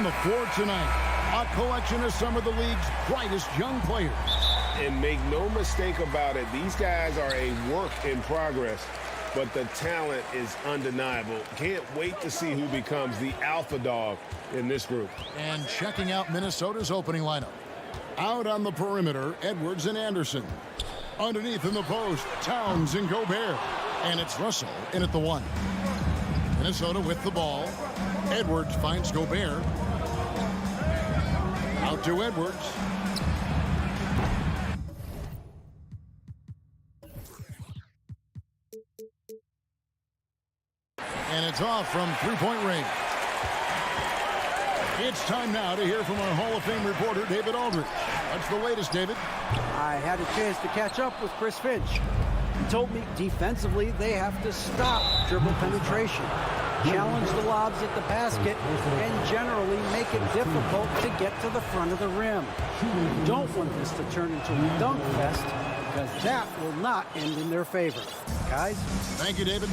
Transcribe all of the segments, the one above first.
On the floor tonight, a collection of some of the league's brightest young players. And make no mistake about it, these guys are a work in progress, but the talent is undeniable. Can't wait to see who becomes the alpha dog in this group. And checking out Minnesota's opening lineup. Out on the perimeter, Edwards and Anderson. Underneath in the post, Towns and Gobert. And it's Russell in at the 1. Minnesota with the ball. Edwards finds Gobert. Out to Edwards. And it's off from three-point range. It's time now to hear from our Hall of Fame reporter, David Aldridge. What's the latest, David? I had a chance to catch up with Chris Finch. He told me defensively they have to stop dribble penetration, challenge the lobs at the basket, and generally make it difficult to get to the front of the rim. You don't want this to turn into a dunk fest, because that will not end in their favor. Guys? Thank you, David.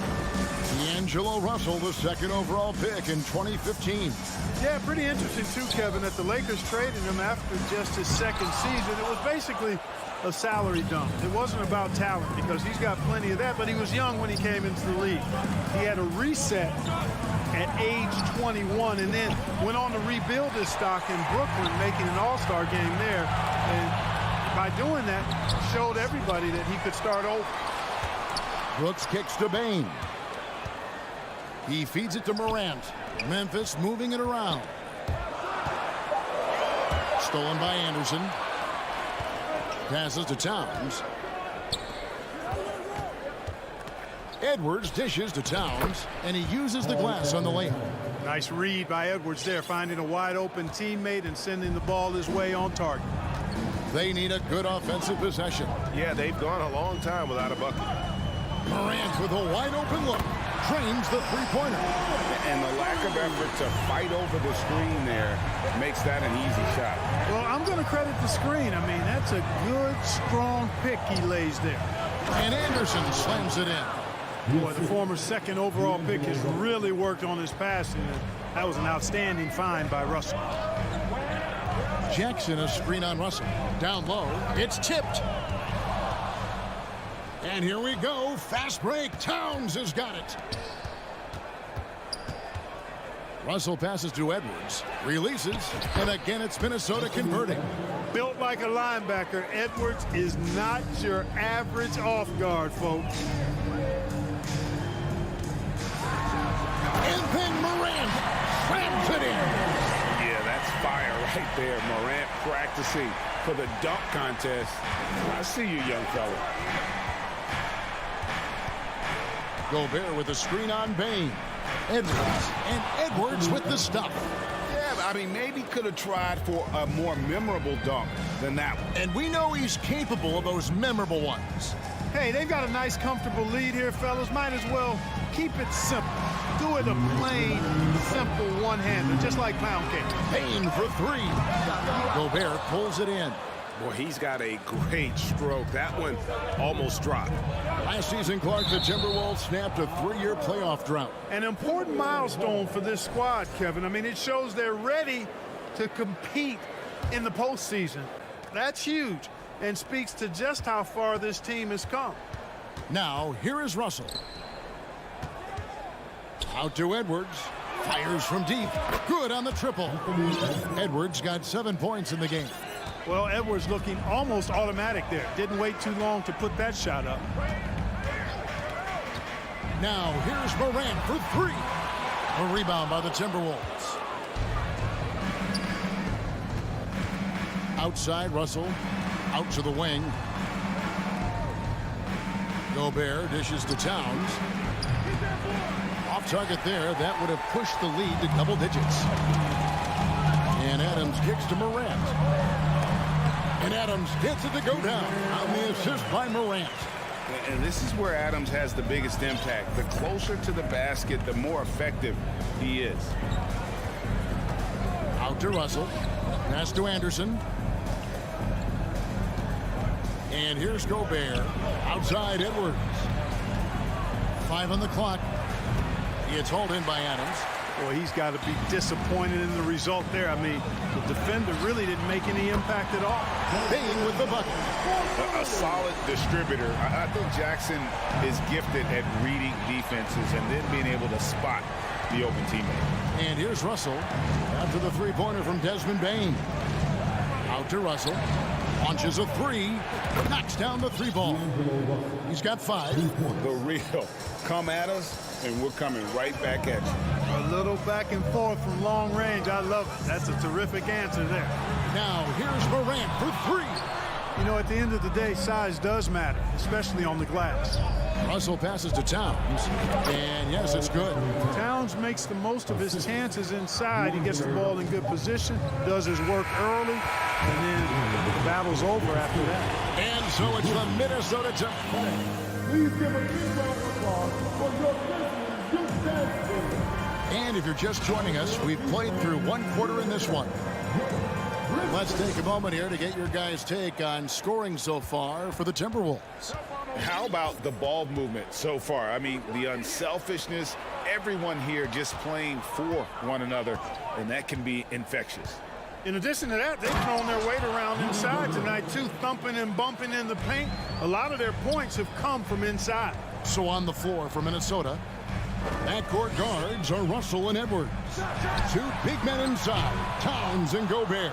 D'Angelo Russell, the second overall pick in 2015. Yeah, pretty interesting, too, Kevin, that the Lakers traded him after just his second season. It was basically a salary dump. It wasn't about talent because he's got plenty of that, but he was young when he came into the league. He had a reset at age 21 and then went on to rebuild his stock in Brooklyn, making an all-star game there. And by doing that, showed everybody that he could start over. Brooks kicks to Bain. He feeds it to Morant. Memphis moving it around. Stolen by Anderson. Passes to Towns. Edwards dishes to Towns, and he uses the glass on the layup. Nice read by Edwards there, finding a wide-open teammate and sending the ball his way on target. They need a good offensive possession. Yeah, they've gone a long time without a bucket. Morant with a wide-open look. Drains the three-pointer. And the lack of effort to fight over the screen there makes that an easy shot. Well, I'm going to credit the screen. I mean, that's a good, strong pick he lays there. And Anderson slams it in. Boy, the former second overall pick has really worked on his passing. That was an outstanding find by Russell. Jackson, a screen on Russell. Down low, it's tipped. And here we go. Fast break. Towns has got it. Russell passes to Edwards. Releases. And again, it's Minnesota converting. Built like a linebacker, Edwards is not your average off guard, folks. And then Morant slams it in. Yeah, that's fire right there. Morant practicing for the dunk contest. I see you, young fella. Gobert with a screen on Bain. Edwards. And Edwards with the stuff. Yeah, I mean, maybe could have tried for a more memorable dunk than that one. And we know he's capable of those memorable ones. Hey, they've got a nice, comfortable lead here, fellas. Might as well keep it simple. Do it a plain, simple one-hander, just like pound cake. Bain for three. Gobert pulls it in. Boy, he's got a great stroke. That one almost dropped. Last season, Clark, the Timberwolves snapped a 3-year playoff drought. An important milestone for this squad, Kevin. I mean, it shows they're ready to compete in the postseason. That's huge and speaks to just how far this team has come. Now, here is Russell. Out to Edwards. Fires from deep. Good on the triple. Edwards got 7 points in the game. Well, Edwards looking almost automatic there. Didn't wait too long to put that shot up. Now, here's Morant for three. A rebound by the Timberwolves. Outside, Russell. Out to the wing. Gobert dishes to Towns. Off target there. That would have pushed the lead to double digits. And Adams kicks to Morant. And Adams gets it to go down on the assist by Morant. And this is where Adams has the biggest impact. The closer to the basket, the more effective he is. Out to Russell. Pass to Anderson. And here's Gobert. Outside Edwards. 5 on the clock. It's hauled in by Adams. Boy, he's got to be disappointed in the result there. I mean, the defender really didn't make any impact at all. Bain with the bucket. A solid distributor. I think Jackson is gifted at reading defenses and then being able to spot the open teammate. And here's Russell after the three-pointer from Desmond Bain. Out to Russell. Launches a three. Knocks down the three ball. He's got 5. The real. Come at us, and we're coming right back at you. A little back and forth from long range. I love it. That's a terrific answer there. Now here's Morant for 3. You know, at the end of the day, size does matter, especially on the glass. Russell passes to Towns. And yes, it's good. Towns makes the most of his chances inside. He gets the ball in good position, does his work early, and then the battle's over after that. And so it's the Minnesota Timberwolves. Please give a big round of applause for your Grizzlies. And if you're just joining us, we've played through 1 quarter in this one. Let's take a moment here to get your guys' take on scoring so far for the Timberwolves. How about the ball movement so far? I mean, the unselfishness, everyone here just playing for one another, and that can be infectious. In addition to that, they've thrown their weight around inside tonight, too, thumping and bumping in the paint. A lot of their points have come from inside. So on the floor for Minnesota, backcourt guards are Russell and Edwards. 2 big men inside, Towns and Gobert.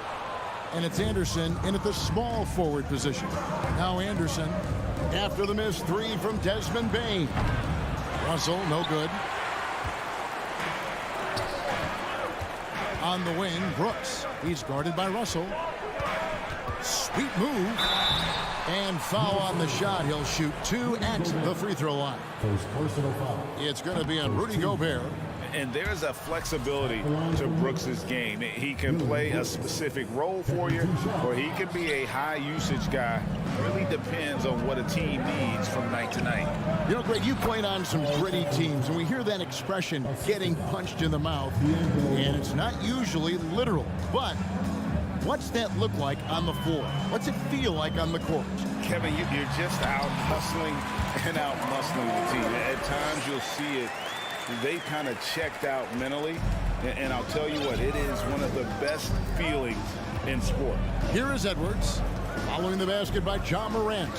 And it's Anderson in at the small forward position. Now Anderson after the missed 3 from Desmond Bain. Russell, no good. On the wing, Brooks. He's guarded by Russell. Sweet move. And foul on the shot. He'll shoot 2 at the free throw line. It's going to be on Rudy Gobert. And there's a flexibility to Brooks's game. He can play a specific role for you, or he can be a high-usage guy. Really depends on what a team needs from night to night. You know, Greg, you played on some gritty teams, and we hear that expression, getting punched in the mouth, and it's not usually literal. But what's that look like on the floor? What's it feel like on the court? Kevin, you're just out hustling and out muscling the team. At times you'll see it. They kind of checked out mentally, and I'll tell you what, it is one of the best feelings in sport. Here is Edwards, following the basket by John Morant.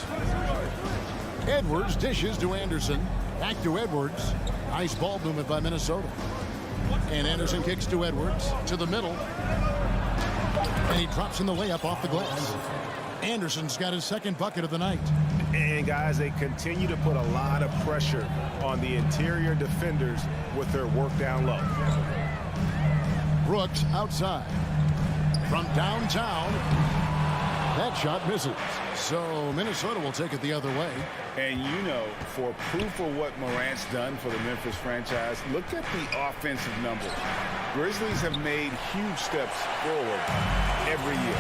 Edwards dishes to Anderson, back to Edwards. Nice ball movement by Minnesota. And Anderson kicks to Edwards, to the middle. And he drops in the layup off the glass. Anderson's got his 2nd bucket of the night. And guys, they continue to put a lot of pressure on the interior defenders with their work down low. Brooks outside. From downtown. That shot misses. So Minnesota will take it the other way. And you know, for proof of what Morant's done for the Memphis franchise, look at the offensive numbers. Grizzlies have made huge steps forward every year.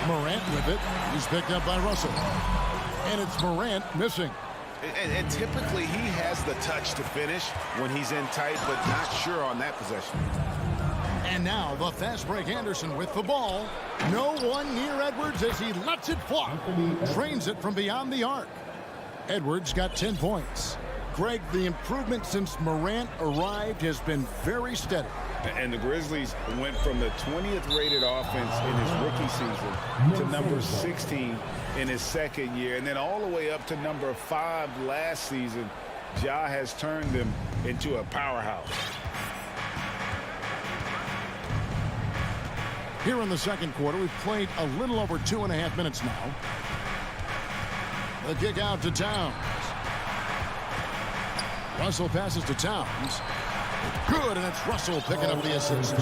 Morant with it. He's picked up by Russell. And it's Morant missing. And typically he has the touch to finish when he's in tight, but not sure on that possession. And now the fast break Anderson with the ball. No one near Edwards as he lets it fly. Drains it from beyond the arc. Edwards got 10 points. Greg, the improvement since Morant arrived has been very steady. And the Grizzlies went from the 20th rated offense in his rookie season to number 16 in his 2nd year, and then all the way up to number 5 last season. Ja has turned them into a powerhouse. Here in the 2nd quarter, we've played a little over 2.5 minutes now. The kick out to Towns. Russell passes to Towns. Good, and it's Russell picking up the assist.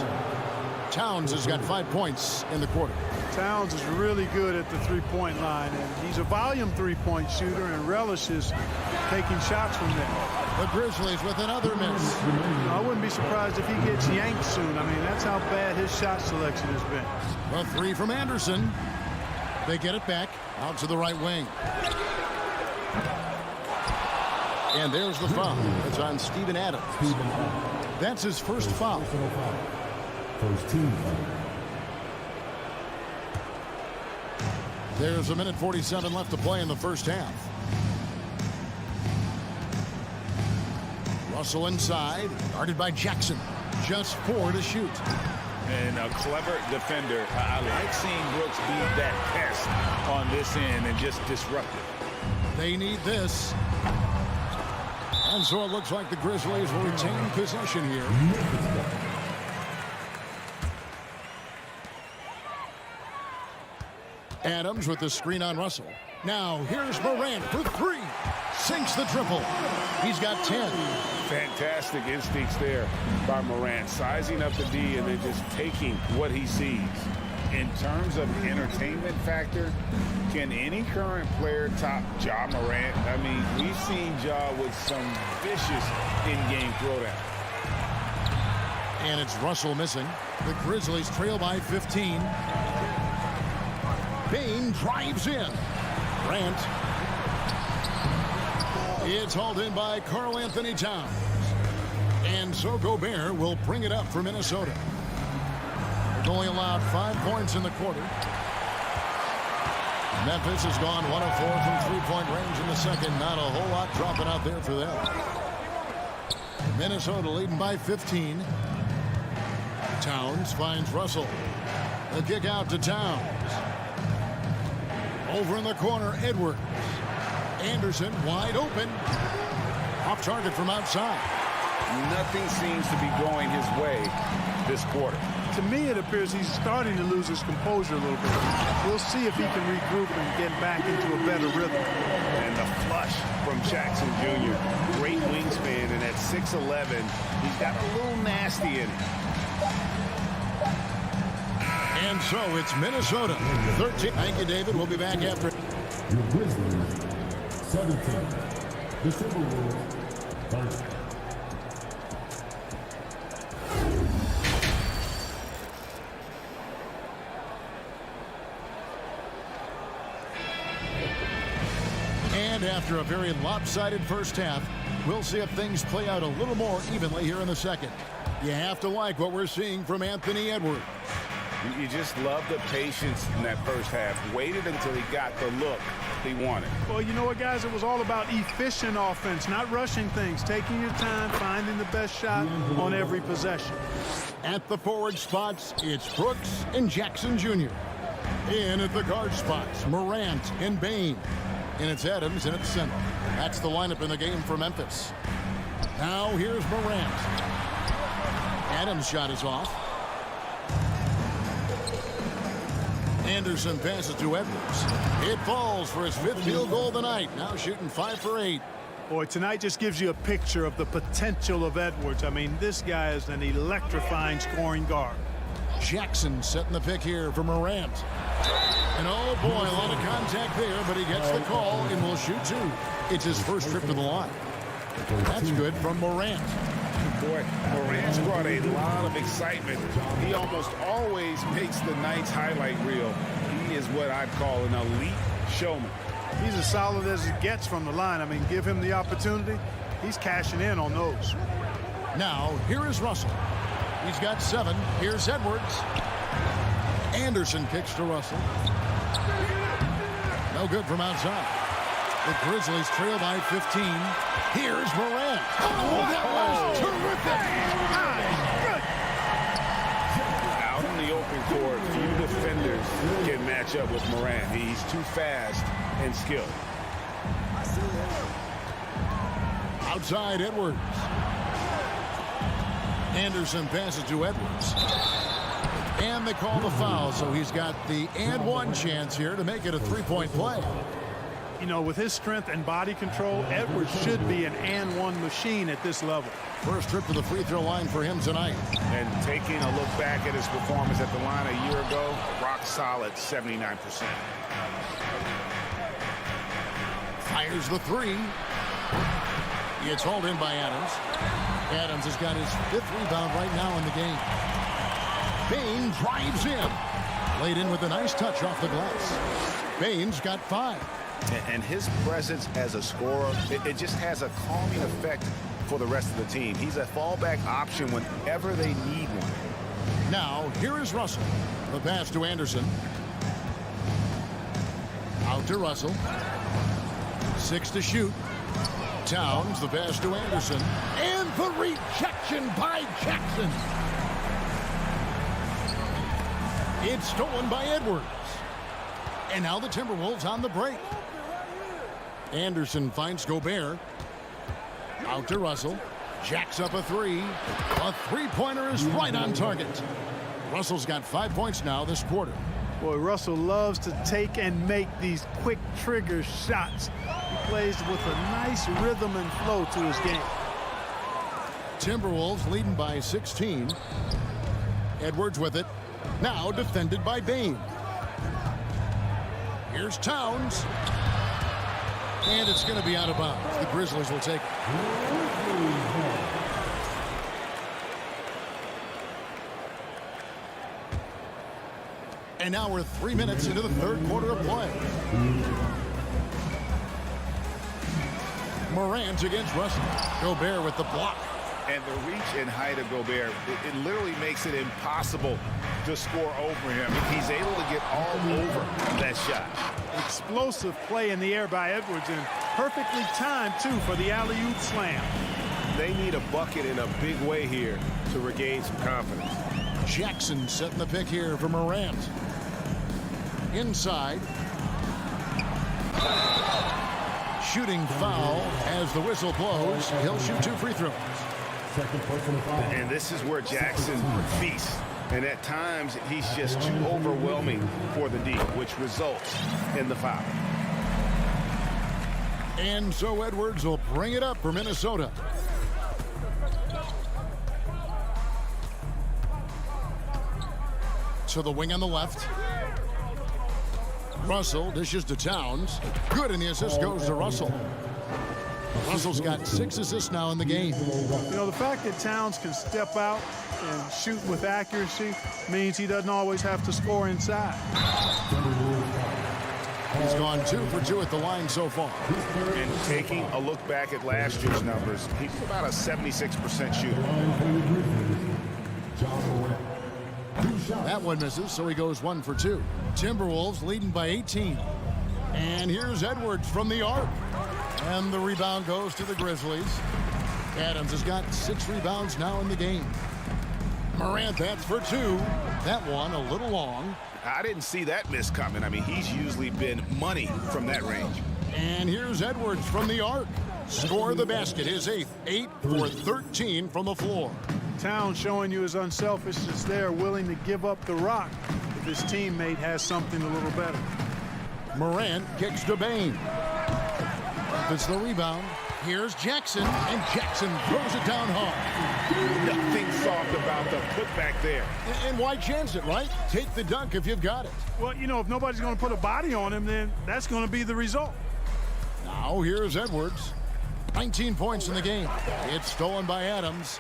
Towns has got 5 points in the quarter. Towns is really good at the three-point line, and he's a volume three-point shooter and relishes taking shots from there. The Grizzlies with another miss. I wouldn't be surprised if he gets yanked soon. I mean, that's how bad his shot selection has been. The 3 from Anderson. They get it back out to the right wing. And there's the foul. It's on Steven Adams. That's his first foul. First team foul. There's 1:47 left to play in the first half. Russell inside, guarded by Jackson. Just 4 to shoot. And a clever defender. I like seeing Brooks be that pest on this end and just disrupt it. They need this. And so it looks like the Grizzlies will retain possession here. Adams with the screen on Russell. Now here's Morant for 3. Sinks the triple. He's got 10. Fantastic instincts there by Morant, sizing up the D and then just taking what he sees. In terms of entertainment factor, can any current player top Ja Morant? I mean, we've seen Ja with some vicious in-game throwdown. And it's Russell missing. The Grizzlies trail by 15. Bane drives in. Grant. It's hauled in by Karl Anthony Towns. And so Gobert will bring it up for Minnesota. They've only allowed 5 points in the quarter. Memphis has gone 1 of 4 from three-point range in the second. Not a whole lot dropping out there for them. Minnesota leading by 15. Towns finds Russell. The kick out to Towns. Over in the corner, Edwards. Anderson wide open. Off target from outside. Nothing seems to be going his way this quarter. To me, it appears he's starting to lose his composure a little bit. We'll see if he can regroup and get back into a better rhythm. And the flush from Jackson Jr. Great wingspan, and at 6'11", he's got a little nasty in it. And so it's Minnesota 13. Thank you, David. We'll be back after. Your Grizzlies, 17. The Timberwolves, 30. And after a very lopsided first half, we'll see if things play out a little more evenly here in the second. You have to like what we're seeing from Anthony Edwards. You just love the patience in that first half. Waited until he got the look he wanted. Well, you know what, guys? It was all about efficient offense, not rushing things, taking your time, finding the best shot on every possession. At the forward spots, it's Brooks and Jackson Jr. In at the guard spots, Morant and Bane. And it's Adams in at center. That's the lineup in the game for Memphis. Now here's Morant. Adams' shot is off. Anderson passes to Edwards. It falls for his 5th field goal of the night. Now shooting 5 for 8. Boy, tonight just gives you a picture of the potential of Edwards. I mean, this guy is an electrifying scoring guard. Jackson setting the pick here for Morant. And oh boy, a lot of contact there, but he gets the call and will shoot 2. It's his first trip to the line. That's good from Morant. Boy, Morant's brought a lot of excitement. He almost always makes the night's highlight reel. He is what I'd call an elite showman. He's as solid as it gets from the line. I mean, give him the opportunity. He's cashing in on those. Now, here is Russell. He's got 7. Here's Edwards. Anderson kicks to Russell. No good from outside. The Grizzlies trail by 15. Here's Morant. Oh, that was terrific. Out in the open court, few defenders can match up with Morant. He's too fast and skilled. Outside Edwards. Anderson passes to Edwards. And they call the foul, so he's got the and one chance here to make it a 3-point play. You know, with his strength and body control, Edwards should be an and one machine at this level. First trip to the free throw line for him tonight. And taking a look back at his performance at the line a year ago, rock solid 79%. Fires the 3. It's hauled in by Adams. Adams has got his 5th rebound right now in the game. Bane drives in. Laid in with a nice touch off the glass. Bane's got 5. And his presence as a scorer, it just has a calming effect for the rest of the team. He's a fallback option whenever they need one. Now, here is Russell. The pass to Anderson. Out to Russell. 6 to shoot. Towns, the pass to Anderson. And the rejection by Jackson. It's stolen by Edwards. And now the Timberwolves on the break. Anderson finds Gobert. Out to Russell. Jacks up a three. A three-pointer is right on target. Russell's got 5 points now this quarter. Boy, Russell loves to take and make these quick trigger shots. He plays with a nice rhythm and flow to his game. Timberwolves leading by 16. Edwards with it. Now defended by Bain. Here's Towns. And it's going to be out of bounds. The Grizzlies will take it. And now we're 3 minutes into the third quarter of play. Morant against Russell. Gobert with the block. And the reach and height of Gobert, it literally makes it impossible to score over him. He's able to get all over that shot. Explosive play in the air by Edwards, and perfectly timed, too, for the alley-oop slam. They need a bucket in a big way here to regain some confidence. Jackson setting the pick here for Morant. Inside. Shooting foul as the whistle blows. He'll shoot 2 free throws. And this is where Jackson feasts. And at times, he's just too overwhelming for the D, which results in the foul. And so Edwards will bring it up for Minnesota. To the wing on the left. Russell dishes to Towns. Good, and the assist goes to Russell. Russell's got 6 assists now in the game. You know, the fact that Towns can step out and shoot with accuracy means he doesn't always have to score inside. He's gone 2 for 2 at the line so far. And taking a look back at last year's numbers, he's about a 76% shooter. That one misses, so he goes 1 for 2. Timberwolves leading by 18. And here's Edwards from the arc. And the rebound goes to the Grizzlies. Adams has got 6 rebounds now in the game. Morant, that's for 2. That one a little long. I didn't see that miss coming. I mean, he's usually been money from that range. And here's Edwards from the arc. Score the basket, his 8th. 8 for 13 from the floor. Towns showing you his unselfishness there, willing to give up the rock if his teammate has something a little better. Morant kicks to Bain. It's the rebound. Here's Jackson, and Jackson throws it down hard. Nothing soft about the putback there. And why chance it, right? Take the dunk if you've got it. Well, you know, if nobody's going to put a body on him, then that's going to be the result. Now here's Edwards. 19 points in the game. It's stolen by Adams.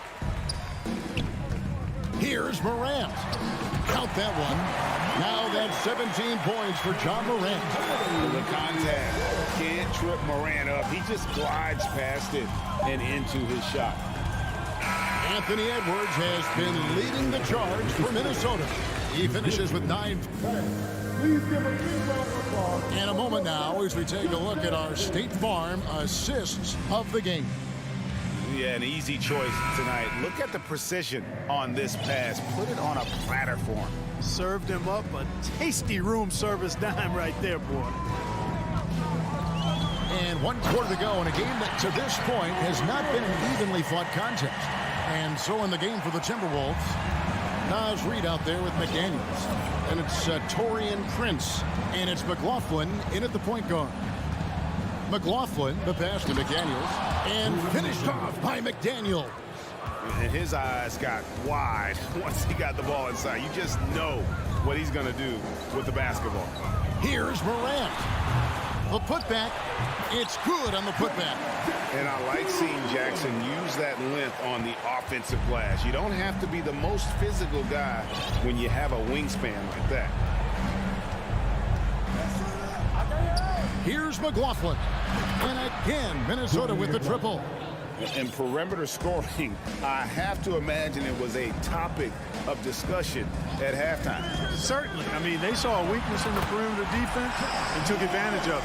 Here's Morant. Count that one. Now that's 17 points for John Morant. The contact can't trip Morant up. He just glides past it and into his shot. Anthony Edwards has been leading the charge for Minnesota. He finishes with 9. In a moment now as we take a look at our State Farm assists of the game. Yeah, an easy choice tonight. Look at the precision on this pass. Put it on a platter for him. Served him up a tasty room service dime right there, boy. And 1 quarter to go in a game that to this point has not been an evenly fought contest. And so in the game for the Timberwolves, Nas Reed out there with McDaniels. And it's Torian Prince. And it's McLaughlin in at the point guard. McLaughlin, the pass to McDaniels. And finished off by McDaniels. And his eyes got wide once he got the ball inside. You just know what he's going to do with the basketball. Here's Morant. The putback. It's good on the putback. And I like seeing Jackson use that length on the offensive glass. You don't have to be the most physical guy when you have a wingspan like that. Here's McLaughlin. And again, Minnesota with the triple. And perimeter scoring, I have to imagine it was a topic of discussion at halftime. Certainly. I mean, they saw a weakness in the perimeter defense and took advantage of it.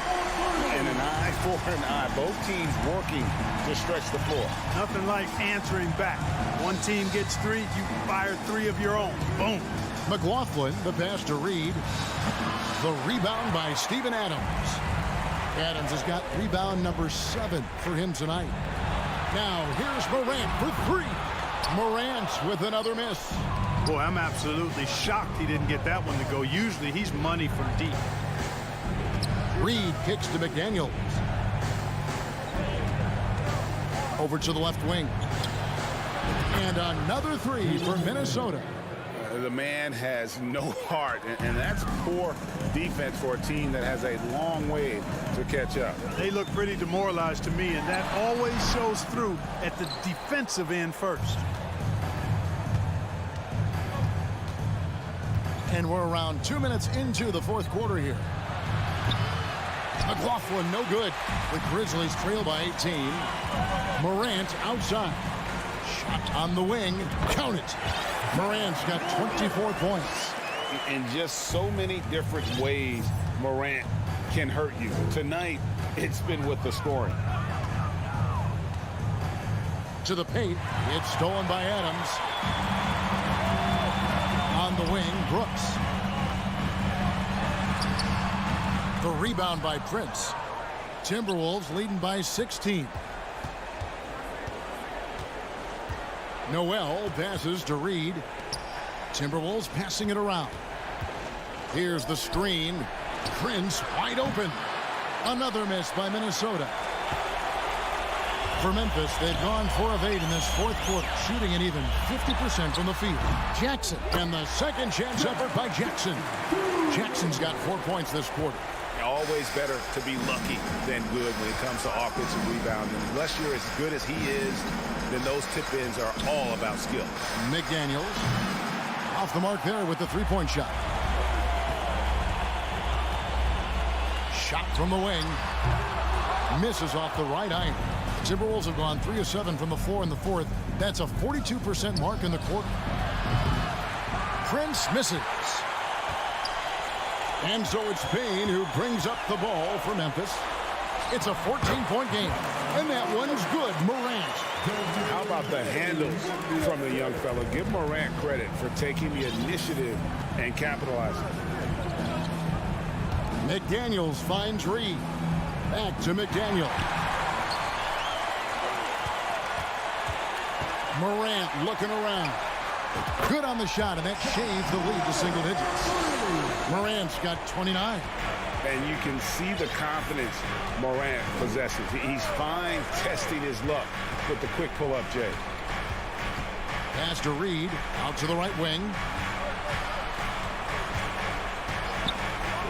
And an eye for an eye. Both teams working to stretch the floor. Nothing like answering back. One team gets 3, you fire 3 of your own. Boom. McLaughlin, the pass to Reed. The rebound by Steven Adams. Adams has got rebound number 7 for him tonight. Now here's Morant for 3. Morant with another miss. Boy, I'm absolutely shocked he didn't get that one to go. Usually he's money from deep. Reed kicks to McDaniels. Over to the left wing. And another 3 for Minnesota. The man has no heart, and that's poor defense for a team that has a long way to catch up. They look pretty demoralized to me, and that always shows through at the defensive end first. And we're around 2 minutes into the fourth quarter here. McLaughlin no good. The Grizzlies trail by 18. Morant outside. Shot on the wing. Count it. Morant's got 24 points. In just so many different ways, Morant can hurt you. Tonight, it's been with the scoring. To the paint. It's stolen by Adams. On the wing, Brooks. The rebound by Prince. Timberwolves leading by 16. Noel passes to Reed. Timberwolves passing it around. Here's the screen. Prince wide open. Another miss by Minnesota. For Memphis, they've gone 4 of 8 in this fourth quarter, shooting an even 50% from the field. Jackson, and the second chance effort by Jackson. Jackson's got 4 points this quarter. Always better to be lucky than good when it comes to offensive rebounding. Unless you're as good as he is, then those tip-ins are all about skill. McDaniels off the mark there with the three-point shot. Shot from the wing. Misses off the right iron. Timberwolves have gone 3 of 7 from the floor in the fourth. That's a 42% mark in the quarter. Prince misses. And so it's Payne who brings up the ball for Memphis. It's a 14-point game. And that one's good. Morant. How about the handles from the young fella? Give Morant credit for taking the initiative and capitalizing. McDaniels finds Reed. Back to McDaniel. Morant looking around. Good on the shot, and that shaves the lead to single digits. Morant's got 29. And you can see the confidence Morant possesses. He's fine testing his luck with the quick pull-up, Jay. Pass to Reed, out to the right wing.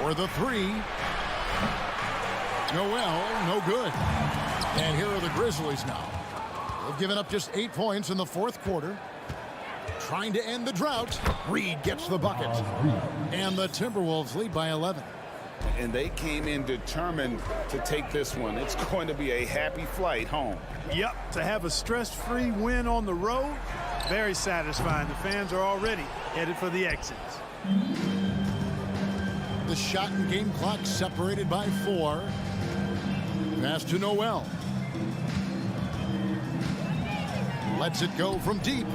For the 3. Noel, no good. And here are the Grizzlies now. They've given up just 8 points in the fourth quarter. Trying to end the drought. Reed gets the bucket. And the Timberwolves lead by 11. And they came in determined to take this one. It's going to be a happy flight home. Yep, to have a stress-free win on the road, very satisfying. The fans are already headed for the exits. The shot and game clock separated by 4. Pass to Noel. Lets it go from deep.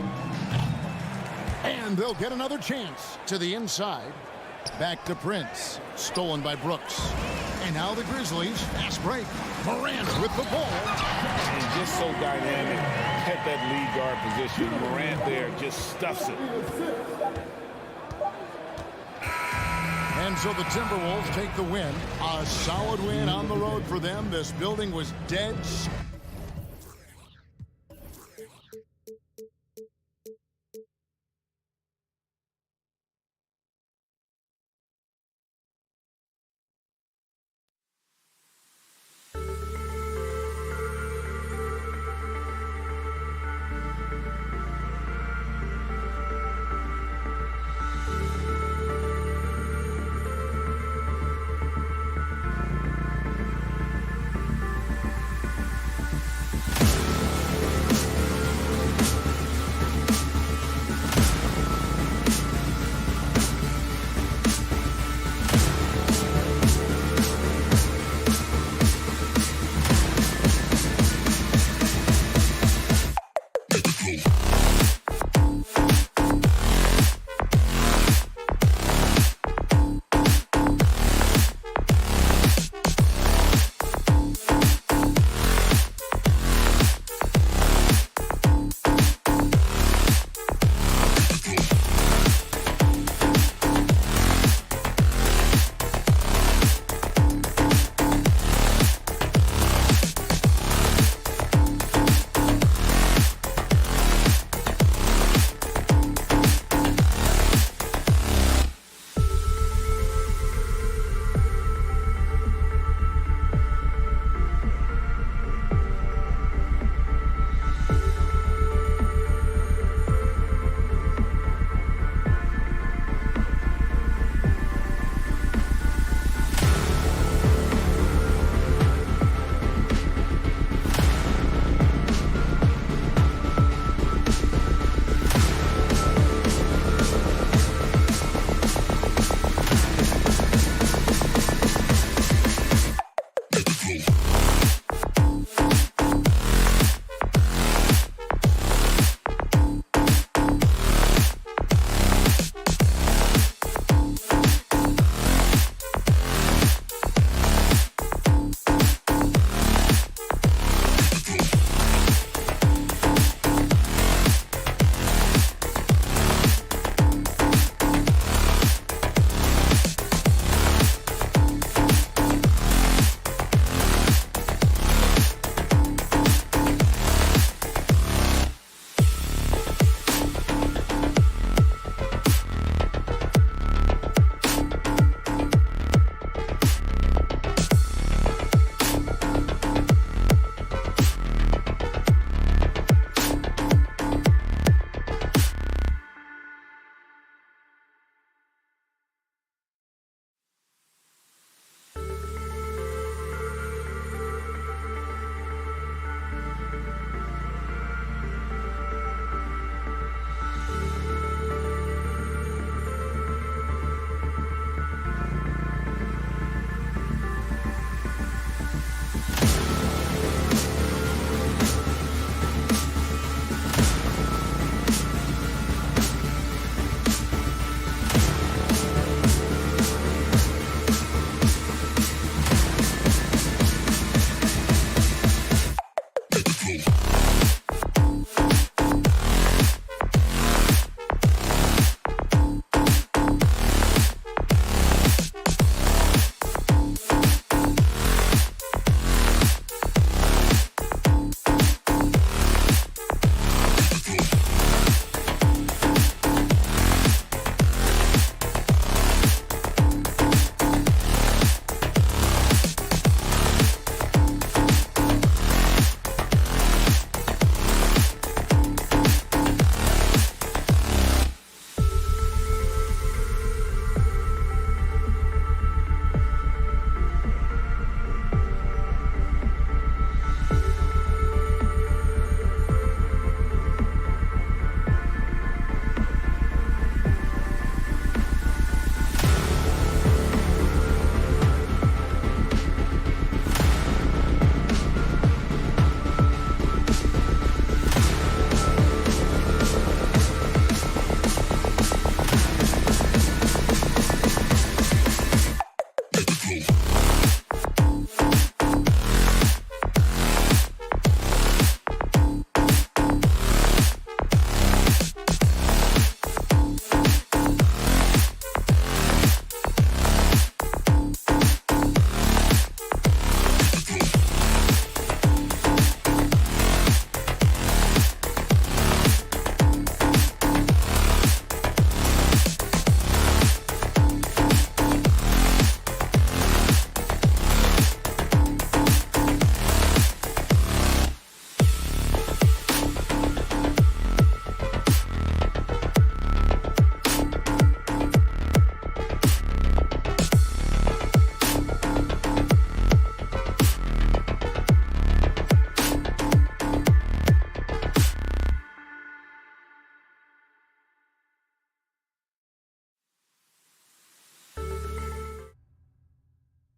And they'll get another chance to the inside. Back to Prince. Stolen by Brooks. And now the Grizzlies. Fast break. Morant with the ball. And just so dynamic at that lead guard position. Morant there just stuffs it. And so the Timberwolves take the win. A solid win on the road for them. This building was dead.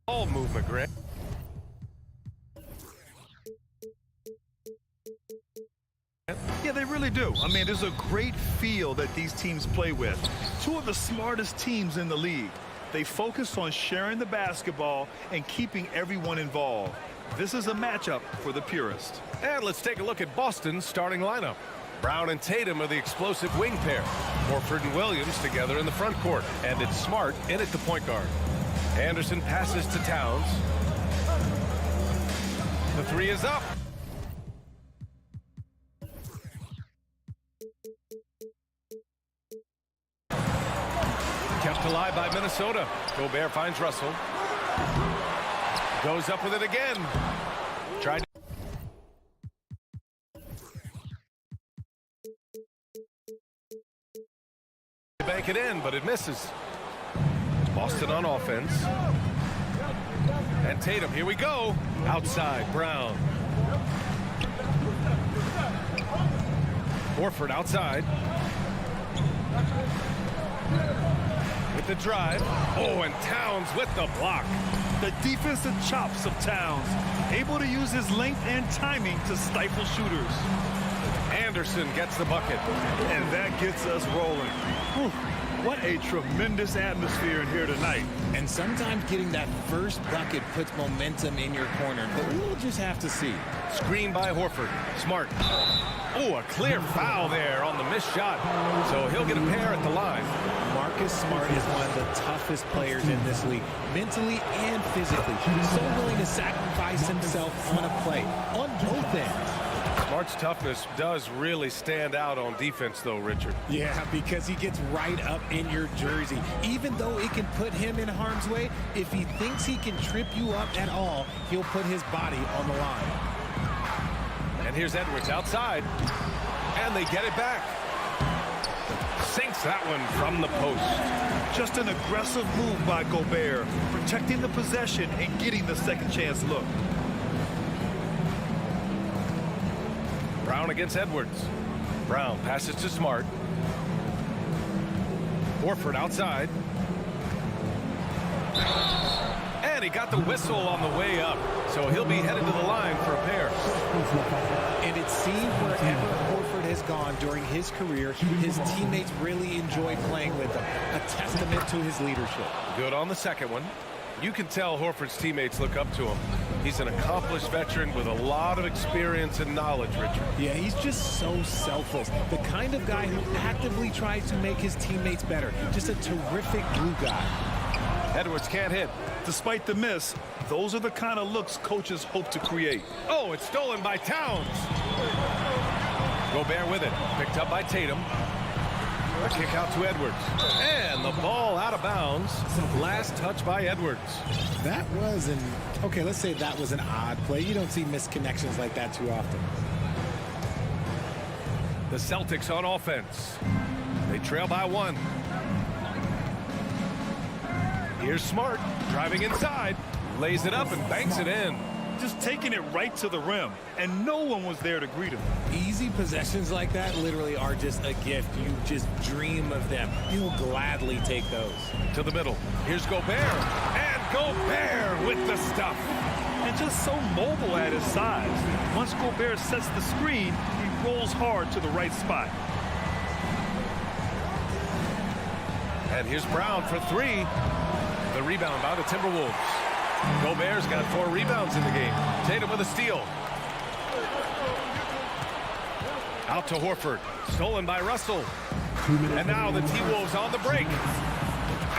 Ball movement, Grant. Yeah, they really do. I mean, there's a great feel that these teams play with. Two of the smartest teams in the league. They focus on sharing the basketball and keeping everyone involved. This is a matchup for the purist. And let's take a look at Boston's starting lineup. Brown and Tatum are the explosive wing pair. Horford and Williams together in the front court. And it's Smart in at the point guard. Anderson passes to Towns. The three is up. Kept alive by Minnesota. Gobert finds Russell. Goes up with it again. Tried to bank it in, but it misses. Boston on offense. And Tatum, here we go. Outside, Brown. Horford outside. With the drive. Oh, and Towns with the block. The defensive chops of Towns, able to use his length and timing to stifle shooters. Anderson gets the bucket. And that gets us rolling. Whew. What a tremendous atmosphere in here tonight. And sometimes getting that first bucket puts momentum in your corner, but we'll just have to see. Screen by Horford. Smart. Oh, a clear foul there on the missed shot. So he'll get a pair at the line. Marcus Smart is one of the toughest players in this league, mentally and physically. So willing to sacrifice himself on a play, on both ends. Smart's toughness does really stand out on defense, though, Richard. Yeah, because he gets right up in your jersey. Even though it can put him in harm's way, if he thinks he can trip you up at all, he'll put his body on the line. And here's Edwards outside. And they get it back. Sinks that one from the post. Just an aggressive move by Gobert, protecting the possession and getting the second chance look. Brown against Edwards. Brown passes to Smart. Horford outside. And he got the whistle on the way up. So he'll be headed to the line for a pair. And it seemed wherever Horford has gone during his career, his teammates really enjoy playing with him. A testament to his leadership. Good on the second one. You can tell Horford's teammates look up to him. He's an accomplished veteran with a lot of experience and knowledge, Richard. Yeah, he's just so selfless. The kind of guy who actively tries to make his teammates better. Just a terrific glue guy. Edwards can't hit. Despite the miss, those are the kind of looks coaches hope to create. Oh, it's stolen by Towns. Gobert with it. Picked up by Tatum. A kick out to Edwards. And the ball out of bounds. Last touch by Edwards. That was let's say that was an odd play. You don't see missed connections like that too often. The Celtics on offense. They trail by one. Here's Smart driving inside. Lays it up and banks it in. Just taking it right to the rim, and no one was there to greet him. Easy possessions like that literally are just a gift. You just dream of them. You'll gladly take those. To the middle. Here's Gobert. And Gobert with the stuff. And just so mobile at his size. Once Gobert sets the screen, he rolls hard to the right spot. And here's Brown for three. The rebound by the Timberwolves. Gobert's got 4 rebounds in the game. Tatum with a steal. Out to Horford. Stolen by Russell. And now the T-Wolves on the break.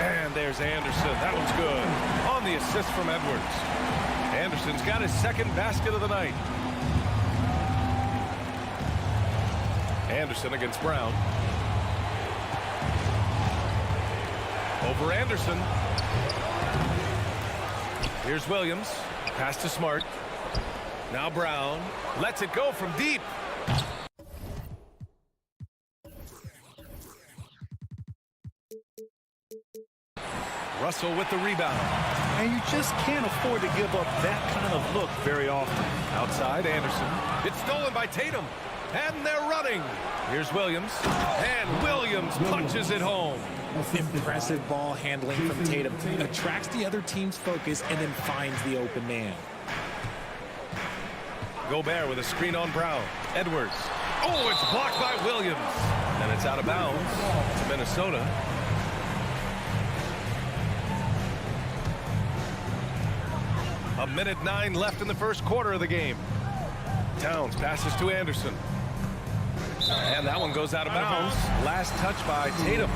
And there's Anderson. That one's good. On the assist from Edwards. Anderson's got his second basket of the night. Anderson against Brown. Over Anderson. Here's Williams. Pass to Smart. Now Brown. Lets it go from deep. Russell with the rebound. And you just can't afford to give up that kind of look very often. Outside, Anderson. It's stolen by Tatum. And they're running. Here's Williams. And Williams punches it home. Impressive ball handling from Tatum. Attracts the other team's focus and then finds the open man. Gobert with a screen on Brown. Edwards. Oh, it's blocked by Williams. And it's out of bounds to Minnesota. A minute 9 left in the first quarter of the game. Towns passes to Anderson. And that one goes out of bounds. Last touch by Tatum.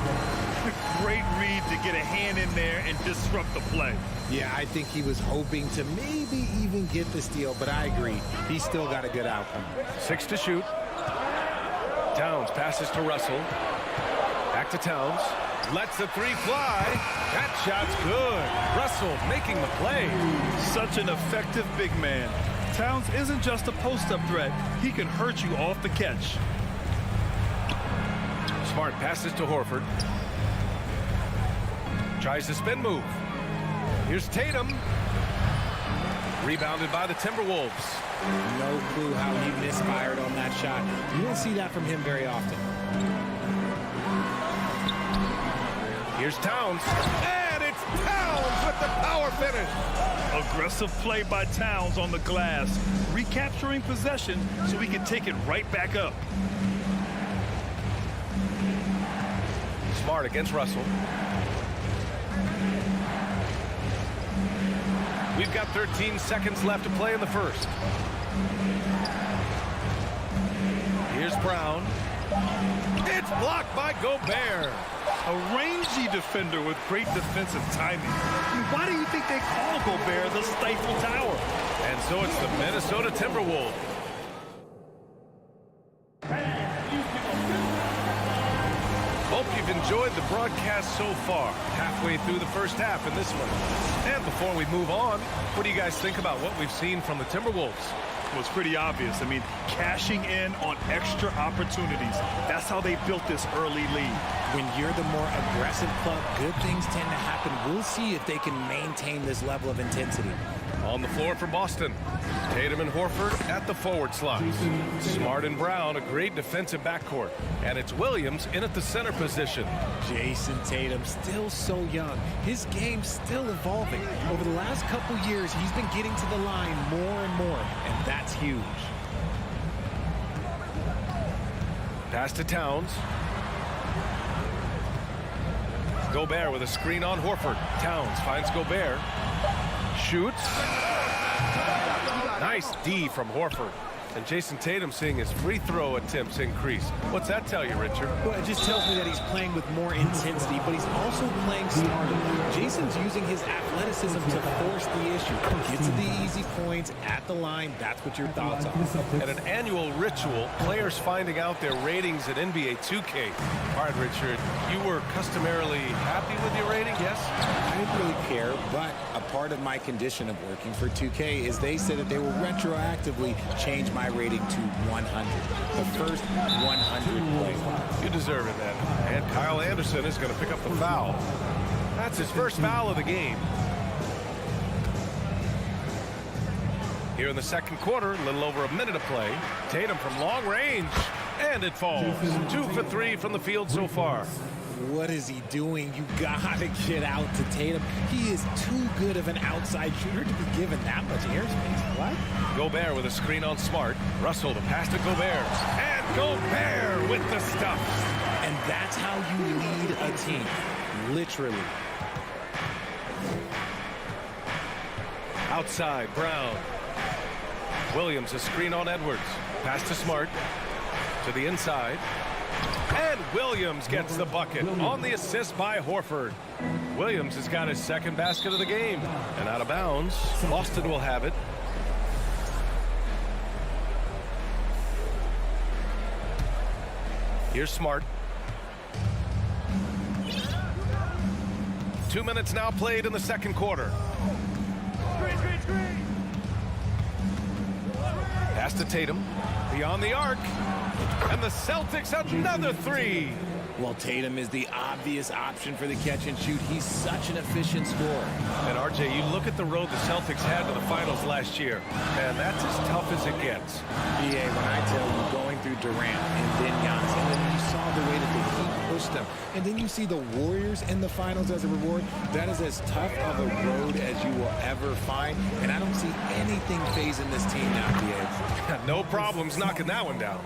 Great read to get a hand in there and disrupt the play. Yeah, I think he was hoping to maybe even get the steal, but I agree. He still got a good outcome. 6 to shoot. Towns passes to Russell. Back to Towns. Lets the 3 fly. That shot's good. Russell making the play. Such an effective big man. Towns isn't just a post-up threat. He can hurt you off the catch. Smart passes to Horford. Tries the spin move. Here's Tatum. Rebounded by the Timberwolves. No clue how he misfired on that shot. You don't see that from him very often. Here's Towns. And it's Towns with the power finish. Aggressive play by Towns on the glass. Recapturing possession so he can take it right back up. Smart against Russell. We've got 13 seconds left to play in the first. Here's Brown. It's blocked by Gobert. A rangy defender with great defensive timing. I mean, why do you think they call Gobert the Stifle Tower? And so it's the Minnesota Timberwolves. Hope you've enjoyed the broadcast so far. Halfway through the first half in this one. And before we move on, what do you guys think about what we've seen from the Timberwolves? Was pretty obvious. I mean, cashing in on extra opportunities. That's how they built this early lead. When you're the more aggressive club, good things tend to happen. We'll see if they can maintain this level of intensity. On the floor for Boston, Tatum and Horford at the forward slots. Smart and Brown, a great defensive backcourt. And it's Williams in at the center position. Jason Tatum, still so young. His game's still evolving. Over the last couple years, he's been getting to the line more and more, and that's huge. Pass to Towns. Gobert with a screen on Horford. Towns finds Gobert. Shoots. Nice D from Horford. And Jason Tatum seeing his free throw attempts increase. What's that tell you, Richard? Well, it just tells me that he's playing with more intensity, but he's also playing smarter. Jason's using his athleticism to force the issue. Get to the easy points at the line. That's what your thoughts are. At an annual ritual, players finding out their ratings at NBA 2K. All right, Richard, you were customarily happy with your rating, yes? I didn't really care, but a part of my condition of working for 2K is they said that they will retroactively change my rating to 100. The first 100 play. You deserve it, then. And Kyle Anderson is going to pick up the foul. That's his first foul of the game. Here in the second quarter, a little over a minute of play. Tatum from long range, and it falls. 2 for 3 from the field so far. What is he doing? You gotta get out to Tatum. He is too good of an outside shooter to be given that much airspace. What? Gobert with a screen on Smart. Russell the pass to Gobert. And Gobert with the stuff. And that's how you lead a team. Literally. Outside, Brown. Williams a screen on Edwards. Pass to Smart. To the inside. And Williams gets the bucket on the assist by Horford. Williams has got his second basket of the game. And out of bounds, Boston will have it. Here's Smart. 2 minutes now played in the second quarter. Pass to Tatum. Beyond the arc. And the Celtics another 3. Well, Tatum is the obvious option for the catch and shoot. He's such an efficient scorer. And RJ, you look at the road the Celtics had to the finals last year, and that's as tough as it gets. BA, when I tell you, going through Durant and then Giannis, and then you saw the way that the Heat push them. And then you see the Warriors in the finals as a reward. That is as tough of a road as you will ever find. And I don't see anything phasing this team now, Diaz. No problems knocking that one down.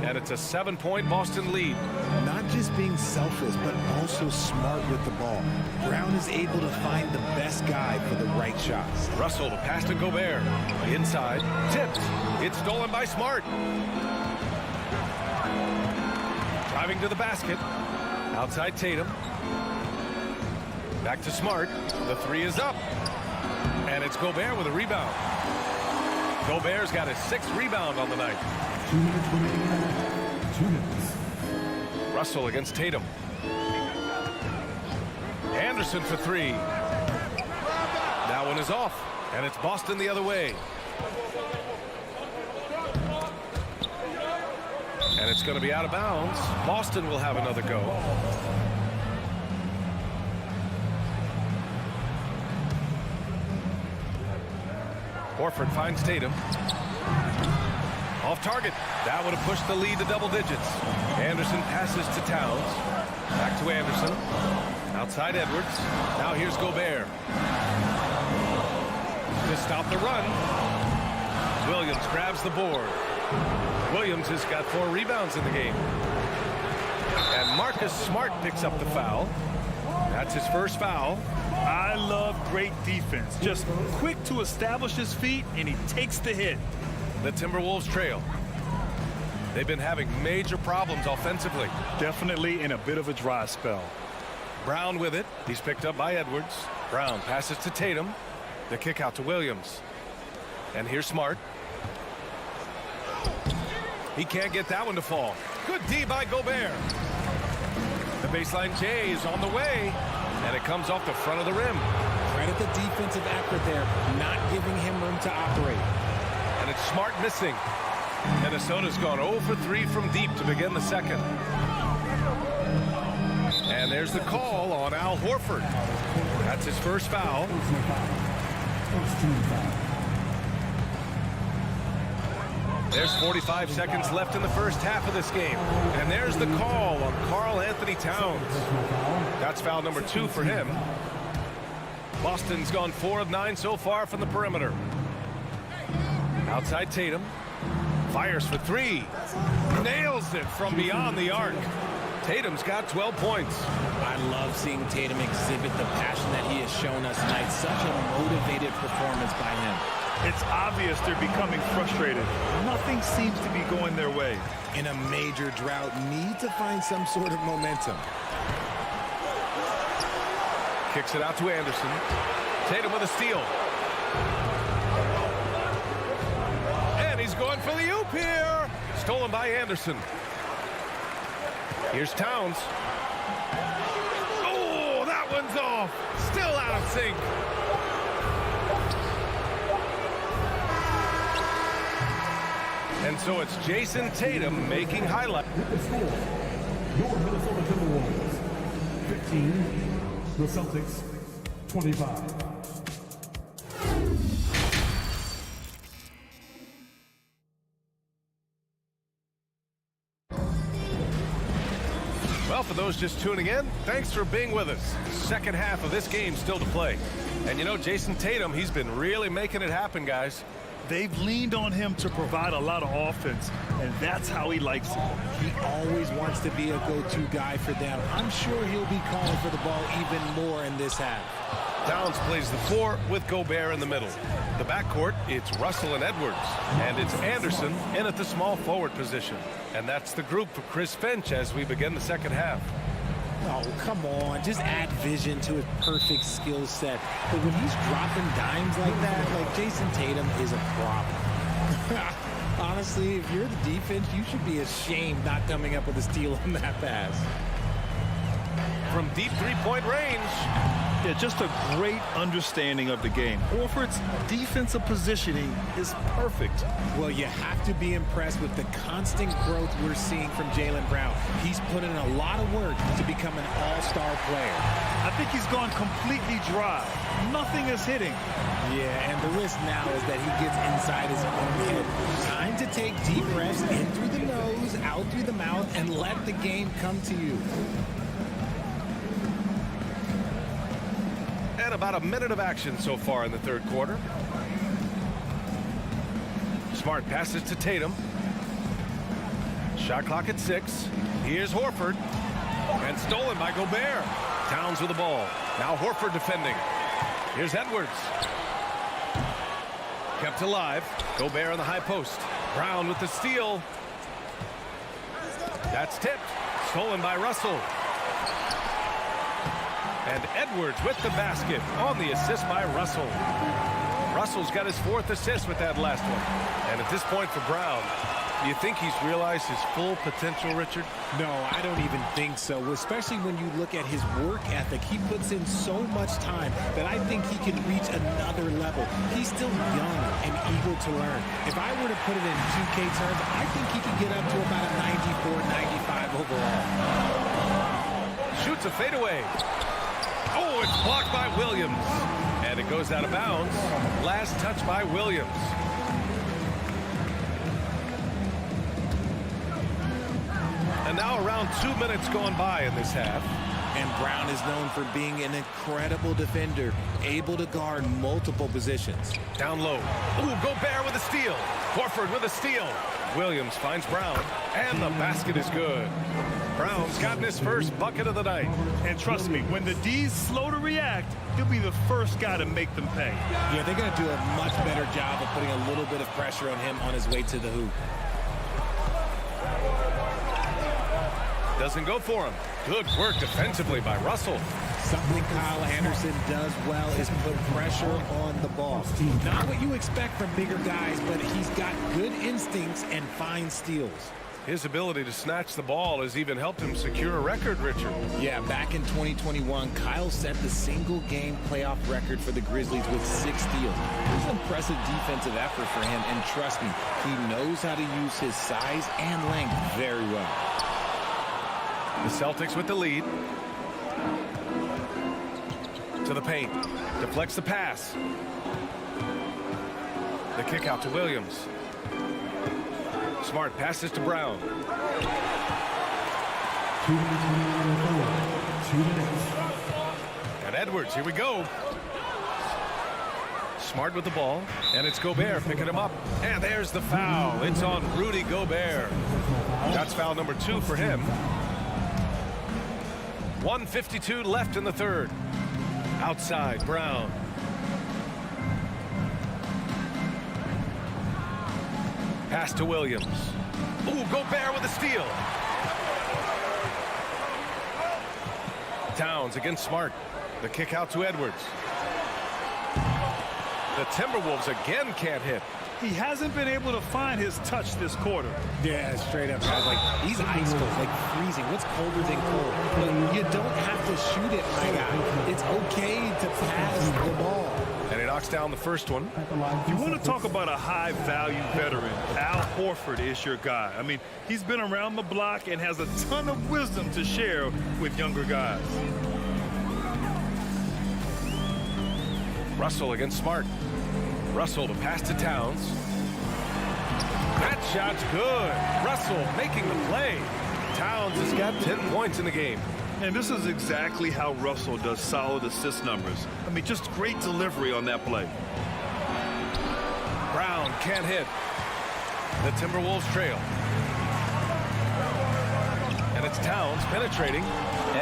And it's a 7-point Boston lead. Not just being selfless, but also smart with the ball. Brown is able to find the best guy for the right shots. Russell to pass to Gobert. Inside. Tipped. It's stolen by Smart. Driving to the basket. Outside Tatum. Back to Smart. The three is up. And it's Gobert with a rebound. Gobert's got his 6th rebound on the night. 2 minutes remaining. 2 minutes. Russell against Tatum. Anderson for 3. That one is off. And it's Boston the other way. And it's going to be out of bounds. Boston will have another go. Horford finds Tatum. Off target. That would have pushed the lead to double digits. Anderson passes to Towns. Back to Anderson. Outside Edwards. Now here's Gobert. To stop the run. Williams grabs the board. Williams has got 4 rebounds in the game. And Marcus Smart picks up the foul. That's his first foul. I love great defense. Just quick to establish his feet, and he takes the hit. The Timberwolves trail. They've been having major problems offensively. Definitely in a bit of a dry spell. Brown with it. He's picked up by Edwards. Brown passes to Tatum. The kick out to Williams. And here's Smart. He can't get that one to fall. Good D by Gobert. The baseline J is on the way. And it comes off the front of the rim. Credit the defensive effort there, not giving him room to operate. And it's Smart missing. Minnesota's gone 0 for 3 from deep to begin the second. And there's the call on Al Horford. That's his first foul. There's 45 seconds left in the first half of this game. And there's the call on Karl Anthony Towns. That's foul number 2 for him. Boston's gone 4 of 9 so far from the perimeter. Outside Tatum. Fires for 3. Nails it from beyond the arc. Tatum's got 12 points. I love seeing Tatum exhibit the passion that he has shown us tonight. Such a motivated performance by him. It's obvious they're becoming frustrated. Nothing seems to be going their way. In a major drought, need to find some sort of momentum. Kicks it out to Anderson. Tatum with a steal. And he's going for the oop here. Stolen by Anderson. Here's Towns. Oh, that one's off. Still out of sync. And so it's Jason Tatum making highlight. With the score, your Minnesota Timberwolves 15, the Celtics 25. Well, for those just tuning in, thanks for being with us. Second half of this game still to play. And you know, Jason Tatum, he's been really making it happen, guys. They've leaned on him to provide a lot of offense, and that's how he likes it. He always wants to be a go-to guy for them. I'm sure he'll be calling for the ball even more in this half. Towns plays the 4 with Gobert in the middle. The backcourt, it's Russell and Edwards. And it's Anderson in at the small forward position. And that's the group for Chris Finch as we begin the second half. Oh, come on. Just add vision to his perfect skill set. But when he's dropping dimes like that, like Jason Tatum is a problem. Honestly, if you're the defense, you should be ashamed not coming up with a steal on that pass. From deep three-point range, Yeah, just a great understanding of the game. Horford's defensive positioning is perfect. Well, you have to be impressed with the constant growth we're seeing from Jaylen Brown. He's put in a lot of work to become an all-star player. I think he's gone completely dry. Nothing is hitting. Yeah, and the risk now is that he gets inside his own head. Time to take deep breaths in through the nose, out through the mouth, and let the game come to you. And about a minute of action so far in the third quarter. Smart passes to Tatum. Shot clock at 6. Here's Horford. And stolen by Gobert. Towns with the ball. Now Horford defending. Here's Edwards. Kept alive. Gobert on the high post. Brown with the steal. That's tipped. Stolen by Russell. And Edwards with the basket on the assist by Russell. Russell's got his 4th assist with that last one. And at this point for Brown, do you think he's realized his full potential, Richard? No, I don't even think so, especially when you look at his work ethic. He puts in so much time that I think he can reach another level. He's still young and eager to learn. If I were to put it in 2K terms, I think he could get up to about a 94, 95 overall. Shoots a fadeaway. Oh, it's blocked by Williams. And it goes out of bounds. Last touch by Williams. And now around 2 minutes gone by in this half. And Brown is known for being an incredible defender, able to guard multiple positions. Down low. Ooh, Gobert with a steal. Horford with a steal. Williams finds Brown. And the basket is good. Brown's gotten his first bucket of the night. And trust me, when the D's slow to react, he'll be the first guy to make them pay. Yeah, they're going to do a much better job of putting a little bit of pressure on him on his way to the hoop. Doesn't go for him. Good work defensively by Russell. Something Kyle Anderson does well is put pressure on the ball. Not what you expect from bigger guys, but he's got good instincts and fine steals. His ability to snatch the ball has even helped him secure a record, Richard. Yeah, back in 2021, Kyle set the single-game playoff record for the Grizzlies with 6 steals. It was an impressive defensive effort for him, and trust me, he knows how to use his size and length very well. The Celtics with the lead. To the paint. Deflects the pass. The kick out to Williams. Smart passes to Brown. 2 minutes. 2 minutes. And Edwards, here we go. Smart with the ball. And it's Gobert picking him up. And there's the foul. It's on Rudy Gobert. That's foul number 2 for him. 1:52 left in the third. Outside, Brown. Pass to Williams. Ooh, Gobert with a steal. Towns against Smart. The kick out to Edwards. The Timberwolves again can't hit. He hasn't been able to find his touch this quarter. Yeah, straight up, guys. Like, he's ice cold, like freezing. What's colder than cold? But you don't have to shoot it, my guy. It's okay to pass the ball. And he knocks down the first one. You want to talk about a high-value veteran. Al Horford is your guy. I mean, he's been around the block and has a ton of wisdom to share with younger guys. Russell against Smart. Russell to pass to Towns. That shot's good. Russell making the play. Towns has got 10 points in the game. And this is exactly how Russell does solid assist numbers. I mean, just great delivery on that play. Brown can't hit. The Timberwolves trail. And it's Towns penetrating.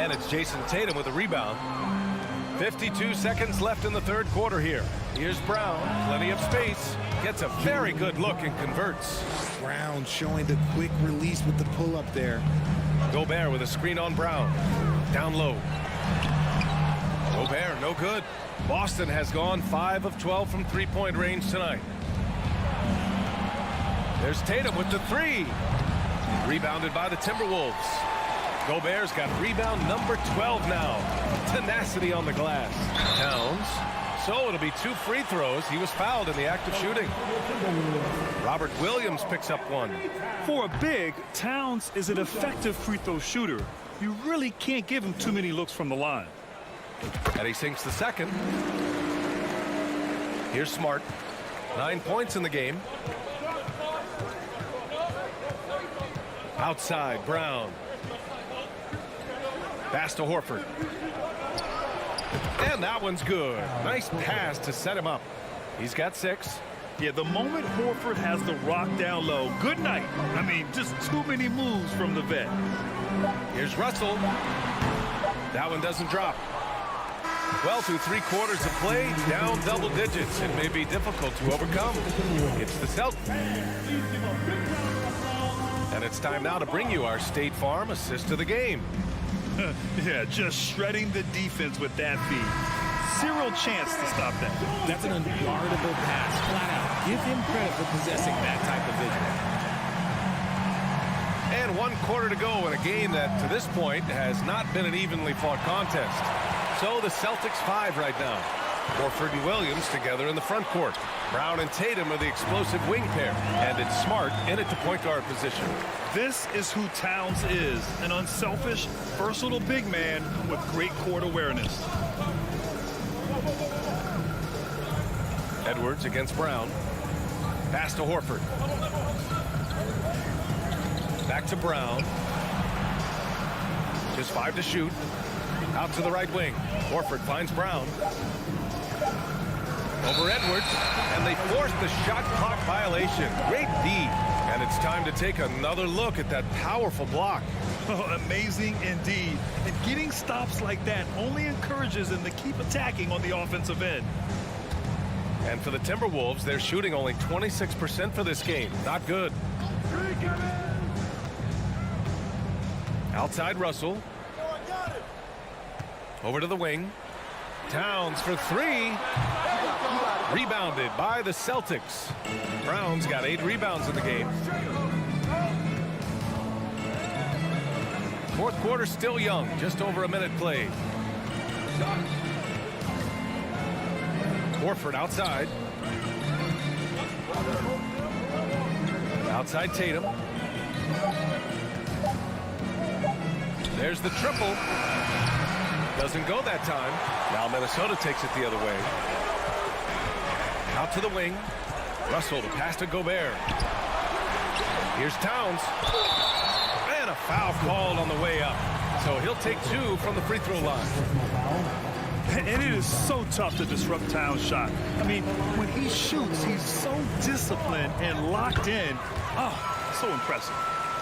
And it's Jason Tatum with a rebound. 52 seconds left in the third quarter here. Here's Brown, plenty of space, gets a very good look and converts. Brown showing the quick release with the pull-up there. Gobert with a screen on Brown. Down low. Gobert, no good. Boston has gone 5 of 12 from three-point range tonight. There's Tatum with the 3. Rebounded by the Timberwolves. Gobert's got rebound number 12 now. Tenacity on the glass. Towns. So it'll be 2 free throws. He was fouled in the act of shooting. Robert Williams picks up 1. For a big, Towns is an effective free throw shooter. You really can't give him too many looks from the line. And he sinks the second. Here's Smart. 9 points in the game. Outside, Brown. Pass to Horford. And that one's good. Nice pass to set him up. He's got 6. Yeah, the moment Horford has the rock down low, good night. I mean, just too many moves from the vet. Here's Russell. That one doesn't drop. Well, through 3 quarters of play, down double digits. It may be difficult to overcome. It's the Celtics. And it's time now to bring you our State Farm assist of the game. Yeah, just shredding the defense with that feed. Zero chance to stop that. That's an unguardable pass, flat out. Give him credit for possessing that type of vision. And 1 quarter to go in a game that, to this point, has not been an evenly fought contest. So the Celtics 5 right now. Horford and Williams together in the front court. Brown and Tatum are the explosive wing pair. And it's Smart in at the point guard position. This is who Towns is. An unselfish, versatile big man with great court awareness. Edwards against Brown. Pass to Horford. Back to Brown. Just 5 to shoot. Out to the right wing. Horford finds Brown. Over Edwards. And they force the shot clock violation. Great D. And it's time to take another look at that powerful block. Oh, amazing indeed. And getting stops like that only encourages them to keep attacking on the offensive end. And for the Timberwolves, they're shooting only 26% for this game. Not good. Outside Russell. Over to the wing. Towns for 3. Rebounded by the Celtics. Brown's got 8 rebounds in the game. Fourth quarter still young. Just over a minute played. Horford outside. Outside Tatum. There's the triple. Doesn't go that time. Now Minnesota takes it the other way. Out to the wing. Russell to pass to Gobert. Here's Towns. And a foul called on the way up. So he'll take 2 from the free throw line. And it is so tough to disrupt Towns' shot. I mean, when he shoots, he's so disciplined and locked in. Oh, so impressive.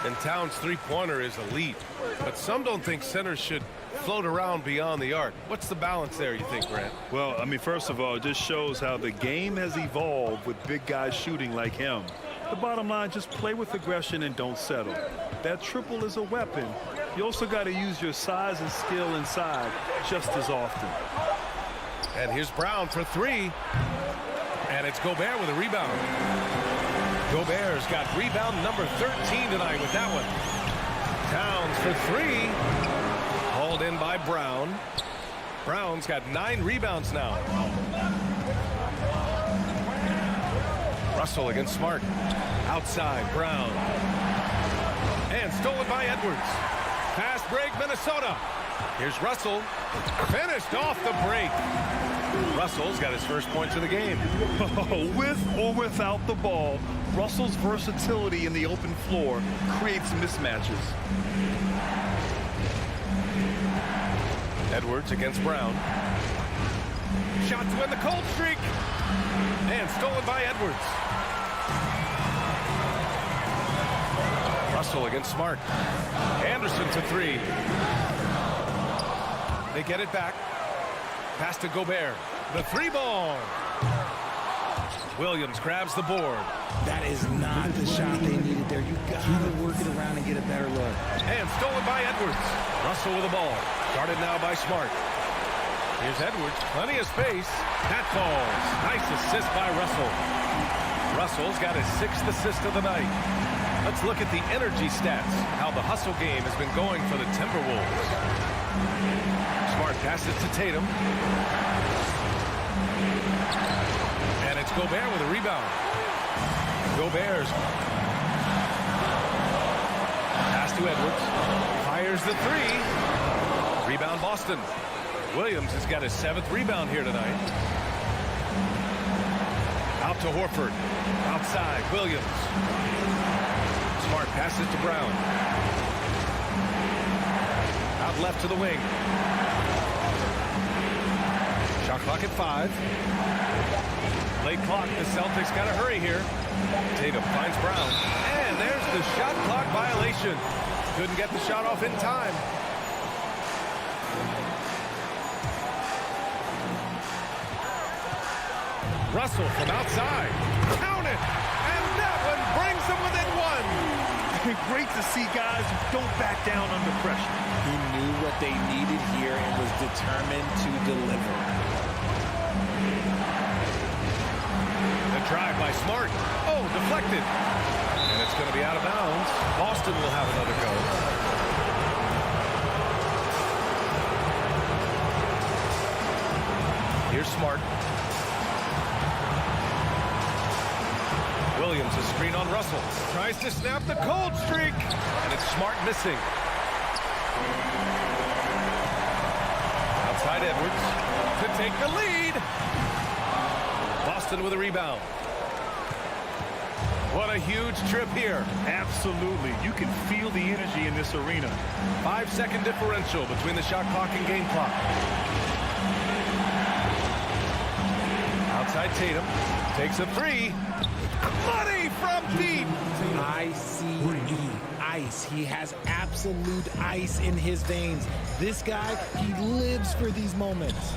And Towns' three-pointer is elite. But some don't think centers should float around beyond the arc. What's the balance there, you think, Grant? Well, I mean, first of all, it just shows how the game has evolved with big guys shooting like him. The bottom line, just play with aggression and don't settle. That triple is a weapon. You also got to use your size and skill inside just as often. And here's Brown for 3. And it's Gobert with a rebound. Gobert's got rebound number 13 tonight with that one. Towns for 3. Hauled in by Brown. Brown's got 9 rebounds now. Russell against Smart. Outside, Brown. And stolen by Edwards. Fast break, Minnesota. Here's Russell. Finished off the break. Russell's got his first points of the game. With or without the ball, Russell's versatility in the open floor creates mismatches. Edwards against Brown. Shot to win the cold streak. And stolen by Edwards. Russell against Smart. Anderson to 3. They get it back. Pass to Gobert. The 3-ball. Williams grabs the board. That is not the shot they needed there. You got to work it around and get a better look. And stolen by Edwards. Russell with the ball. Guarded now by Smart. Here's Edwards. Plenty of space. That falls. Nice assist by Russell. Russell's got his 6th assist of the night. Let's look at the energy stats, how the hustle game has been going for the Timberwolves. Smart passes to Tatum. And it's Gobert with a rebound. Gobert's pass to Edwards. Fires the three. Rebound Boston. Williams has got his 7th rebound here tonight. Out to Horford. Outside, Williams. Smart passes to Brown. Out left to the wing. Shot clock at 5. Late clock, the Celtics got to hurry here. Tatum finds Brown. And there's the shot clock violation. Couldn't get the shot off in time. Russell from outside. Count it! And that one brings them within 1. Great to see guys who don't back down under pressure. He knew what they needed here and was determined to deliver. The drive by Smart. Oh, deflected. And it's going to be out of bounds. Boston will have another go. Here's Smart. Williams, a screen on Russell. Tries to snap the cold streak. And it's Smart missing. Outside Edwards to take the lead. Boston with a rebound. What a huge trip here. Absolutely. You can feel the energy in this arena. 5-second differential between the shot clock and game clock. Outside Tatum. Takes a 3. Money from deep. ICE. Ice. He has absolute ice in his veins. This guy, he lives for these moments.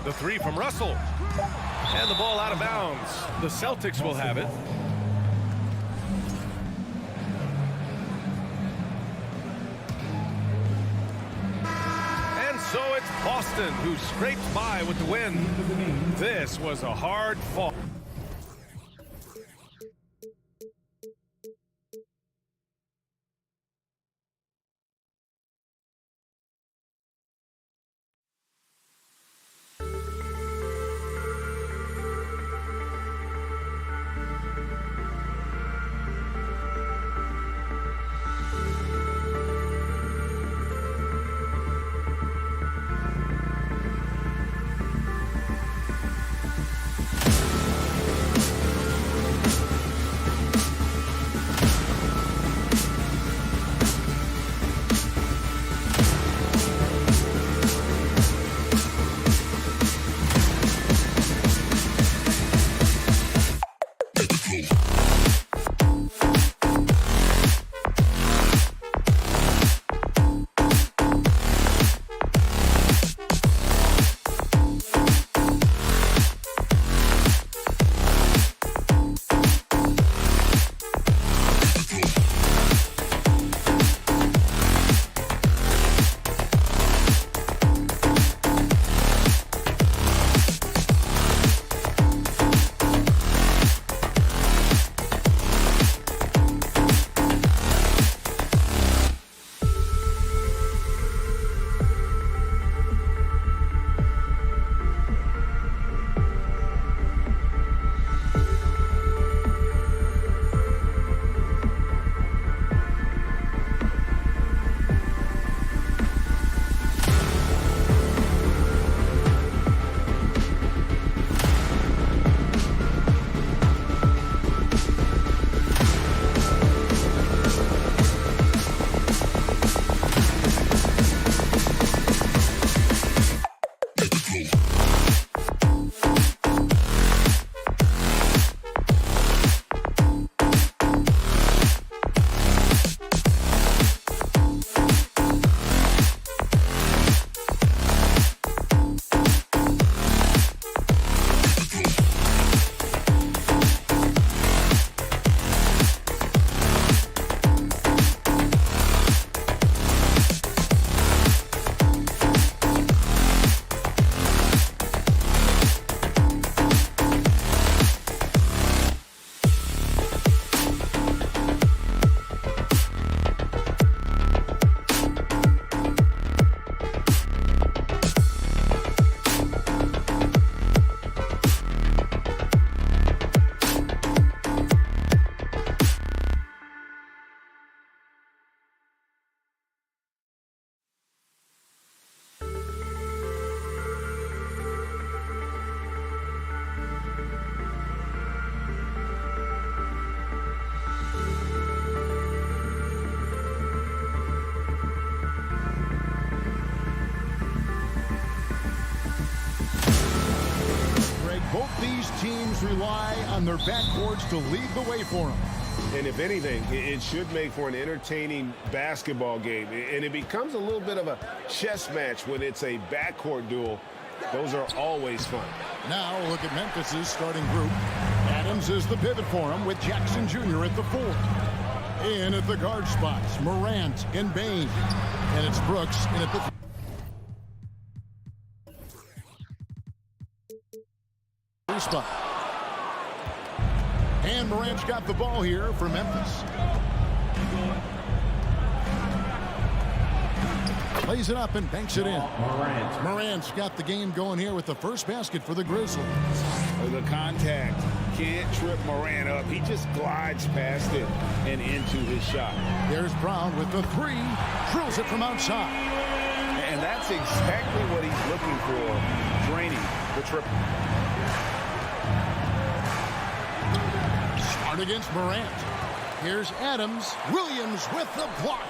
The 3 from Russell. And the ball out of bounds. The Celtics will have it. And so it's Boston who scrapes by with the win. This was a hard fought. teams rely on their backcourts to lead the way for them. And if anything, it should make for an entertaining basketball game. And it becomes a little bit of a chess match when it's a backcourt duel. Those are always fun. Now look at Memphis's starting group. Adams is the pivot for him with Jackson Jr. at the 4. In at the guard spots, Morant and Bain. And it's Brooks in at the spot. And Morant's got the ball here for Memphis. Plays it up and banks it in. Morant's got the game going here with the first basket for the Grizzlies. The contact can't trip Morant up. He just glides past it and into his shot. There's Brown with the 3. Drills it from outside. And that's exactly what he's looking for, draining the triple. Smart against Morant. Here's Adams. Williams with the block.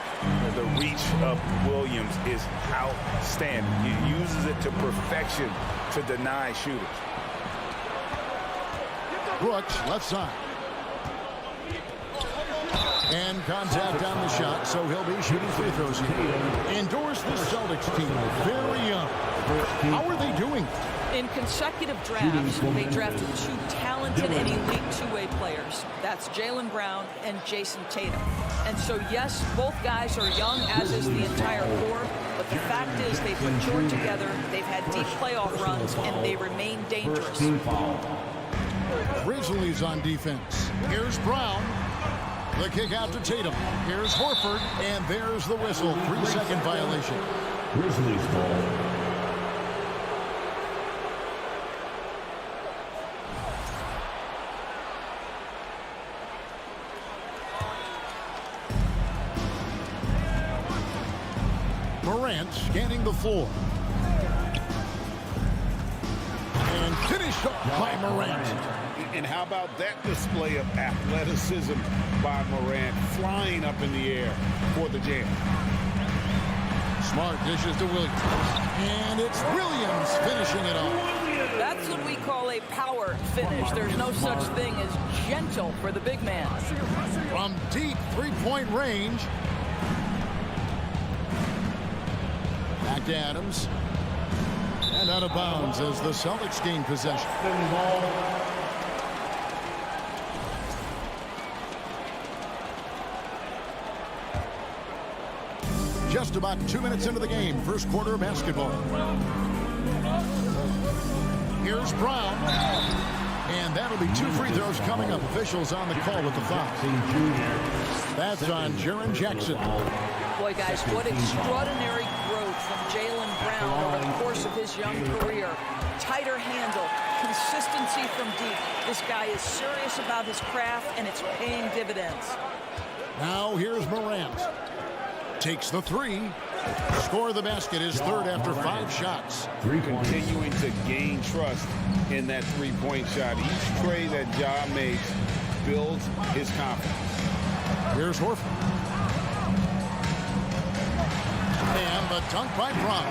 The reach of Williams is outstanding. He uses it to perfection to deny shooters. Brooks, left side. And contact on the shot, so he'll be shooting free throws here. Endorse the Celtics team. Very young. How are they doing? In consecutive drafts, they drafted 2 talented and elite two-way players. That's Jaylen Brown and Jason Tatum. And so, yes, both guys are young, as is the entire core. But the fact is they've matured together, they've had deep playoff runs, and they remain dangerous. Grizzlies on defense. Here's Brown. The kick out to Tatum. Here's Horford, and there's the whistle. 3-second violation. Grizzlies ball. Morant scanning the floor. And finished off by Morant. And how about that display of athleticism by Morant, flying up in the air for the jam. Smart dishes to Williams. And it's Williams finishing it off. That's what we call a power finish. There's no such thing as gentle for the big man. From deep three-point range. Back to Adams. And out of bounds as the Celtics gain possession. Just about 2 minutes into the game. First quarter of basketball. Here's Brown. And that'll be 2 free throws coming up. Officials on the call with the foul. That's on Jaren Jackson. Boy, guys, what extraordinary growth from Jaylen Brown over the course of his young career. Tighter handle, consistency from deep. This guy is serious about his craft, and it's paying dividends. Now here's Morant. Takes the 3. Score the basket, his third after 5 shots. Continuing to gain trust in that three-point shot. Each trade that Ja makes builds his confidence. Here's Horford. And the dunk by Brown.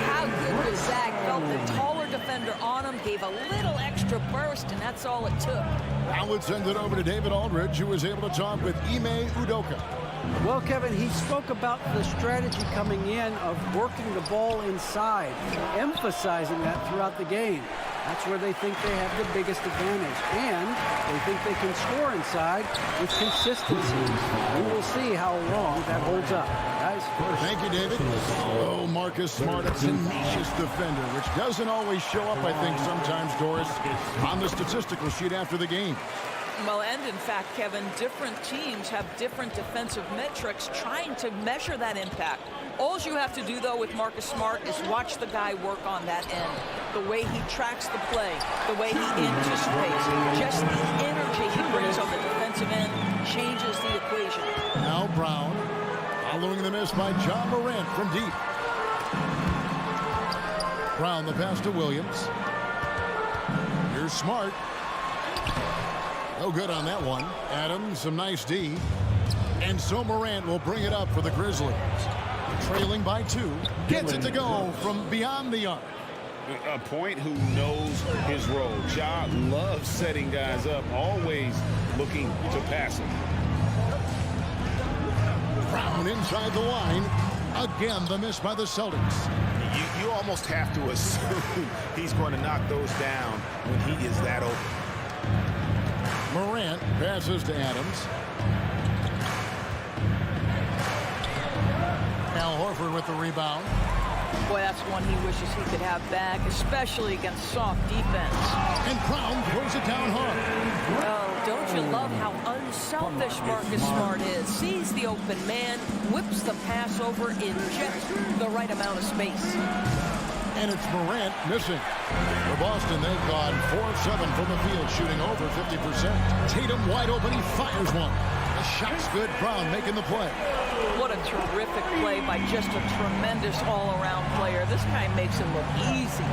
How good was Zach? Felt the taller defender on him, gave a little extra burst, and that's all it took. Now let's send it over to David Aldridge, who was able to talk with Ime Udoka. Well, Kevin, he spoke about the strategy coming in of working the ball inside, emphasizing that throughout the game. That's where they think they have the biggest advantage, and they think they can score inside with consistency. We will see how long that holds up. Guys, thank you, David. Oh, Marcus Smart, a tenacious defender, which doesn't always show up, I think, sometimes, Doris, on the statistical sheet after the game. Well, and in fact, Kevin, different teams have different defensive metrics trying to measure that impact. All you have to do, though, with Marcus Smart is watch the guy work on that end. The way he tracks the play, the way he anticipates, just the energy he brings on the defensive end changes the equation. Now Brown, following the miss by John Morant from deep. Brown, the pass to Williams. Here's Smart. No good on that one. Adams, some nice D. And so Morant will bring it up for the Grizzlies. Trailing by 2. Gets it to go from beyond the arc. A point who knows his role. Ja loves setting guys up, always looking to pass it. Brown inside the line. Again, the miss by the Celtics. You almost have to assume he's going to knock those down when he is that open. Morant passes to Adams. Al Horford with the rebound. Boy, that's one he wishes he could have back, especially against soft defense. And Brown throws it down hard. Oh, don't you love how unselfish Marcus Smart is? Sees the open man, whips the pass over in just the right amount of space. And it's Morant missing. For Boston, they've gone 4 of 7 from the field, shooting over 50%. Tatum wide open, he fires one. The shot's good. Brown making the play. What a terrific play by just a tremendous all-around player. This guy makes it look easy.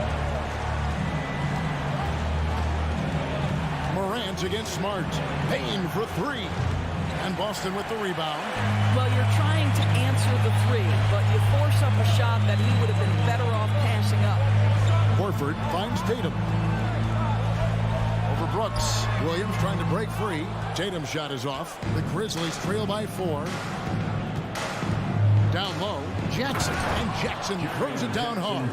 Morant against Smart. Payne for 3. And Boston with the rebound. Well, you're trying to answer the 3, but you force up a shot that he would have been better off passing up. Horford finds Tatum. Over Brooks. Williams trying to break free. Tatum's shot is off. The Grizzlies trail by 4. Down low, Jackson, and Jackson throws it down hard.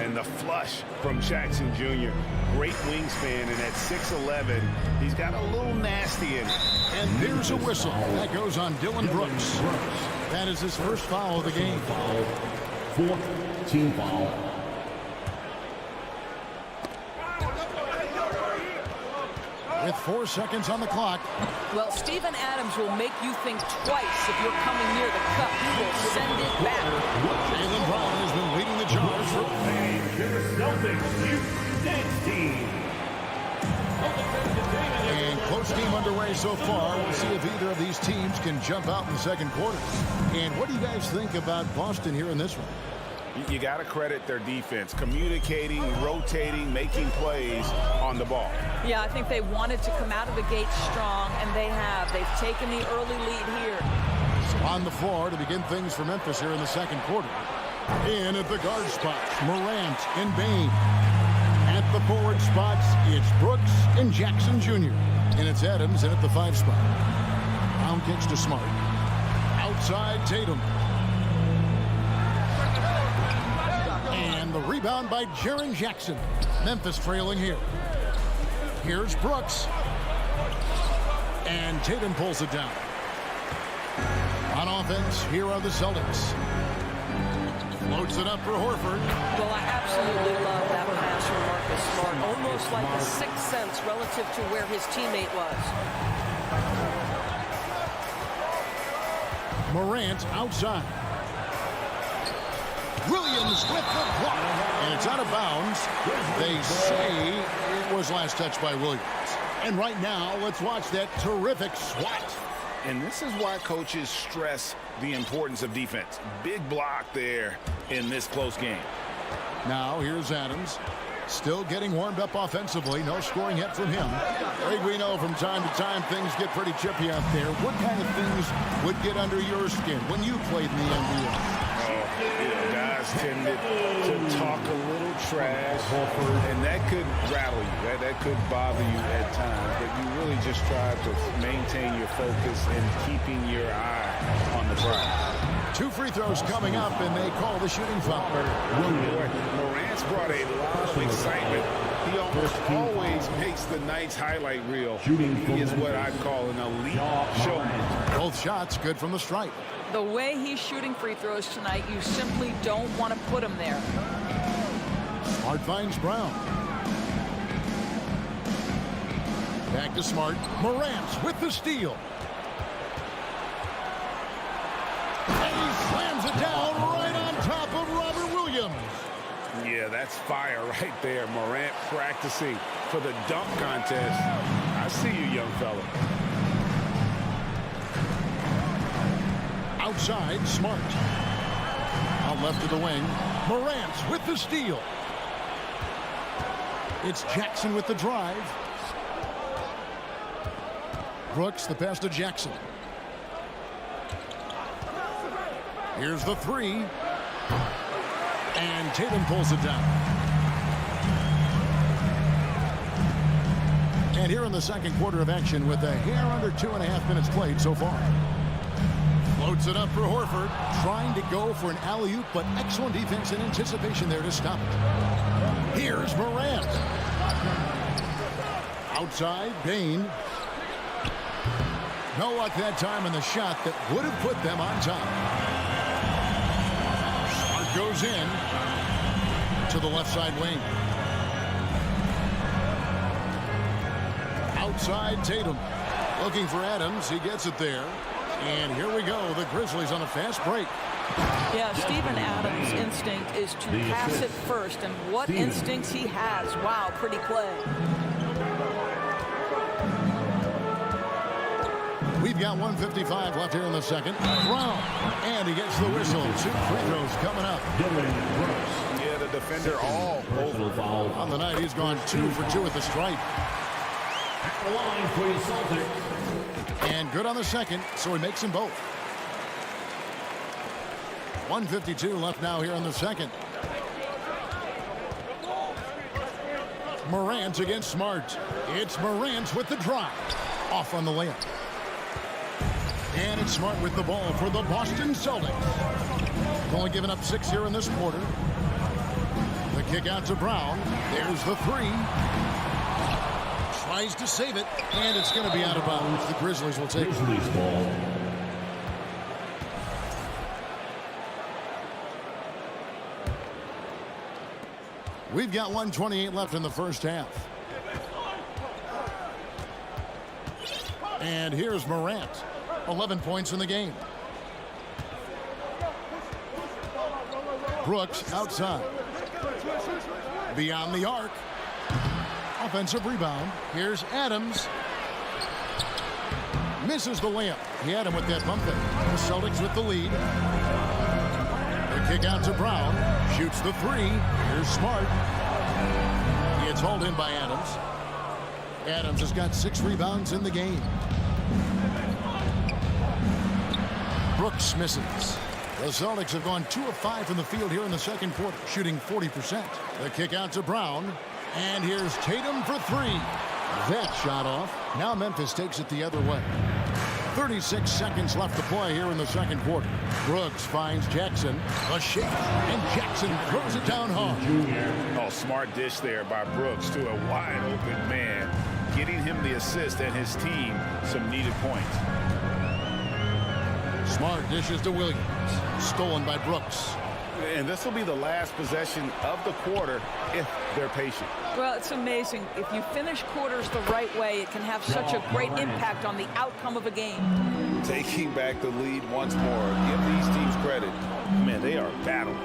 And the flush from Jackson Jr. Great wingspan, and at 6'11", he's got a little nasty in it. And there's a whistle. That goes on Dylan Brooks. That is his first foul of the game. 4th team foul. With 4 seconds on the clock. Well, Steven Adams will make you think twice if you're coming near the cup. He will send it back. Jaylen Brown has been leading the charge for The Celtics team. And close game underway so far. We'll see if either of these teams can jump out in the second quarter. And what do you guys think about Boston here in this one? You got to credit their defense, communicating, rotating, making plays on the ball. Yeah, I think they wanted to come out of the gate strong, and they have. They've taken the early lead here. On the floor to begin things for Memphis here in the second quarter. In at the guard spots, Morant and Bane. At the forward spots, it's Brooks and Jackson Jr. And it's Adams in at the 5 spot. Brown kicks to Smart. Outside Tatum. And the rebound by Jaren Jackson. Memphis trailing here. Here's Brooks. And Tatum pulls it down. On offense, here are the Celtics. Floats it up for Horford. Well, I absolutely love that pass from Marcus Smart. Almost like a sixth sense relative to where his teammate was. Morant outside. Williams with the block. And it's out of bounds. They say it was last touched by Williams. And right now, let's watch that terrific swat. And this is why coaches stress the importance of defense. Big block there in this close game. Now, here's Adams. Still getting warmed up offensively. No scoring yet from him. Greg, we know from time to time things get pretty chippy out there. What kind of things would get under your skin when you played in the NBA? Guys tended to talk a little trash, and that could rattle you. That could bother you at times, but you really just try to maintain your focus and keeping your eye on the prize. 2 free throws coming up, and they call the shooting foul. Morant's brought a lot of excitement. He almost always makes the night's highlight reel. He is what I call an elite showman. Both shots good from the stripe. The way he's shooting free throws tonight, you simply don't want to put him there. Smart finds Brown. Back to Smart. Morant with the steal. And he slams it down right on top of Robert Williams. Yeah, that's fire right there. Morant practicing for the dunk contest. I see you, young fella. Outside, Smart. Out left of the wing. Morant with the steal. It's Jackson with the drive. Brooks, the pass to Jackson. Here's the 3. And Tatum pulls it down. here in the second quarter of action with a hair under 2.5 minutes played so far. Floats it up for Horford, trying to go for an alley-oop, but excellent defense and anticipation there to stop it. Here's Morant. Outside, Bain. No luck that time in the shot that would have put them on top. Smart goes in to the left side wing. Outside, Tatum. Looking for Adams. He gets it there. And here we go. The Grizzlies on a fast break. Yeah, Steven Adams' instinct is to pass it first. And what instincts he has. Wow, pretty play. We've got 1:55 left here in the second. Brown. And he gets the whistle. 2 free throws coming up. Yeah, the defender all over. On the night, he's gone 2 for 2 at the stripe. The line for your Celtics. And good on the second, so he makes them both. 1:52 left now here in the second. Morant against Smart. It's Morant with the drive. Off on the layup. And it's Smart with the ball for the Boston Celtics. Only given up 6 here in this quarter. The kick out to Brown. There's the 3. Tries to save it, and it's going to be out of bounds. The Grizzlies will take it. Ball. We've got 1:28 left in the first half. And here's Morant. 11 points in the game. Brooks outside. Beyond the arc. Offensive rebound. Here's Adams. Misses the layup. He had him with that bump there. The Celtics with the lead. The kick out to Brown. Shoots the 3. Here's Smart. It's hauled in by Adams. Adams has got 6 rebounds in the game. Brooks misses. The Celtics have gone 2 of 5 from the field here in the second quarter, shooting 40%. The kick out to Brown. And here's Tatum for 3. That shot off. Now Memphis takes it the other way. 36 seconds left to play here in the second quarter. Brooks finds Jackson. A shake. And Jackson throws it down hard. Oh, smart dish there by Brooks to a wide open man. Getting him the assist and his team some needed points. Smart dishes to Williams. Stolen by Brooks. And this will be the last possession of the quarter if they're patient. Well, it's amazing. If you finish quarters the right way, it can have such a great impact on the outcome of a game. Taking back the lead once more. Give these teams credit. Man, they are battling.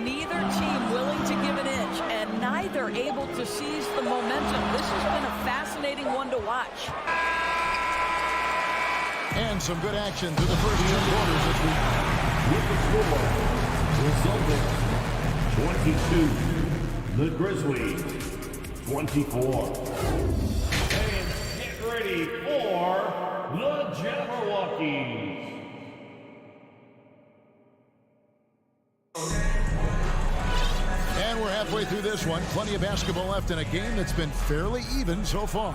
Neither team willing to give an inch, and neither able to seize the momentum. This has been a fascinating one to watch. And some good action through the first 2 quarters this week. With the score, the Celtics 22, the Grizzlies 24. And get ready for the Jabberwockies. And we're halfway through this one. Plenty of basketball left in a game that's been fairly even so far.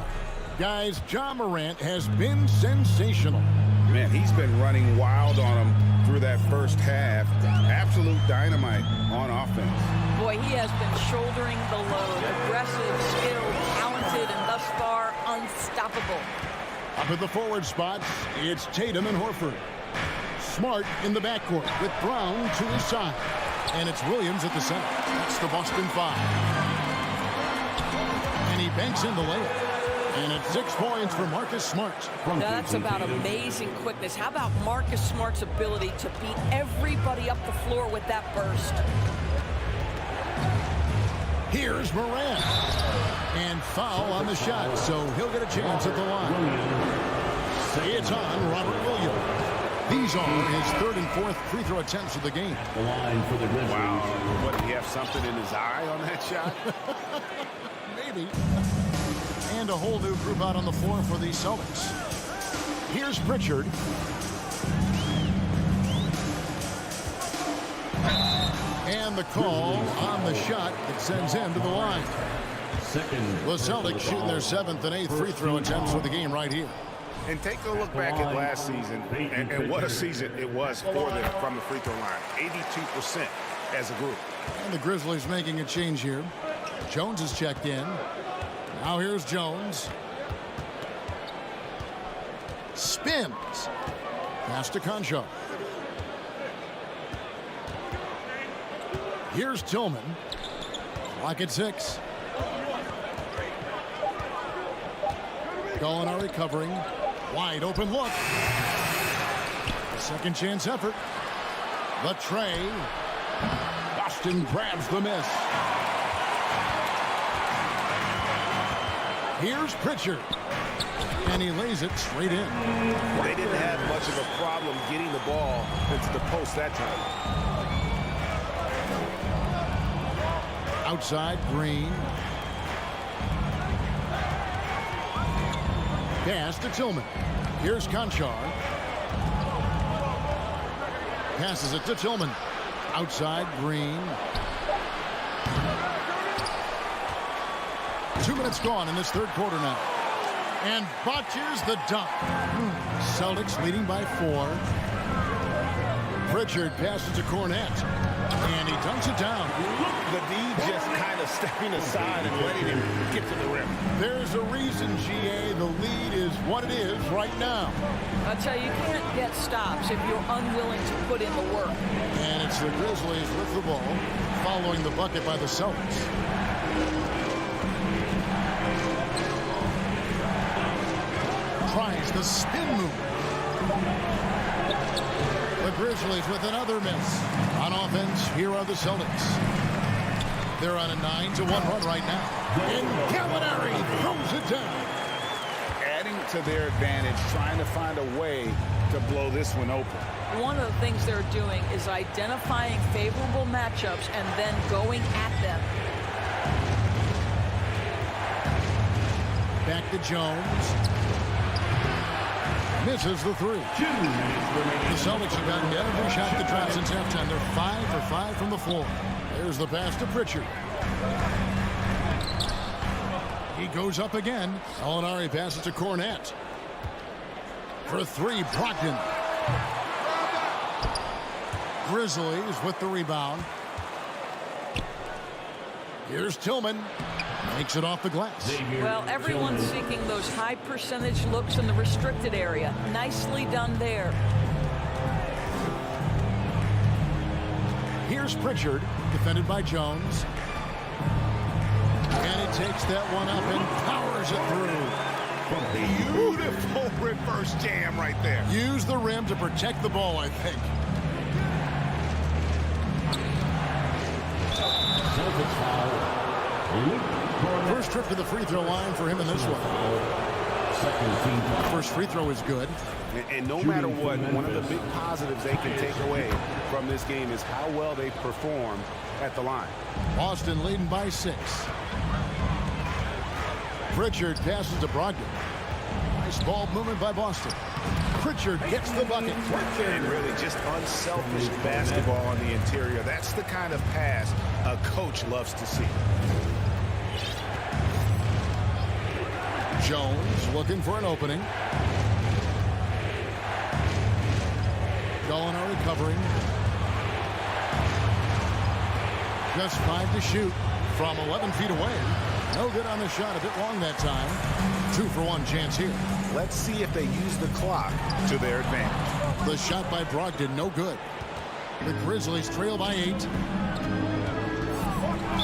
Guys, Ja Morant has been sensational. Man, he's been running wild on them through that first half. Absolute dynamite on offense. Boy, he has been shouldering the load. Aggressive, skilled, talented, and thus far unstoppable. Up at the forward spots, it's Tatum and Horford. Smart in the backcourt with Brown to his side. And it's Williams at the center. That's the Boston 5. And he banks in the layup. And it's 6 points for Marcus Smart. Now that's about amazing quickness. How about Marcus Smart's ability to beat everybody up the floor with that burst? Here's Morant. And foul on the shot, so he'll get a chance at the line. It's on Robert Williams. These are his 3rd and 4th free throw attempts of the game. The line for the Grizzlies. Wow. What, did he have something in his eye on that shot? Maybe. And a whole new group out on the floor for the Celtics. Here's Pritchard. And the call on the shot that sends him to the line. The Celtics shooting their 7th and 8th free throw attempts for the game right here. And take a look back at last season, and what a season it was for them from the free throw line. 82% as a group. And the Grizzlies making a change here. Jones is checked in. Now here's Jones. Spins. Pass to Concho. Here's Tillman. Clock at 6. Gallinari covering. Wide open look. Second chance effort. The tray. Boston grabs the miss. Here's Pritchard. And he lays it straight in. They didn't have much of a problem getting the ball into the post that time. Outside, Green. Pass to Tillman. Here's Conchar. Passes it to Tillman. Outside, Green. 2 minutes gone in this third quarter now. And botches the dunk. Celtics leading by 4. Pritchard passes to Cornette. And he dunks it down. The D just kind of stepping aside and letting him get to the rim. There's a reason, GA, the lead is what it is right now. I'll tell you, you can't get stops if you're unwilling to put in the work. And it's the Grizzlies with the ball, following the bucket by the Celtics. Tries the spin move. The Grizzlies with another miss. On offense, here are the Celtics. They're on a 9-1 run right now. And Gallinari throws it down. Adding to their advantage, trying to find a way to blow this one open. One of the things they're doing is identifying favorable matchups and then going at them. Back to Jones. Misses the 3. The Celtics have gotten every shot to drop since halftime. They're 5 for 5 from the floor. There's the pass to Pritchard. He goes up again. Gallinari passes to Cornette. For 3, Brogdon. Grizzlies with the rebound. Here's Tillman. Makes it off the glass. Well, everyone's seeking those high percentage looks in the restricted area. Nicely done there. Here's Pritchard, defended by Jones. And he takes that one up and powers it through. Beautiful reverse jam right there. Use the rim to protect the ball, I think. First trip to the free throw line for him in this one. First free throw is good. And no matter what, one of the big positives they can take away from this game is how well they perform at the line. Boston leading by 6. Pritchard passes to Brogdon. Nice ball movement by Boston. Pritchard gets the bucket. And really just unselfish basketball on the interior. That's the kind of pass a coach loves to see. Jones looking for an opening. Gallinari covering. Just 5 to shoot from 11 feet away. No good on the shot, a bit long that time. 2-for-1 chance here. Let's see if they use the clock to their advantage. The shot by Brogdon, no good. The Grizzlies trail by 8.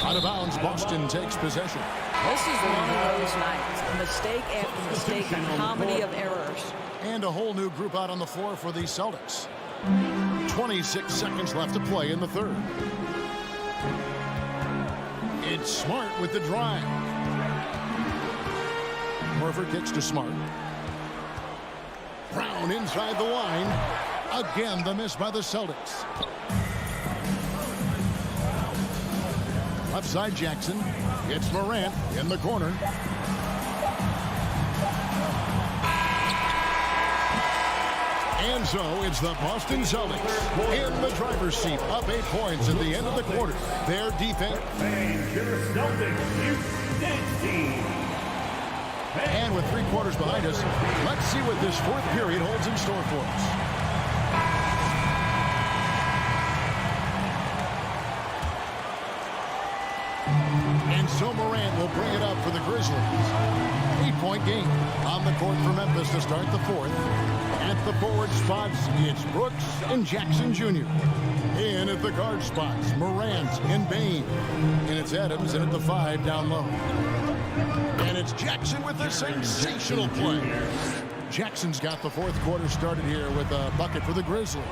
Out of bounds, Boston takes possession. This is one of those nights. Mistake after mistake, a comedy of errors. And a whole new group out on the floor for the Celtics. 26 seconds left to play in the third. It's Smart with the drive. Horford gets to Smart. Brown inside the line. Again, the miss by the Celtics. Left side, Jackson. It's Morant in the corner. And so it's the Boston Celtics in the driver's seat, up 8 points at the end of the quarter. Their defense. And your Celtics, you dance team. And with 3 quarters behind us, let's see what this fourth period holds in store for us. And so Morant will bring it up for the Grizzlies. 8-point game on the court for Memphis to start the fourth. At the forward spots, it's Brooks and Jackson Jr. In at the guard spots, Morant and Bane. And it's Adams in at the 5 down low. And it's Jackson with a sensational play. Jackson's got the fourth quarter started here with a bucket for the Grizzlies.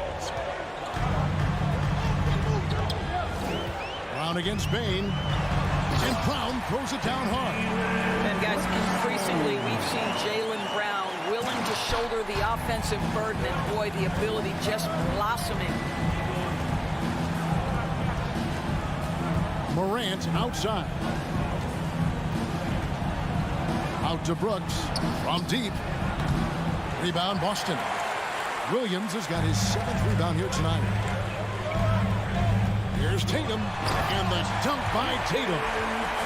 Brown against Bane. And Brown throws it down hard. And guys, increasingly we've seen Jaylen Brown willing to shoulder the offensive burden, and boy, the ability just blossoming. Morant outside. Out to Brooks from deep. Rebound Boston. Williams has got his 7th rebound here tonight. Here's Tatum, and the dunk by Tatum.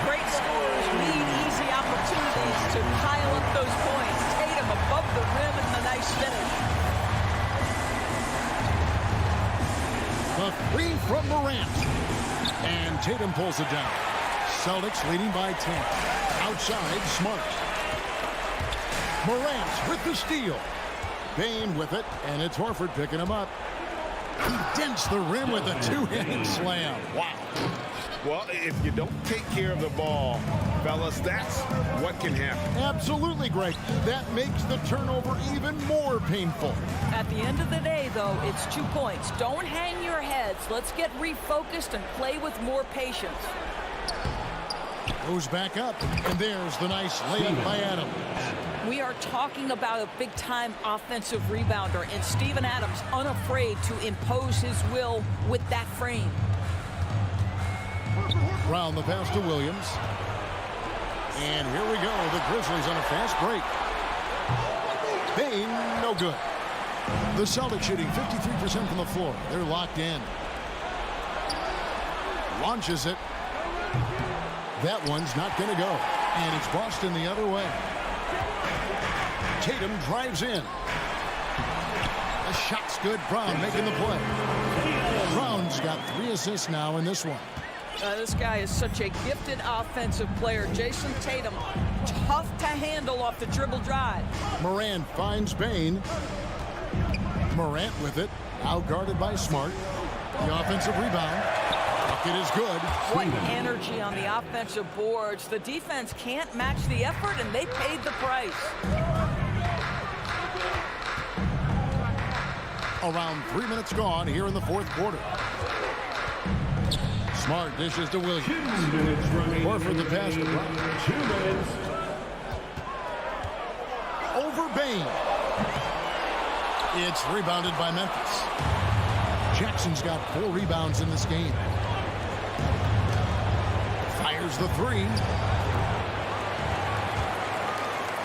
Great scorers need easy opportunities to pile up those points. Tatum above the rim and the nice finish. The 3 from Morant. And Tatum pulls it down. Celtics leading by 10. Outside, Smart. Morant with the steal. Bane with it, and it's Horford picking him up. He dents the rim with a 2-handed slam. Wow. Well, if you don't take care of the ball, fellas, that's what can happen. Absolutely, Greg. That makes the turnover even more painful. At the end of the day, though, it's 2 points. Don't hang your heads. Let's get refocused and play with more patience. Goes back up, and there's the nice layup by Adams. We are talking about a big-time offensive rebounder, and Steven Adams unafraid to impose his will with that frame. Brown the pass to Williams. And here we go. The Grizzlies on a fast break. Bane, no good. The Celtics shooting 53% from the floor. They're locked in. Launches it. That one's not going to go. And it's Boston the other way. Tatum drives in. The shot's good. Brown making the play. Brown's got 3 assists now in this one. This guy is such a gifted offensive player. Jason Tatum, tough to handle off the dribble drive. Morant finds Bane. Morant with it. Out guarded by Smart. The offensive rebound. Bucket is good. What energy on the offensive boards. The defense can't match the effort, and they paid the price. Around 3 minutes gone here in the fourth quarter. Smart dishes to Williams. 2 minutes running. Horford the pass to Brown. 2 minutes. Over Bane. It's rebounded by Memphis. Jackson's got 4 rebounds in this game. Fires the 3.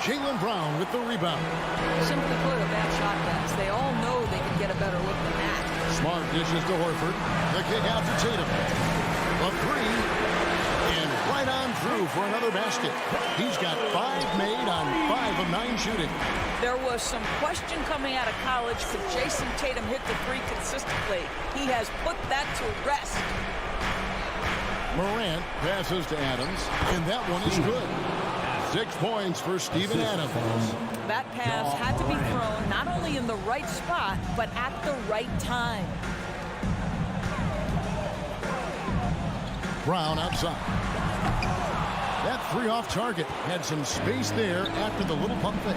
Jaylen Brown with the rebound. Simply put, a bad shot, guys. They all know they can get a better look than that. Smart dishes to Horford. The kick out to Tatum. The 3. And right on through for another basket. He's got 5 made on 5 of 9 shooting. There was some question coming out of college. Could Jason Tatum hit the 3 consistently? He has put that to rest. Morant passes to Adams. And that one is good. 6 points for Steven Adams. That pass had to be thrown not only in the right spot, but at the right time. Brown outside. That 3 off target. Had some space there after the little pump fake.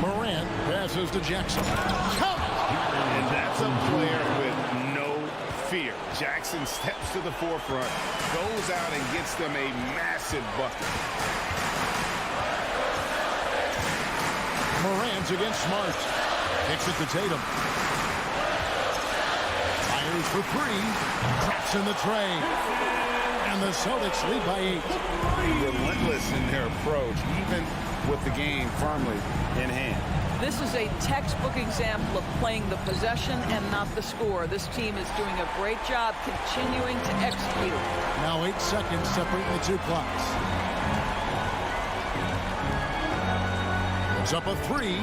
Morant passes to Jackson. And that's a player with no fear. Jackson steps to the forefront, goes out and gets them a massive bucket. Morant against Smart. Kicks it to Tatum. Fires for 3. Traps in the tray. And the Celtics lead by 8. Relentless in their approach, even with the game firmly in hand. This is a textbook example of playing the possession and not the score. This team is doing a great job continuing to execute. Now 8 seconds separating the two clocks. It's up a 3.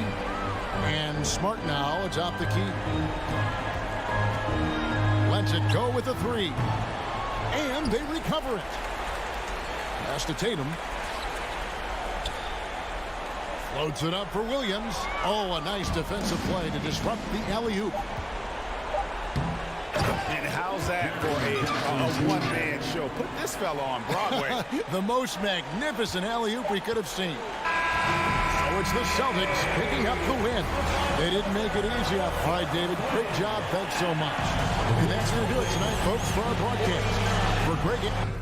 And Smart now, it's off the key. Lets it go with a 3. And they recover it. Pass to Tatum. Floats it up for Williams. Oh, a nice defensive play to disrupt the alley-oop. And how's that for a one-man show? Put this fella on Broadway. The most magnificent alley-oop we could have seen. So it's the Celtics picking up the win. They didn't make it easy. All right, David, great job. Thanks so much. And that's going to do it tonight, folks, for our broadcast. For Greg.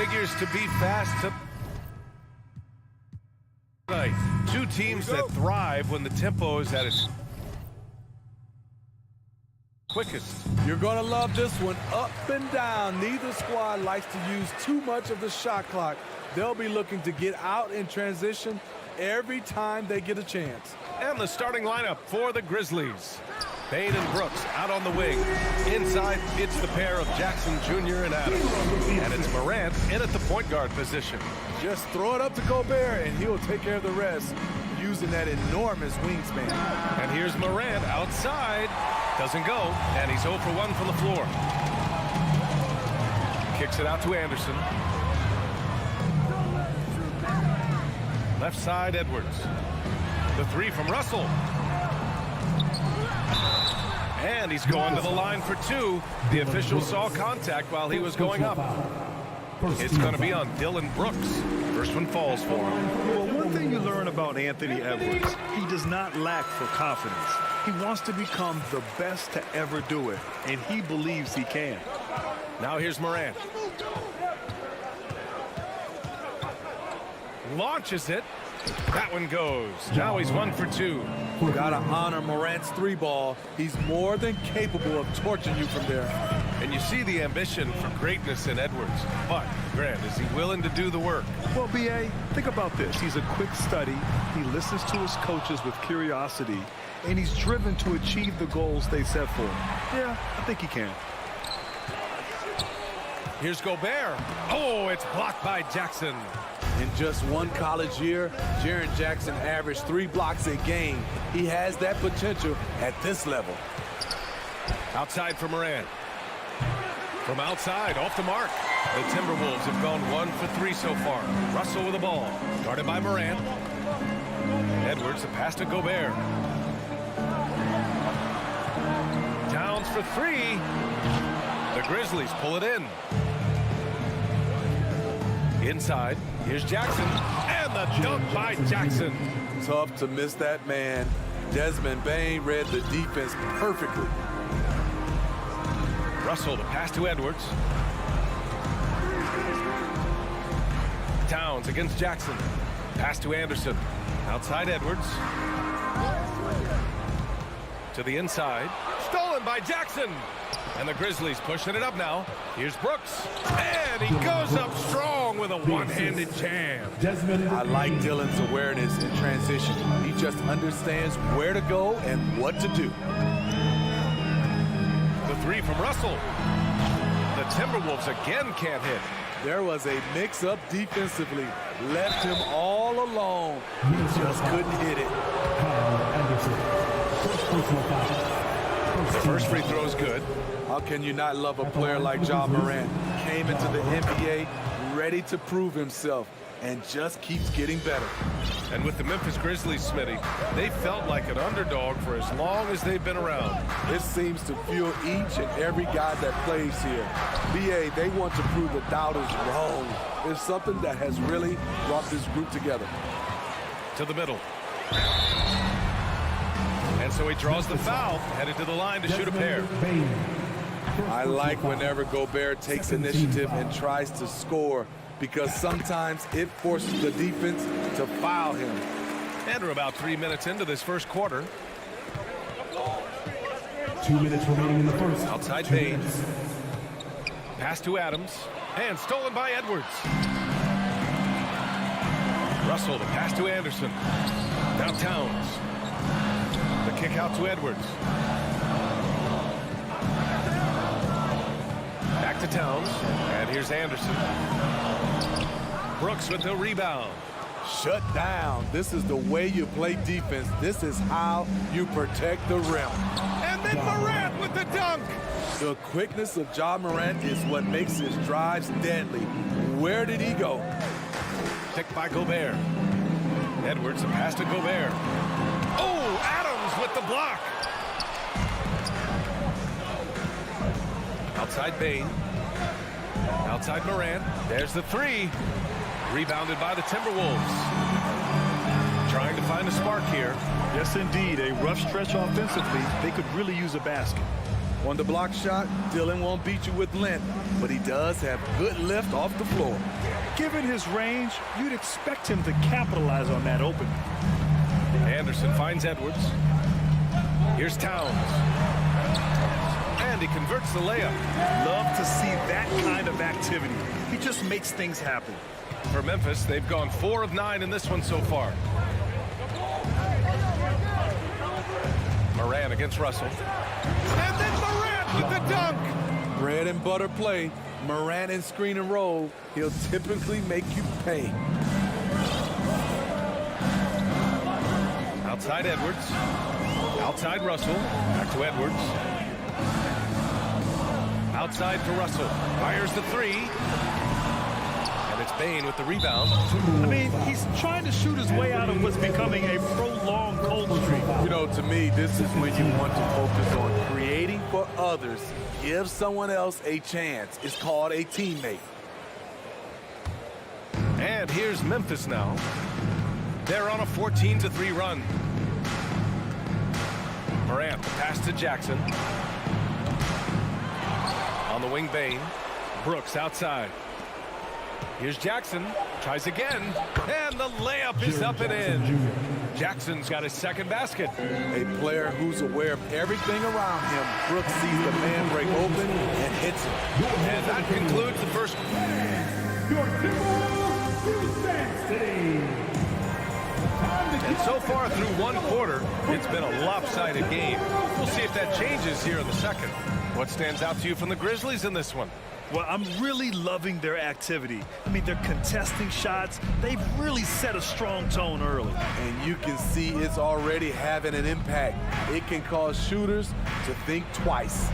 figures to be fast tonight. Two teams that thrive when the tempo is at its quickest. You're going to love this one. Up and down. Neither squad likes to use too much of the shot clock. They'll be looking to get out in transition every time they get a chance. And the starting lineup for the Grizzlies. Bain and Brooks out on the wing. Inside, it's the pair of Jackson Jr. and Adams. And it's Morant in at the point guard position. Just throw it up to Gobert, and he'll take care of the rest using that enormous wingspan. And here's Morant outside. Doesn't go, and he's 0 for 1 from the floor. Kicks it out to Anderson. Left side, Edwards. The three from Russell. And he's going to the line for two. The official saw contact while he was going up. It's going to be on Dylan Brooks. First one falls for him. Well, one thing you learn about Anthony Edwards, he does not lack for confidence. He wants to become the best to ever do it, and he believes he can. Now here's Morant. Launches it. That one goes. Now he's 1 for 2. Gotta honor Morant's three ball. He's more than capable of torching you from there. And you see the ambition for greatness in Edwards. But, Grant, is he willing to do the work? Well, B.A., think about this. He's a quick study. He listens to his coaches with curiosity, and he's driven to achieve the goals they set for him. Yeah, I think he can. Here's Gobert. Oh, it's blocked by Jackson. In just one college year, Jaren Jackson averaged 3 blocks a game. He has that potential at this level. Outside for Morant. From outside, off the mark. The Timberwolves have gone 1 for 3 so far. Russell with the ball. Guarded by Morant. Edwards, the pass to Gobert. Towns for 3. The Grizzlies pull it in. Inside, here's Jackson, and the dunk by Jackson. Tough to miss that man. Desmond Bain read the defense perfectly. Russell, the pass to Edwards. Towns against Jackson. Pass to Anderson. Outside Edwards. To the inside. Stolen by Jackson. And the Grizzlies pushing it up now. Here's Brooks. And he goes up strong with a one-handed jam. I like Dylan's awareness in transition. He just understands where to go and what to do. The three from Russell. The Timberwolves again can't hit. There was a mix-up defensively. Left him all alone. He just couldn't hit it. The first free throw is good. How can you not love a player like Ja Morant? Came into the NBA ready to prove himself and just keeps getting better. And with the Memphis Grizzlies, Smitty, they felt like an underdog for as long as they've been around. It seems to fuel each and every guy that plays here. BA, they want to prove the doubters wrong. It's something that has really brought this group together. To the middle. And so he draws the foul, headed to the line to shoot a pair. I like whenever Gobert takes initiative and tries to score, because sometimes it forces the defense to foul him. And we're about 3 minutes into this first quarter. 2 minutes remaining in the first. Outside Bain. Pass to Adams. And stolen by Edwards. Russell, the pass to Anderson. Now Towns. The kick out to Edwards. Back to Towns. And here's Anderson. Brooks with the rebound. Shut down. This is the way you play defense. This is how you protect the rim. And then Morant with the dunk. The quickness of Ja Morant is what makes his drives deadly. Where did he go? Picked by Gobert. Edwards, a pass to Gobert. Oh, Adams with the block. Outside Bain. Outside Morant. There's the three. Rebounded by the Timberwolves. Trying to find a spark here. Yes, indeed. A rough stretch offensively. They could really use a basket. On the block shot, Dillon won't beat you with length, but he does have good lift off the floor. Given his range, you'd expect him to capitalize on that opening. Anderson finds Edwards. Here's Towns. And he converts the layup. Love to see that kind of activity. He just makes things happen. For Memphis, they've gone 4 of 9 in this one so far. Morant against Russell. And then Morant with the dunk. Bread and butter play. Morant and screen and roll. He'll typically make you pay. Outside Edwards. Outside Russell. Back to Edwards. Outside to Russell. Fires the 3. And it's Bane with the rebound. I mean, he's trying to shoot his way out of what's becoming a prolonged cold streak. You know, to me, this is when you want to focus on creating for others. Give someone else a chance. It's called a teammate. And here's Memphis now. They're on a 14-3 run. Morant, pass to Jackson. On the wing, Bane. Brooks outside. Here's Jackson. Tries again. And the layup is up and in. Jackson's got his second basket. A player who's aware of everything around him. Brooks sees the man break open and hits it. And that concludes the first. Your Timberwolves defense today. And so far through one quarter, it's been a lopsided game. We'll see if that changes here in the second. What stands out to you from the Grizzlies in this one? Well, I'm really loving their activity. I mean, they're contesting shots. They've really set a strong tone early. And you can see it's already having an impact. It can cause shooters to think twice.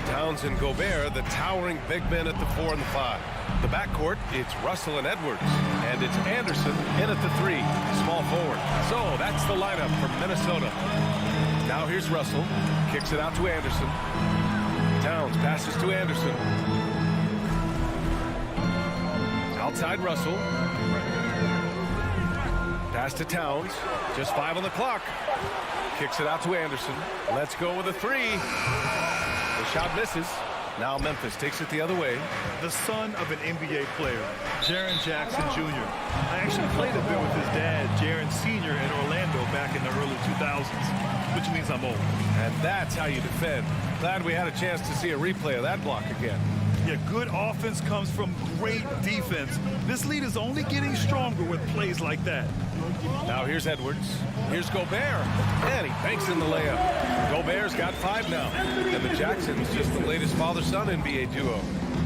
Towns and Gobert, the towering big men at the 4 and the 5. The backcourt, it's Russell and Edwards. And it's Anderson in at the 3, small forward. So that's the lineup from Minnesota. Now here's Russell. Kicks it out to Anderson. Towns passes to Anderson. Outside Russell. Pass to Towns. Just 5 on the clock. Kicks it out to Anderson. Let's go with a 3. The shot misses. Now Memphis takes it the other way. The son of an NBA player, Jaren Jackson Jr. I actually played a bit with his dad, Jaren Sr. in Orlando back in the early 2000s, which means I'm old. And that's how you defend. Glad we had a chance to see a replay of that block again. Yeah, good offense comes from great defense. This lead is only getting stronger with plays like that. Now here's Edwards. Here's Gobert. And he banks in the layup. Gobert's got 5 now. And the Jacksons just the latest father-son NBA duo.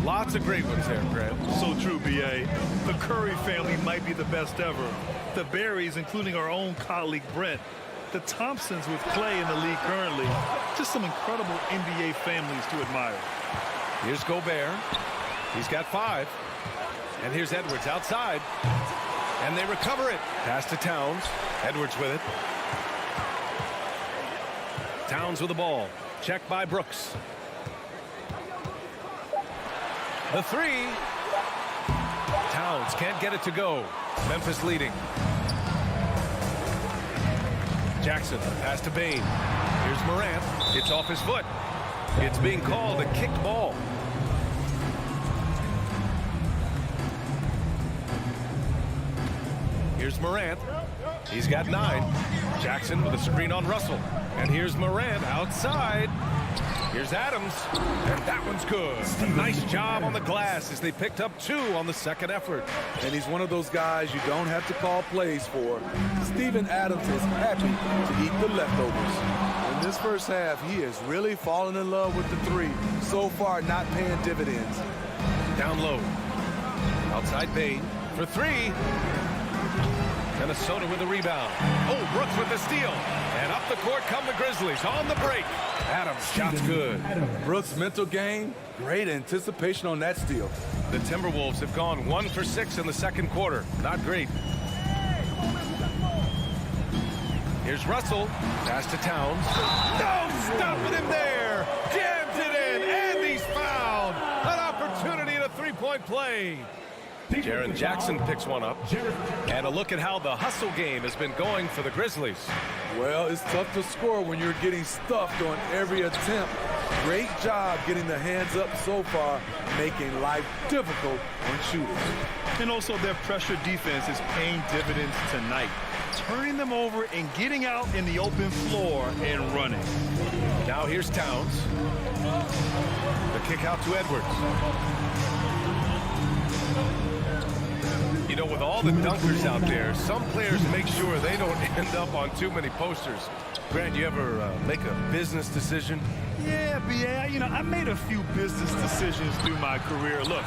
Lots of great ones there, Grant. So true, B.A. The Curry family might be the best ever. The Berries, including our own colleague Brent. The Thompsons with Clay in the league currently. Just some incredible NBA families to admire. Here's Gobert. He's got 5. And here's Edwards outside. And they recover it. Pass to Towns. Edwards with it. Towns with the ball. Checked by Brooks. The 3. Towns can't get it to go. Memphis leading. Jackson, pass to Bane. Here's Morant. It's off his foot. It's being called a kicked ball. Here's Morant. He's got 9. Jackson with a screen on Russell. And here's Morant outside. Here's Adams. And that one's good. A nice job on the glass as they picked up 2 on the second effort. And he's one of those guys you don't have to call plays for. Steven Adams is happy to eat the leftovers. In this first half, he has really fallen in love with the 3. So far, not paying dividends. Down low. Outside Bane for 3. Minnesota with the rebound. Oh, Brooks with the steal. And up the court come the Grizzlies on the break. Adams, shot's good. Brooks' mental game, great anticipation on that steal. The Timberwolves have gone 1 for 6 in the second quarter. Not great. Here's Russell. Pass to Towns. No, stopping him there. Jams it in, and he's fouled. An opportunity at a three-point play. Jaren Jackson picks one up. And a look at how the hustle game has been going for the Grizzlies. Well, it's tough to score when you're getting stuffed on every attempt. Great job getting the hands up so far, making life difficult on shooters. And also their pressure defense is paying dividends tonight, turning them over and getting out in the open floor and running. Now here's Towns. The kick out to Edwards. You know, with all the dunkers out there, some players make sure they don't end up on too many posters. Grant, you ever make a business decision? Yeah, B.A., you know, I made a few business decisions through my career. Look,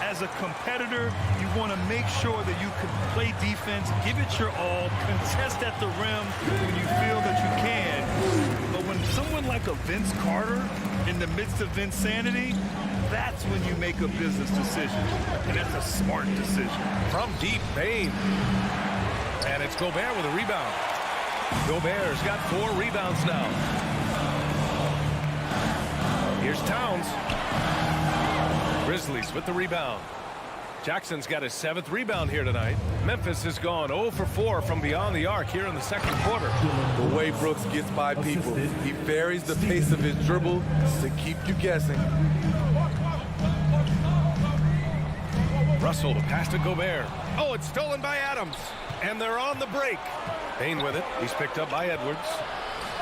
as a competitor, you want to make sure that you can play defense, give it your all, contest at the rim when you feel that you can. But when someone like a Vince Carter in the midst of insanity, that's when you make a business decision. And that's a smart decision. From deep, Bane. And it's Gobert with a rebound. Gobert's got 4 rebounds now. Here's Towns. Grizzlies with the rebound. Jackson's got his 7th rebound here tonight. Memphis has gone 0 for 4 from beyond the arc here in the second quarter. The way Brooks gets by people, he varies the pace of his dribble to keep you guessing. Russell to pass to Gobert. Oh, it's stolen by Adams. And they're on the break. Bane with it. He's picked up by Edwards.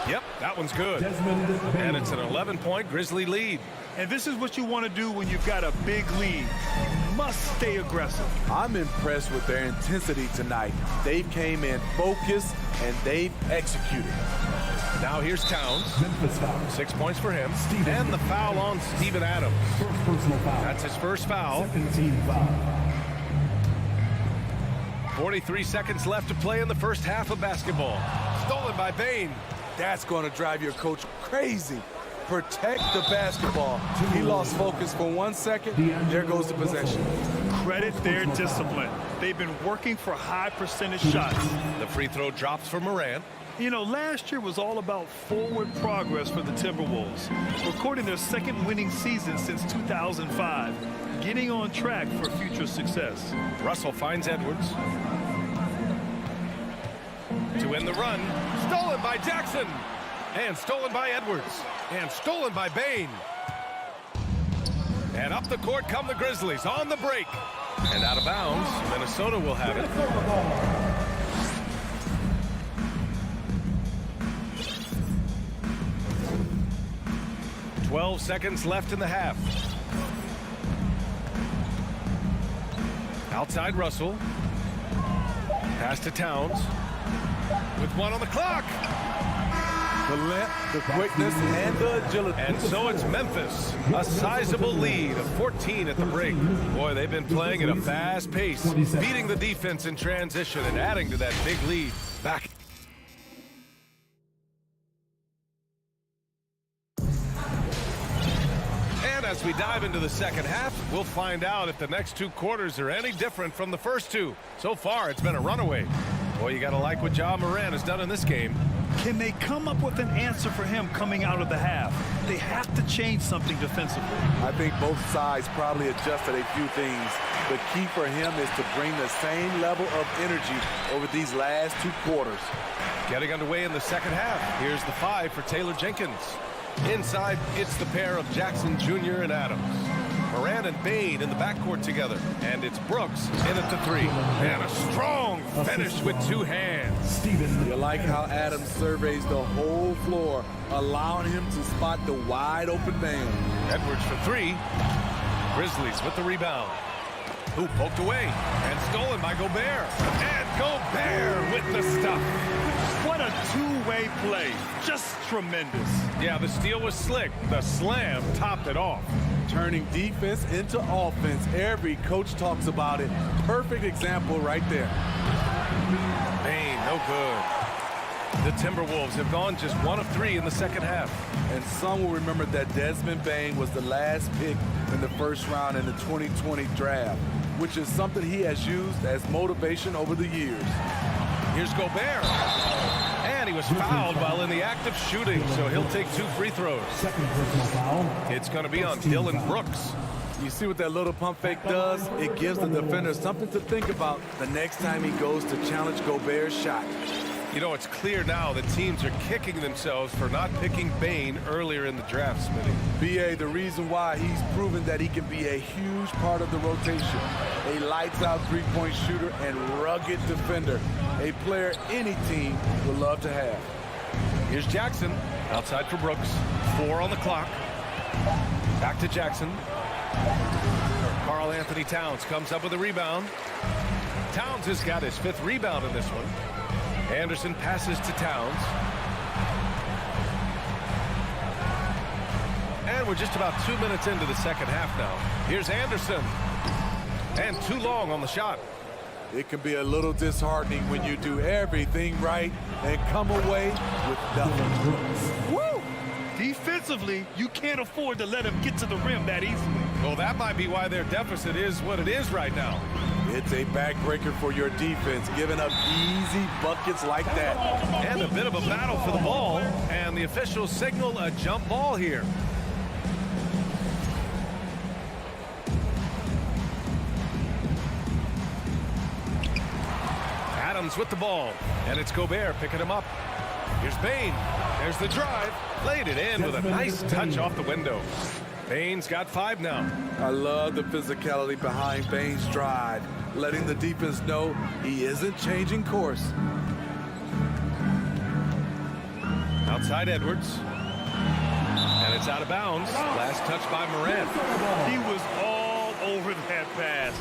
Yep, that one's good. And it's an 11-point Grizzly lead. And this is what you want to do when you've got a big lead. You must stay aggressive. I'm impressed with their intensity tonight. They came in focused and they've executed. Now here's Towns. 6 points for him. And the foul on Steven Adams. That's his first foul. 43 seconds left to play in the first half of basketball. Stolen by Bane. That's going to drive your coach crazy. Protect the basketball. He lost focus for 1 second. There goes the possession. Credit their discipline. They've been working for high percentage shots. The free throw drops for Morant. You know, last year was all about forward progress for the Timberwolves, recording their 2nd winning season since 2005, getting on track for future success. Russell finds Edwards. To end the run, stolen by Jackson. And stolen by Edwards. And stolen by Bane. And up the court come the Grizzlies on the break. And out of bounds, Minnesota will have it. 12 seconds left in the half. Outside Russell. Pass to Towns. With 1 on the clock. The length, the quickness, and the agility. And so it's Memphis. A sizable lead of 14 at the break. Boy, they've been playing at a fast pace, beating the defense in transition and adding to that big lead. Back. And as we dive into the second half, we'll find out if the next 2 quarters are any different from the first 2. So far, it's been a runaway. Boy, you got to like what Ja Morant has done in this game. Can they come up with an answer for him coming out of the half? They have to change something defensively. I think both sides probably adjusted a few things. The key for him is to bring the same level of energy over these last 2 quarters. Getting underway in the second half. Here's the 5 for Taylor Jenkins. Inside, it's the pair of Jackson Jr. and Adams. Morant and Bane in the backcourt together. And it's Brooks in at the 3. And a strong finish with 2 hands. You like how Adams surveys the whole floor, allowing him to spot the wide open man. Edwards for 3. Grizzlies with the rebound. Who poked away and stolen by Gobert. And Gobert with the stuff. What a two-way play. Just tremendous. Yeah, the steal was slick. The slam topped it off. Turning defense into offense. Every coach talks about it. Perfect example right there. Bane, no good. The Timberwolves have gone just 1 of 3 in the second half. And some will remember that Desmond Bane was the last pick in the first round in the 2020 draft, which is something he has used as motivation over the years. Here's Gobert. And he was fouled while in the act of shooting, so he'll take 2 free throws. It's going to be on Dylan Brooks. You see what that little pump fake does? It gives the defender something to think about the next time he goes to challenge Gobert's shot. You know, it's clear now that teams are kicking themselves for not picking Bane earlier in the draft, Smitty. BA, the reason why he's proven that he can be a huge part of the rotation. A lights-out three-point shooter and rugged defender. A player any team would love to have. Here's Jackson. Outside for Brooks. 4 on the clock. Back to Jackson. Karl Anthony Towns comes up with a rebound. Towns has got his 5th rebound in this one. Anderson passes to Towns. And we're just about 2 minutes into the second half now. Here's Anderson. And too long on the shot. It can be a little disheartening when you do everything right and come away with nothing. Woo! Defensively, you can't afford to let him get to the rim that easily. Well, that might be why their deficit is what it is right now. It's a backbreaker for your defense, giving up easy buckets like that. And a bit of a battle for the ball, and the officials signal a jump ball here. Adams with the ball, and it's Gobert picking him up. Here's Bane. There's the drive. Laid it in with a nice touch off the window. Bane's got 5 now. I love the physicality behind Bane's drive, letting the defense know he isn't changing course. Outside Edwards. And it's out of bounds. Last touch by Morant. He was all over that pass.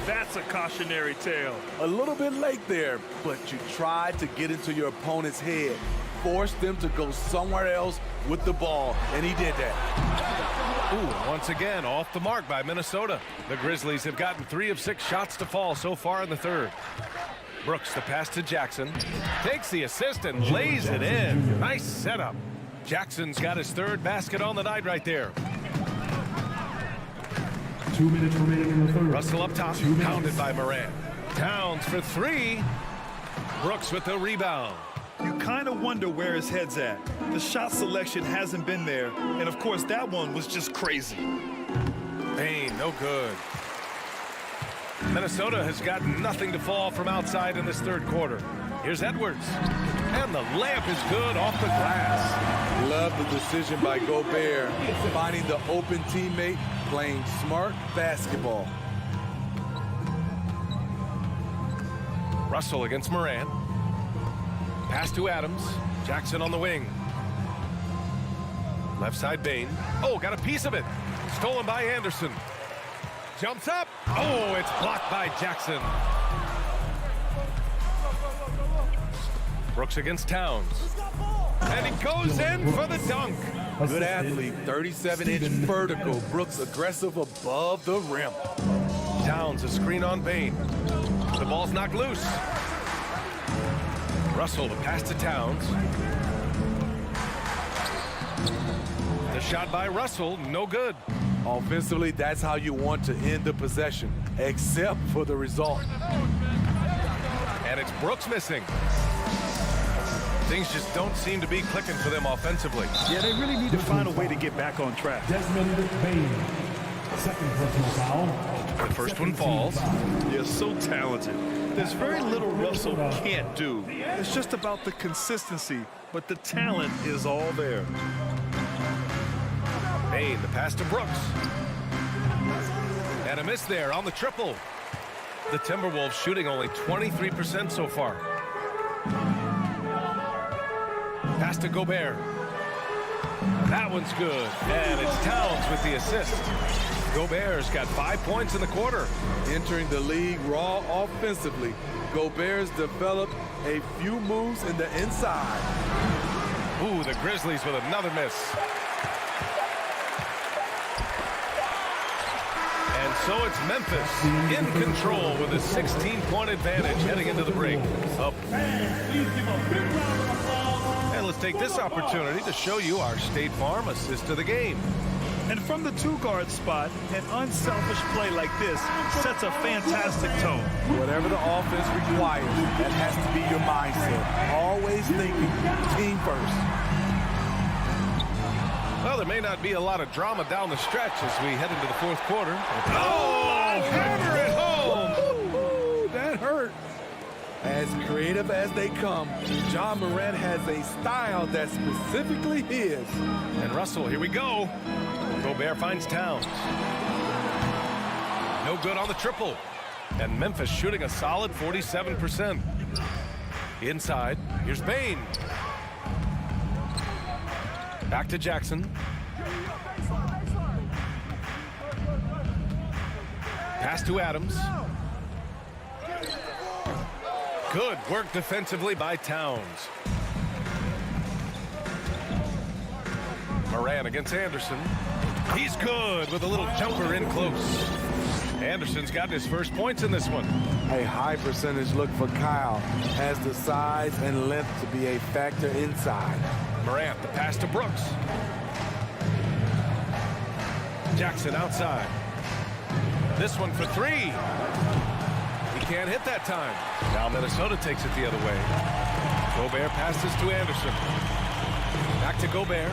That's a cautionary tale. A little bit late there, but you tried to get into your opponent's head. Forced them to go somewhere else with the ball, and he did that. Ooh, once again, off the mark by Minnesota. The Grizzlies have gotten 3 of 6 shots to fall so far in the third. Brooks, the pass to Jackson. Takes the assist and lays it in. Nice setup. Jackson's got his 3rd basket on the night right there. 2 minutes remaining in the third. Russell up top, pounded by Morant. Towns for 3. Brooks with the rebound. You kind of wonder where his head's at. The shot selection hasn't been there, and of course that one was just crazy. Bane, no good. Minnesota has got nothing to fall from outside in this third quarter. Here's Edwards. And the layup is good off the glass. Love the decision by Gobert, finding the open teammate, playing smart basketball. Russell against Morant. Pass to Adams. Jackson on the wing. Left side Bane. Oh, got a piece of it. Stolen by Anderson. Jumps up. Oh, it's blocked by Jackson. Brooks against Towns. And he goes in for the dunk. Good athlete, 37-inch vertical. Brooks aggressive above the rim. Towns a screen on Bane. The ball's knocked loose. Russell, the pass to Towns. The shot by Russell, no good. Offensively, that's how you want to end the possession, except for the result. And it's Brooks missing. Things just don't seem to be clicking for them offensively. Yeah, they really need to find a way to get back on track. Desmond Bane. 2nd personal foul. The first one falls. They're so talented. There's very little Russell can't do. It's just about the consistency, but the talent is all there. Bane, the pass to Brooks. And a miss there on the triple. The Timberwolves shooting only 23% so far. Pass to Gobert. That one's good. And it's Towns with the assist. Gobert's got 5 points in the quarter. Entering the league raw offensively, Gobert's developed a few moves in the inside. Ooh, the Grizzlies with another miss. And so it's Memphis in control with a 16-point advantage heading into the break. Up. And let's take this opportunity to show you our State Farm assist of the game. And from the 2-guard spot, an unselfish play like this sets a fantastic tone. Whatever the offense requires, that has to be your mindset. Always thinking team first. Well, there may not be a lot of drama down the stretch as we head into the 4th quarter. Oh, hammer it home! Ooh, that hurt. As creative as they come, John Morant has a style that's specifically his. And Russell, here we go. Gobert finds Towns. No good on the triple. And Memphis shooting a solid 47%. Inside, here's Bane. Back to Jackson. Pass to Adams. Good work defensively by Towns. Moran against Anderson. He's good with a little jumper in close. Anderson's got his first points in this one. A high percentage look for Kyle. Has the size and length to be a factor inside. Morant, the pass to Brooks. Jackson outside. This one for three. He can't hit that time. Now Minnesota takes it the other way. Gobert passes to Anderson. Back to Gobert.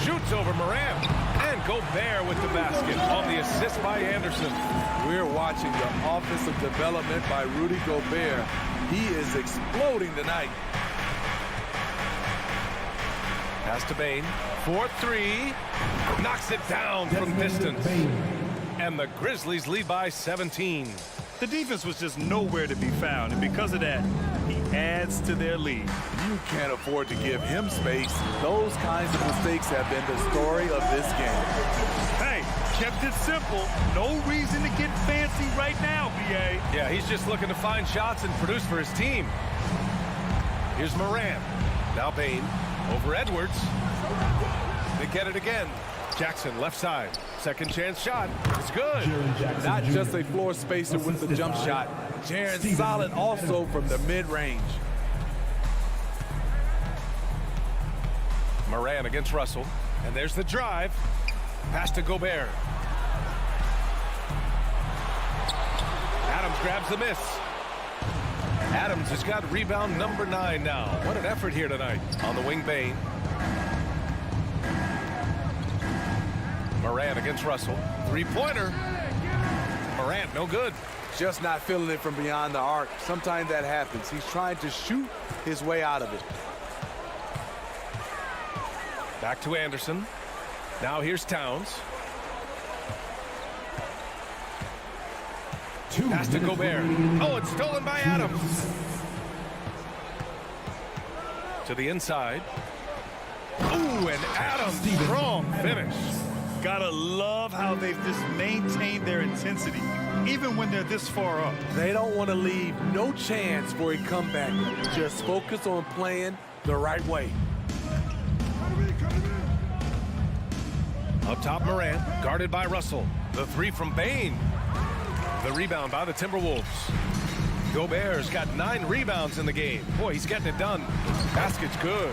Shoots over Morant. And Gobert with the basket on the assist by Anderson. We're watching the offensive development by Rudy Gobert. He is exploding tonight. Pass to Bane. 4-3. Knocks it down from distance. And the Grizzlies lead by 17. The defense was just nowhere to be found, and because of that, he adds to their lead. You can't afford to give him space. Those kinds of mistakes have been the story of this game. Hey, kept it simple. No reason to get fancy right now, B.A. Yeah, he's just looking to find shots and produce for his team. Here's Morant. Now Bane over Edwards. They get it again. Jackson left side. Second chance shot. It's good. Not just a floor spacer with the jump shot. Jaren's solid also from the mid-range. Moran against Russell. And there's the drive. Pass to Gobert. Adams grabs the miss. Adams has got rebound number 9 now. What an effort here tonight. On the wing, Bane. Morant against Russell. Three-pointer. Morant, no good. Just not feeling it from beyond the arc. Sometimes that happens. He's trying to shoot his way out of it. Back to Anderson. Now here's Towns. Pass to Gobert. Oh, it's stolen by Adams. To the inside. Ooh, and Adams, strong finish. Gotta love how they've just maintained their intensity, even when they're this far up. They don't want to leave no chance for a comeback. Just focus on playing the right way. Up top, Morant, guarded by Russell. The three from Bane. The rebound by the Timberwolves. Gobert's got 9 rebounds in the game. Boy, he's getting it done. Basket's good.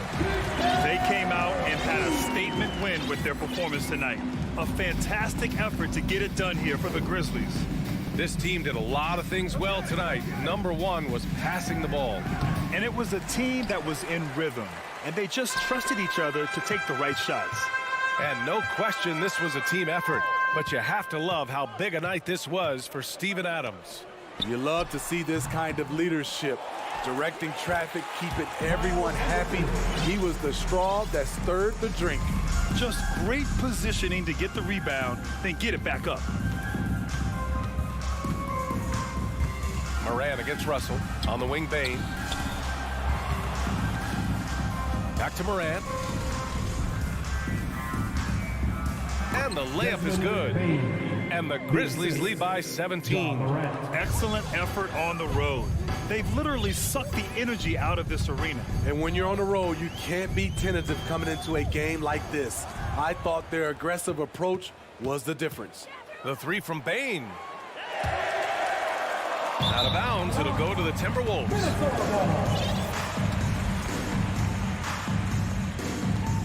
They came out and had a statement win with their performance tonight. A fantastic effort to get it done here for the Grizzlies. This team did a lot of things well tonight. Number 1 was passing the ball. And it was a team that was in rhythm. And they just trusted each other to take the right shots. And no question this was a team effort. But you have to love how big a night this was for Steven Adams. You love to see this kind of leadership. Directing traffic, keeping everyone happy. He was the straw that stirred the drink. Just great positioning to get the rebound, then get it back up. Moran against Russell. On the wing, Bane. Back to Moran. And the layup is good. And the Grizzlies lead by 17. Excellent effort on the road. They've literally sucked the energy out of this arena. And when you're on the road, you can't be tentative coming into a game like this. I thought their aggressive approach was the difference. The three from Bane. Out of bounds, it'll go to the Timberwolves.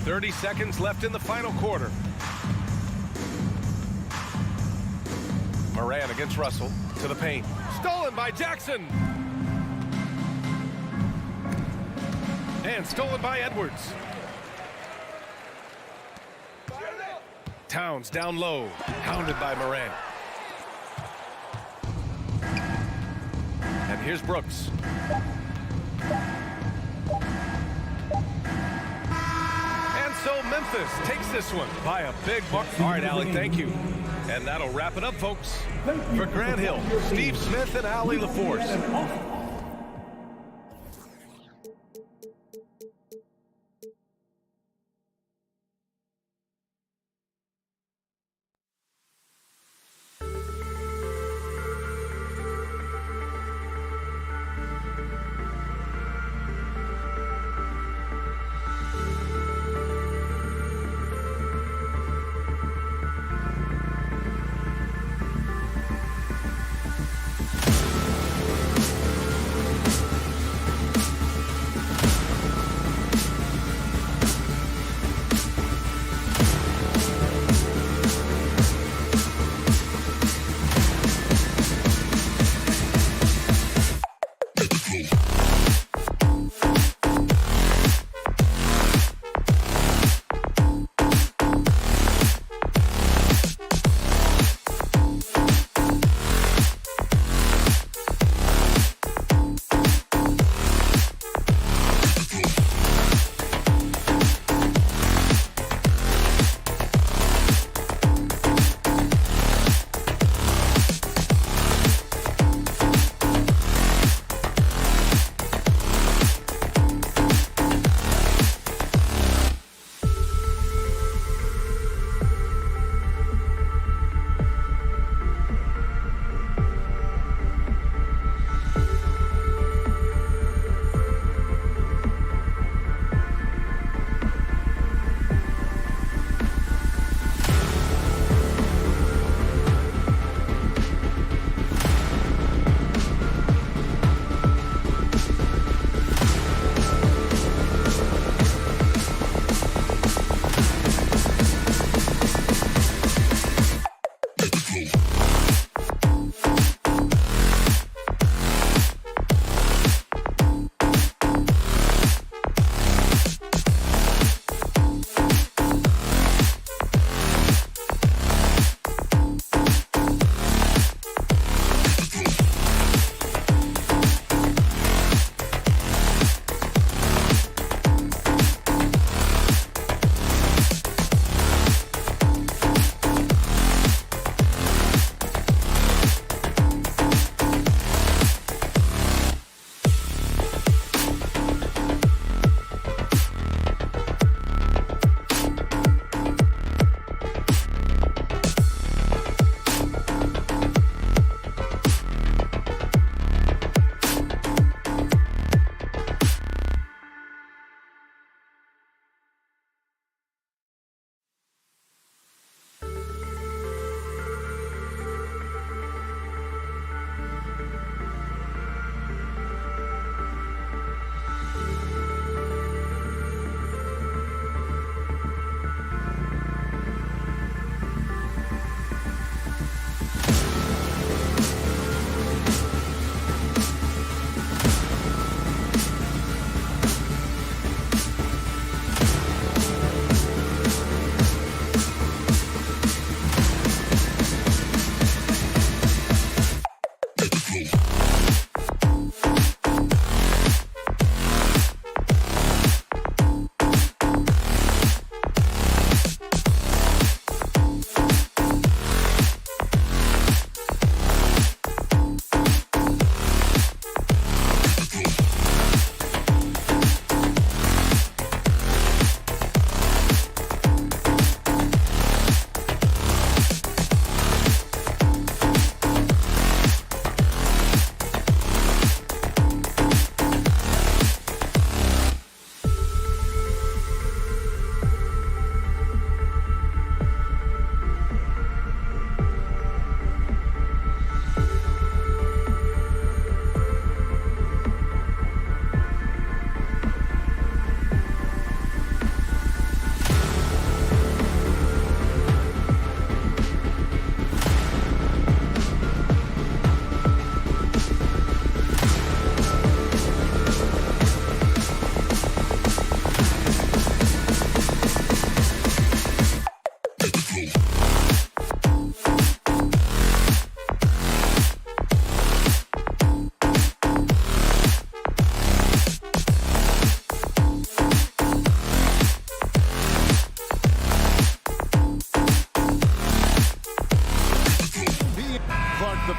30 seconds left in the final quarter. Moran against Russell to the paint. Stolen by Jackson. And stolen by Edwards. Towns down low, hounded by Moran. And here's Brooks. And so Memphis takes this one by a big mark. All right, Allie, thank you. And that'll wrap it up, folks. For Grant Hill, Steve Smith, and Allie LaForce.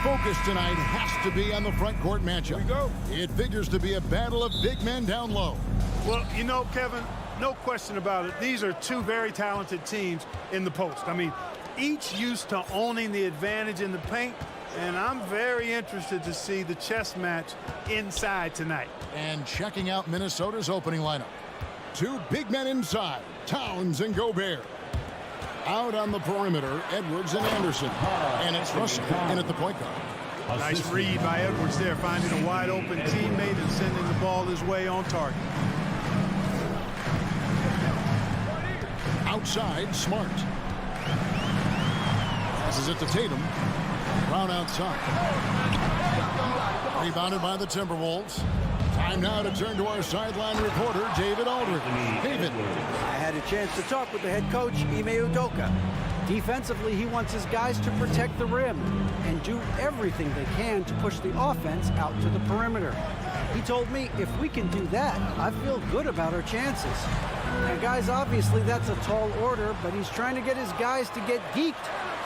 focus tonight has to be on the front court matchup. Here we go. It figures to be a battle of big men down low. Well, you know, Kevin, no question about it. These are two very talented teams in the post. I mean, each used to owning the advantage in the paint, and I'm very interested to see the chess match inside tonight. And checking out Minnesota's opening lineup. Two big men inside, Towns and Gobert. Out on the perimeter, Edwards and Anderson. And it's Russell in at the point guard. Nice read by Edwards there, finding a wide open teammate and sending the ball his way on target. Outside, Smart. Passes it to Tatum. Brown outside. Rebounded by the Timberwolves. Time now to turn to our sideline reporter, David Aldridge. David. I had a chance to talk with the head coach, Ime Udoka. Defensively, he wants his guys to protect the rim and do everything they can to push the offense out to the perimeter. He told me if we can do that, I feel good about our chances. Now, guys, obviously that's a tall order, but he's trying to get his guys to get geeked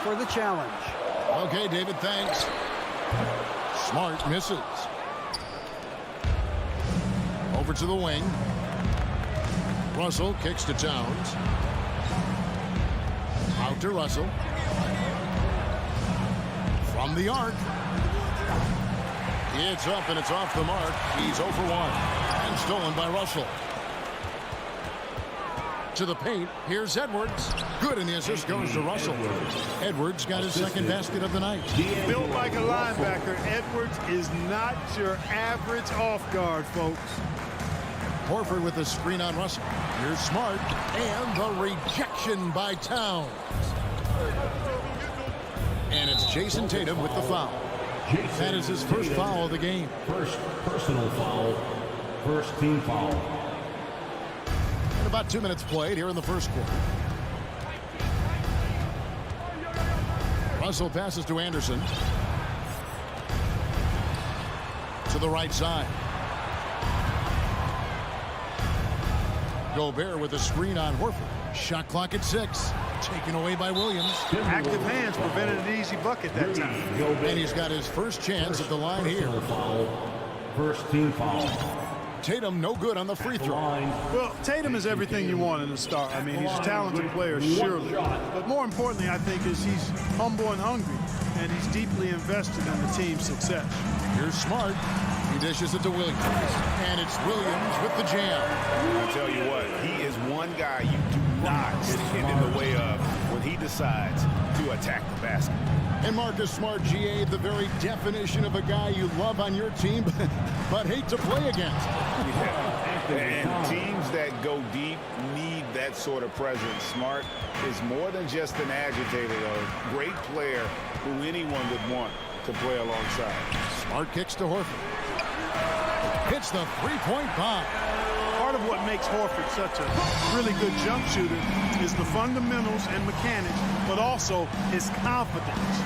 for the challenge. Okay, David, thanks. Smart misses. Over to the wing. Russell kicks to Towns. Out to Russell. From the arc. It's up and it's off the mark. He's 0 for 1. And stolen by Russell. To the paint. Here's Edwards. Good, and the assist goes to Russell. Edwards got his second basket of the night. Built like a linebacker, Edwards is not your average off guard, folks. Horford with the screen on Russell. Here's Smart. And the rejection by Towns. And it's Jason Tatum with the foul. That is his first foul of the game. First personal foul. First team foul. And about 2 minutes played here in the first quarter. Russell passes to Anderson. To the right side. Gobert with a screen on Horford. Shot clock at 6. Taken away by Williams. Active hands prevented an easy bucket that time. And he's got his first chance at the line here. First team foul. Tatum no good on the free throw. Well, Tatum is everything you want in a star. I mean, he's a talented player, surely. But more importantly, I think, is he's humble and hungry, and he's deeply invested in the team's success. Here's Smart. He dishes it to Williams. And it's Williams with the jam. I'll tell you what, he is one guy you do not stand in the way of when he decides to attack the basket. And Marcus Smart, GA, the very definition of a guy you love on your team, but hate to play against. Yeah. And teams that go deep need that sort of presence. Smart is more than just an agitator, though. Great player who anyone would want to play alongside. Smart kicks to Horford. Hits the three-point bomb. Part of what makes Horford such a really good jump shooter is the fundamentals and mechanics, but also his confidence.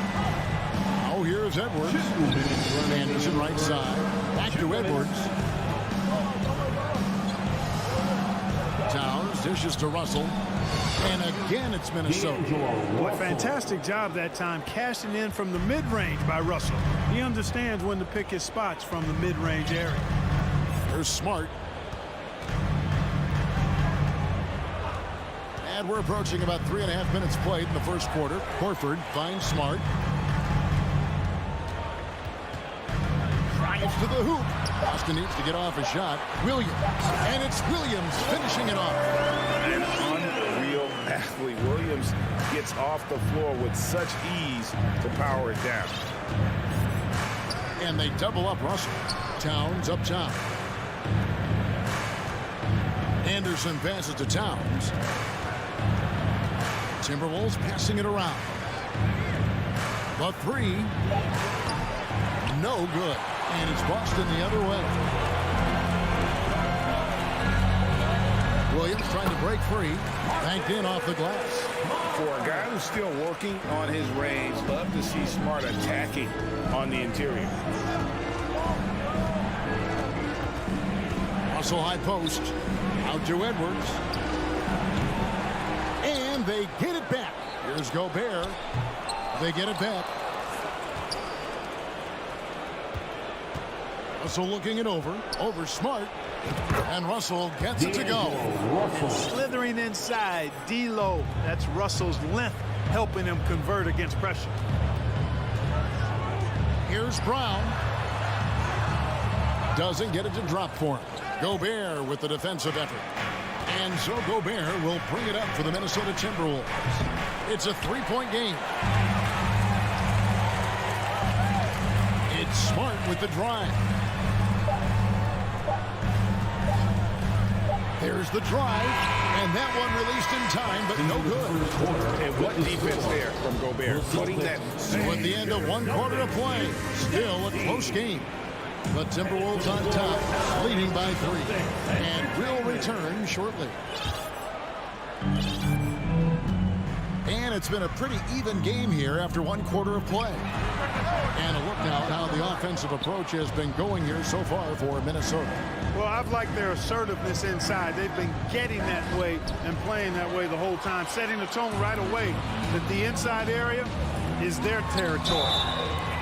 Oh, here's Edwards. Anderson right side. Back to Edwards. Towns dishes to Russell. And again, it's Minnesota. What a fantastic job that time cashing in from the mid-range by Russell. He understands when to pick his spots from the mid-range area. There's Smart. And we're approaching about 3.5 minutes played in the first quarter. Horford finds Smart. Drives to the hoop. Austin needs to get off a shot. Williams. And it's Williams finishing it off. An unreal athlete. Williams gets off the floor with such ease to power it down. And they double up Russell. Towns up top. Anderson passes to Towns. Timberwolves passing it around. The three. No good. And it's Boston the other way. Williams trying to break free. Banked in off the glass. For a guy who's still working on his range, love to see Smart attacking on the interior. Russell high post. Out to Edwards. And they get it back. Here's Gobert. They get it back. Russell looking it over Smart. And Russell gets it to go. Slithering inside, D-Lo. That's Russell's length helping him convert against pressure. Here's Brown. Doesn't get it to drop for him. Gobert with the defensive effort. And so Gobert will bring it up for the Minnesota Timberwolves. It's a three-point game. It's Smart with the drive. There's the drive, and that one released in time, but no good. And what defense there from Gobert. Putting that. So at the end of one quarter of play, still a close game. The Timberwolves on top, leading by 3, and will return shortly. And it's been a pretty even game here after one quarter of play. And a look now at how the offensive approach has been going here so far for Minnesota. Well, I've liked their assertiveness inside. They've been getting that way and playing that way the whole time, setting the tone right away that the inside area is their territory.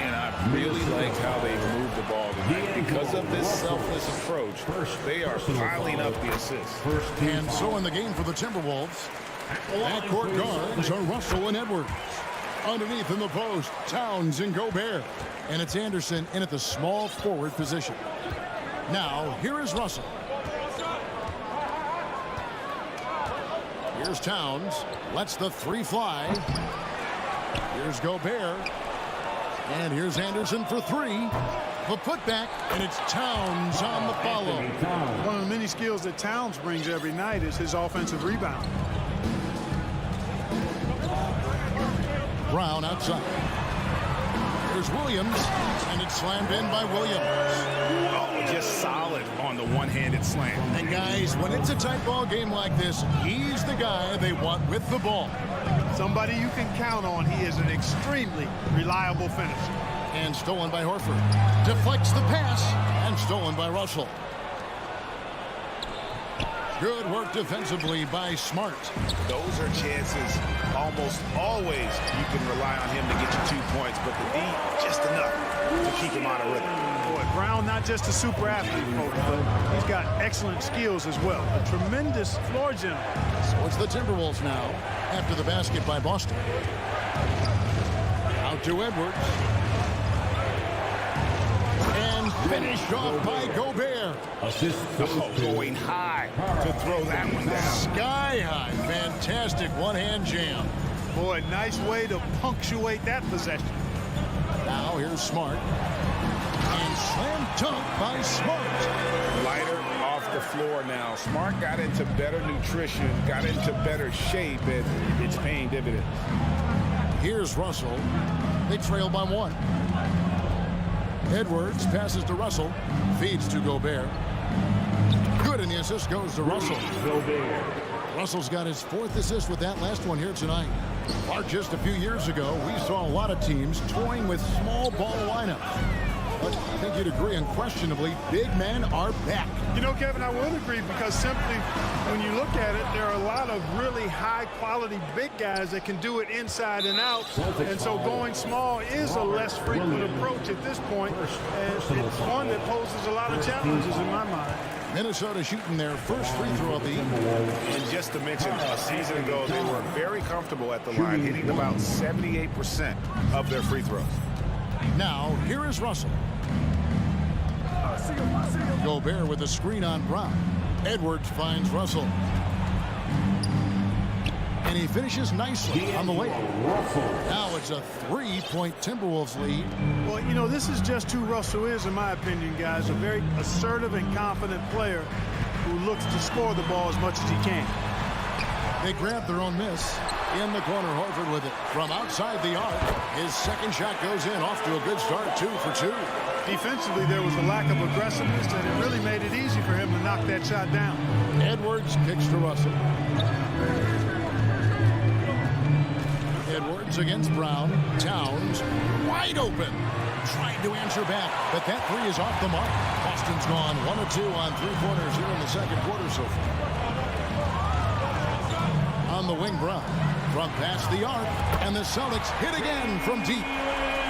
And I really like how they moved the ball tonight. Because of this selfless approach, they are piling up the assists. And so in the game for the Timberwolves, backcourt guards are Russell and Edwards. Underneath in the post, Towns and Gobert. And it's Anderson in at the small forward position. Now, here is Russell. Here's Towns. Lets the 3 fly. Here's Gobert. And here's Anderson for 3. The putback, and it's Towns on the follow. One of the many skills that Towns brings every night is his offensive rebound. Brown outside. There's Williams, and it's slammed in by Williams. Oh, just solid on the one-handed slam. And guys, when it's a tight ball game like this, he's the guy they want with the ball. Somebody you can count on. He is an extremely reliable finisher. And stolen by Horford. Deflects the pass, and stolen by Russell. Good work defensively by Smart. Those are chances almost always you can rely on him to get you 2 points, but the D, just enough to keep him out of rhythm. Boy, Brown, not just a super athlete, but he's got excellent skills as well. A tremendous floor general. So it's the Timberwolves now after the basket by Boston. Out to Edwards. And finished off by Gobert. Going high to throw that one down. Sky high. Fantastic one-hand jam. Boy, nice way to punctuate that possession. Now here's Smart. And slam dunk by Smart. Lighter off the floor now. Smart got into better nutrition, got into better shape, and it's paying dividends. Here's Russell. They trail by 1. Edwards passes to Russell. Feeds to Gobert. Good, and the assist goes to Russell. Russell's got his 4th assist with that last one here tonight. Or just a few years ago, we saw a lot of teams toying with small ball lineups. But I think you'd agree, unquestionably, big men are back. You know, Kevin, I would agree because simply when you look at it, there are a lot of really high-quality big guys that can do it inside and out. And so going small is a less frequent approach at this point. And it's one that poses a lot of challenges in my mind. Minnesota shooting their first free throw of the evening. And just to mention, a season ago, they were very comfortable at the line, hitting about 78% of their free throws. Now, here is Russell. Gobert with a screen on Brown. Edwards finds Russell. And he finishes nicely on the layup. Now it's a 3-point Timberwolves lead. Well, you know, this is just who Russell is, in my opinion, guys. A very assertive and confident player who looks to score the ball as much as he can. They grab their own miss. In the corner, Horford with it from outside the arc. His second shot goes in, off to a good start, 2 for 2. Defensively, there was a lack of aggressiveness, and it really made it easy for him to knock that shot down. Edwards kicks to Russell. Edwards against Brown. Towns wide open. Trying to answer back, but that 3 is off the mark. Boston's gone 1 of 2 on 3-pointers here in the second quarter so far. On the wing, Brown from past the arc, and the Celtics hit again from deep.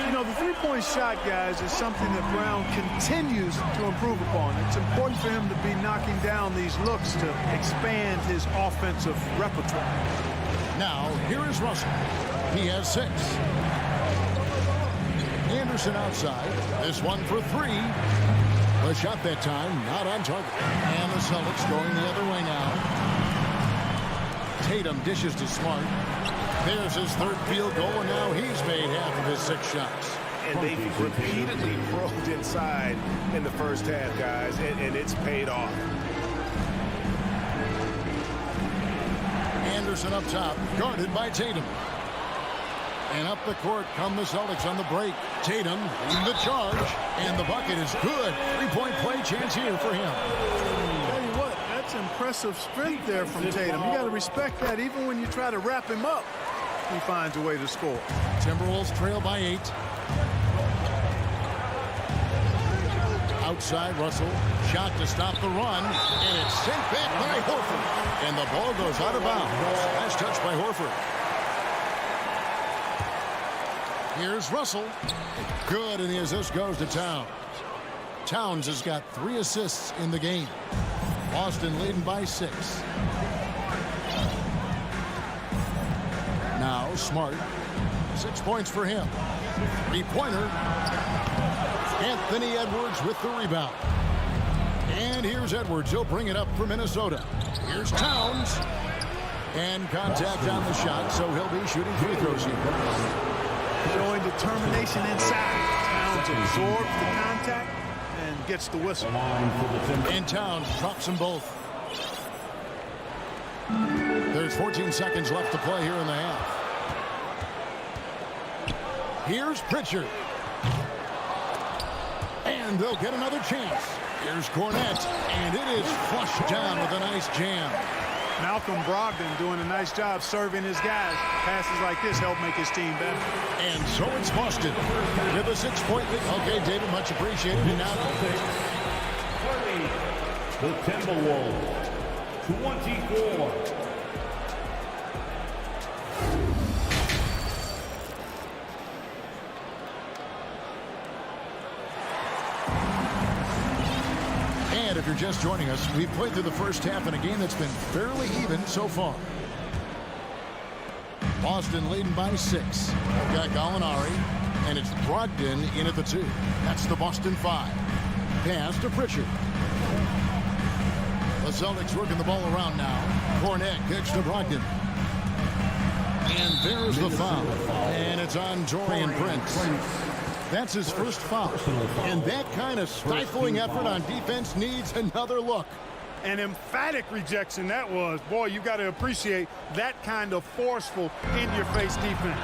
You know, the three-point shot, guys, is something that Brown continues to improve upon. It's important for him to be knocking down these looks to expand his offensive repertoire. Now, here is Russell. He has 6. Anderson outside. This one for 3. The shot that time, not on target. And the Celtics going the other way now. Tatum dishes to Smart. There's his 3rd field goal, and now he's made half of his 6 shots. And they've repeatedly probed inside in the first half, guys, and it's paid off. Anderson up top, guarded by Tatum. And up the court come the Celtics on the break. Tatum in the charge, and the bucket is good. 3-point play chance here for him. Tell you what, that's impressive strength there from Tatum. You got to respect that. Even when you try to wrap him up, he finds a way to score. Timberwolves trail by 8. Outside Russell, shot to stop the run, and it's sent back by Horford. And the ball goes out of bounds. Last touch by Horford. Here's Russell. Good, and the assist goes to Towns. Towns has got 3 assists in the game. Boston leading by 6. Now Smart. 6 points for him. 3-pointer. Anthony Edwards with the rebound. And here's Edwards. He'll bring it up for Minnesota. Here's Towns. And contact on the shot, so he'll be shooting free throws here. Showing determination inside. Towns absorbs the contact and gets the whistle. And Towns drops them both. There's 14 seconds left to play here in the half. Here's Pritchard. And they'll get another chance. Here's Cornette. And it is flushed down with a nice jam. Malcolm Brogdon doing a nice job serving his guys. Passes like this help make his team better. And so it's Boston with a 6-point lead. Okay, David, much appreciated. And now the Timberwolves, 24. And if you're just joining us, we've played through the first half in a game that's been fairly even so far. Boston leading by 6. We've got Gallinari, and it's Brogdon in at the 2. That's the Boston 5. Pass to Pritchard. The Celtics working the ball around now. Cornette kicks to Brogdon. And there's the foul. And it's on Taurean Prince. That's his first foul. And that kind of stifling effort on defense needs another look. An emphatic rejection that was. Boy, you got to appreciate that kind of forceful, in-your-face defense.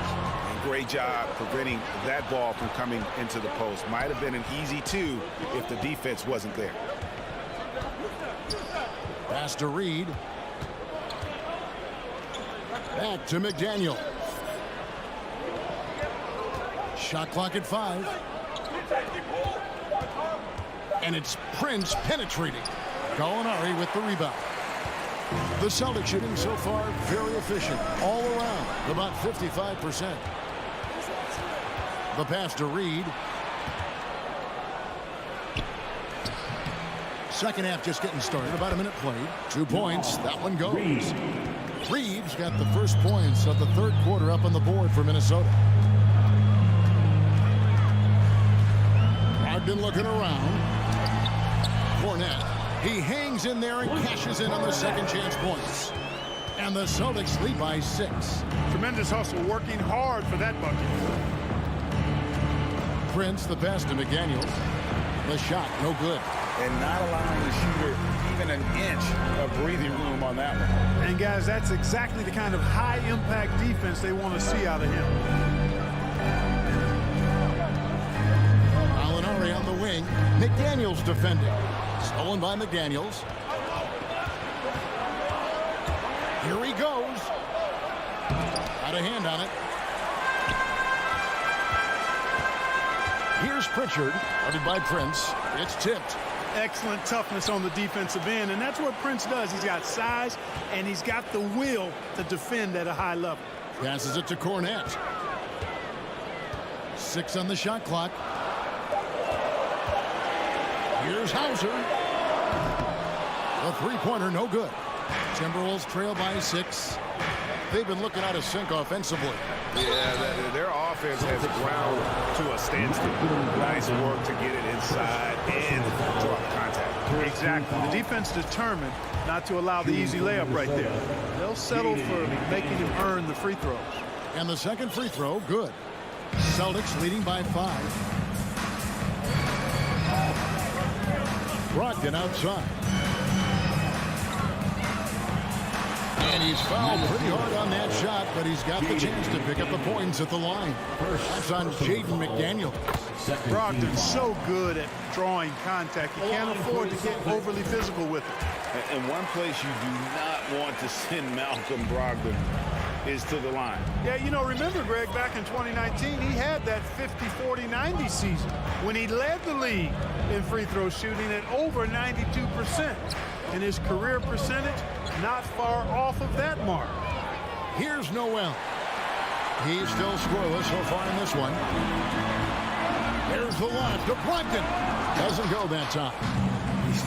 Great job preventing that ball from coming into the post. Might have been an easy 2 if the defense wasn't there. Pass to Reed. Back to McDaniel. Shot clock at 5. And it's Prince penetrating. Gallinari with the rebound. The Celtics shooting so far very efficient all around, about 55%. The pass to Reed. Second half just getting started, about a minute played. 2 points, that one goes. Reeves got the first points of the third quarter up on the board for Minnesota. Brogdon looking around. Cornette. He hangs in there and cashes in on the second chance points. And the Celtics lead by 6. Tremendous hustle, working hard for that bucket. Prince, the pass to McDaniels. The shot, no good. And not allowing the shooter even an inch of breathing room on that one. And guys, that's exactly the kind of high-impact defense they want to see out of him. Gallinari on the wing. McDaniels defending. Stolen by McDaniels. Here he goes. Got a hand on it. Here's Pritchard, guarded by Prince. It's tipped. Excellent toughness on the defensive end, and that's what Prince does. He's got size, and he's got the will to defend at a high level. Passes it to Cornette. 6 on the shot clock. Here's Hauser. The three-pointer, no good. Timberwolves trail by 6. They've been looking out of sync offensively. Yeah, their offense has ground to a standstill. Nice work to get it inside and drop contact. Exactly. The defense determined not to allow the easy layup right there. They'll settle for making him earn the free throws. And the second free throw, good. Celtics leading by 5. Brogdon outside. And he's fouled pretty hard on that shot, but he's got the chance to pick up the points at the line. That's on Jaden McDaniel. Brogdon's so good at drawing contact. He can't afford to get overly physical with it. And one place you do not want to send Malcolm Brogdon is to the line. Yeah, you know, remember, Greg, back in 2019, he had that 50-40-90 season when he led the league in free throw shooting at over 92%. And his career percentage not far off of that mark. Here's Noel. He's still scoreless so far in this one. There's the lob to Brogdon. Doesn't go that time.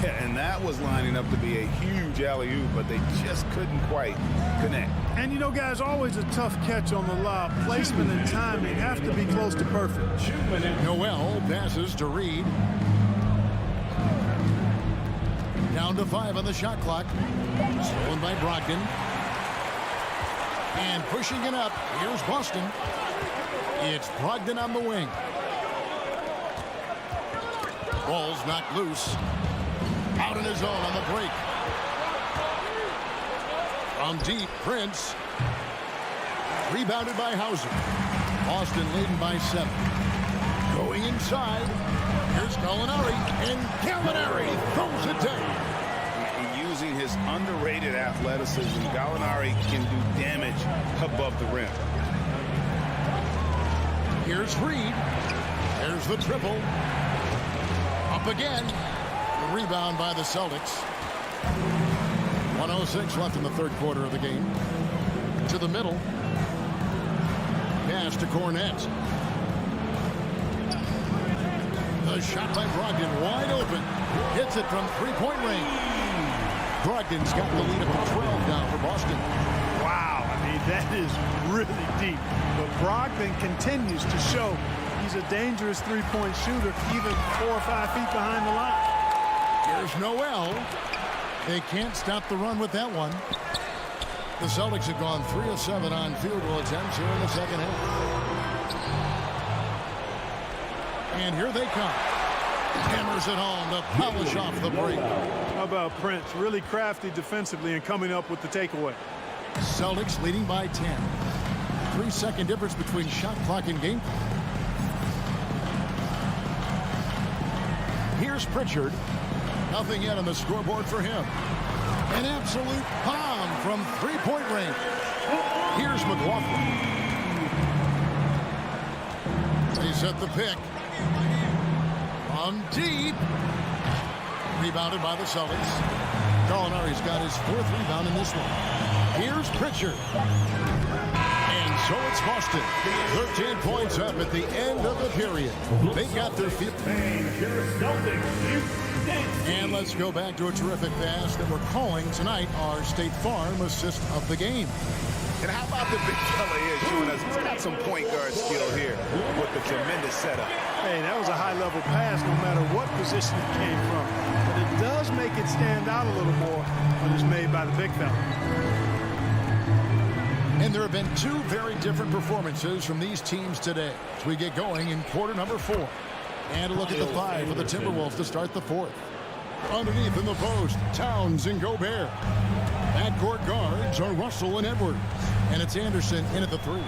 Yeah, and that was lining up to be a huge alley-oop, but they just couldn't quite connect. And you know, guys, always a tough catch on the lob. Placement and timing have to be close to perfect. Noel passes to Reed. Down to 5 on the shot clock. Stolen by Brogdon. And pushing it up. Here's Boston. It's Brogdon on the wing. Ball's knocked loose. Out in his own on the break. From deep, Prince. Rebounded by Hauser. Boston leading by 7. Going inside. Here's Gallinari. And Gallinari throws it down. Using his underrated athleticism, Gallinari can do damage above the rim. Here's Reed. There's the triple. Up again. The rebound by the Celtics. 1:06 left in the third quarter of the game. To the middle. Pass to Cornette. The shot by Brogdon wide open. Hits it from three-point range. Brogdon's got the lead up to 12 now for Boston. Wow, I mean, that is really deep. But Brogdon continues to show he's a dangerous three-point shooter, even 4 or 5 feet behind the line. Here's Noel. They can't stop the run with that one. The Celtics have gone 3 of 7 on field goal attempts here in the second half. And here they come. Hammers it home to polish off the break. How about Prince? Really crafty defensively and coming up with the takeaway. Celtics leading by 10. 3-second difference between shot clock and game clock. Here's Pritchard. Nothing yet on the scoreboard for him. An absolute bomb from three-point range. Here's McLaughlin. They set the pick. From deep. Rebounded by the Celtics. Gallinari's got his 4th rebound in this one. Here's Pritchard. And so it's Boston. 13 points up at the end of the period. They got their feet. And let's go back to a terrific pass that we're calling tonight our State Farm assist of the game. And how about the big fella here showing us he's got some point guard skill here with the tremendous setup. Hey, that was a high-level pass no matter what position it came from. But it does make it stand out a little more when it's made by the big fella. And there have been 2 very different performances from these teams today as we get going in quarter number 4. And a look at the 5 for the Timberwolves to start the 4th. Underneath in the post, Towns and Gobert. Backcourt guards are Russell and Edwards. And it's Anderson in at the 3.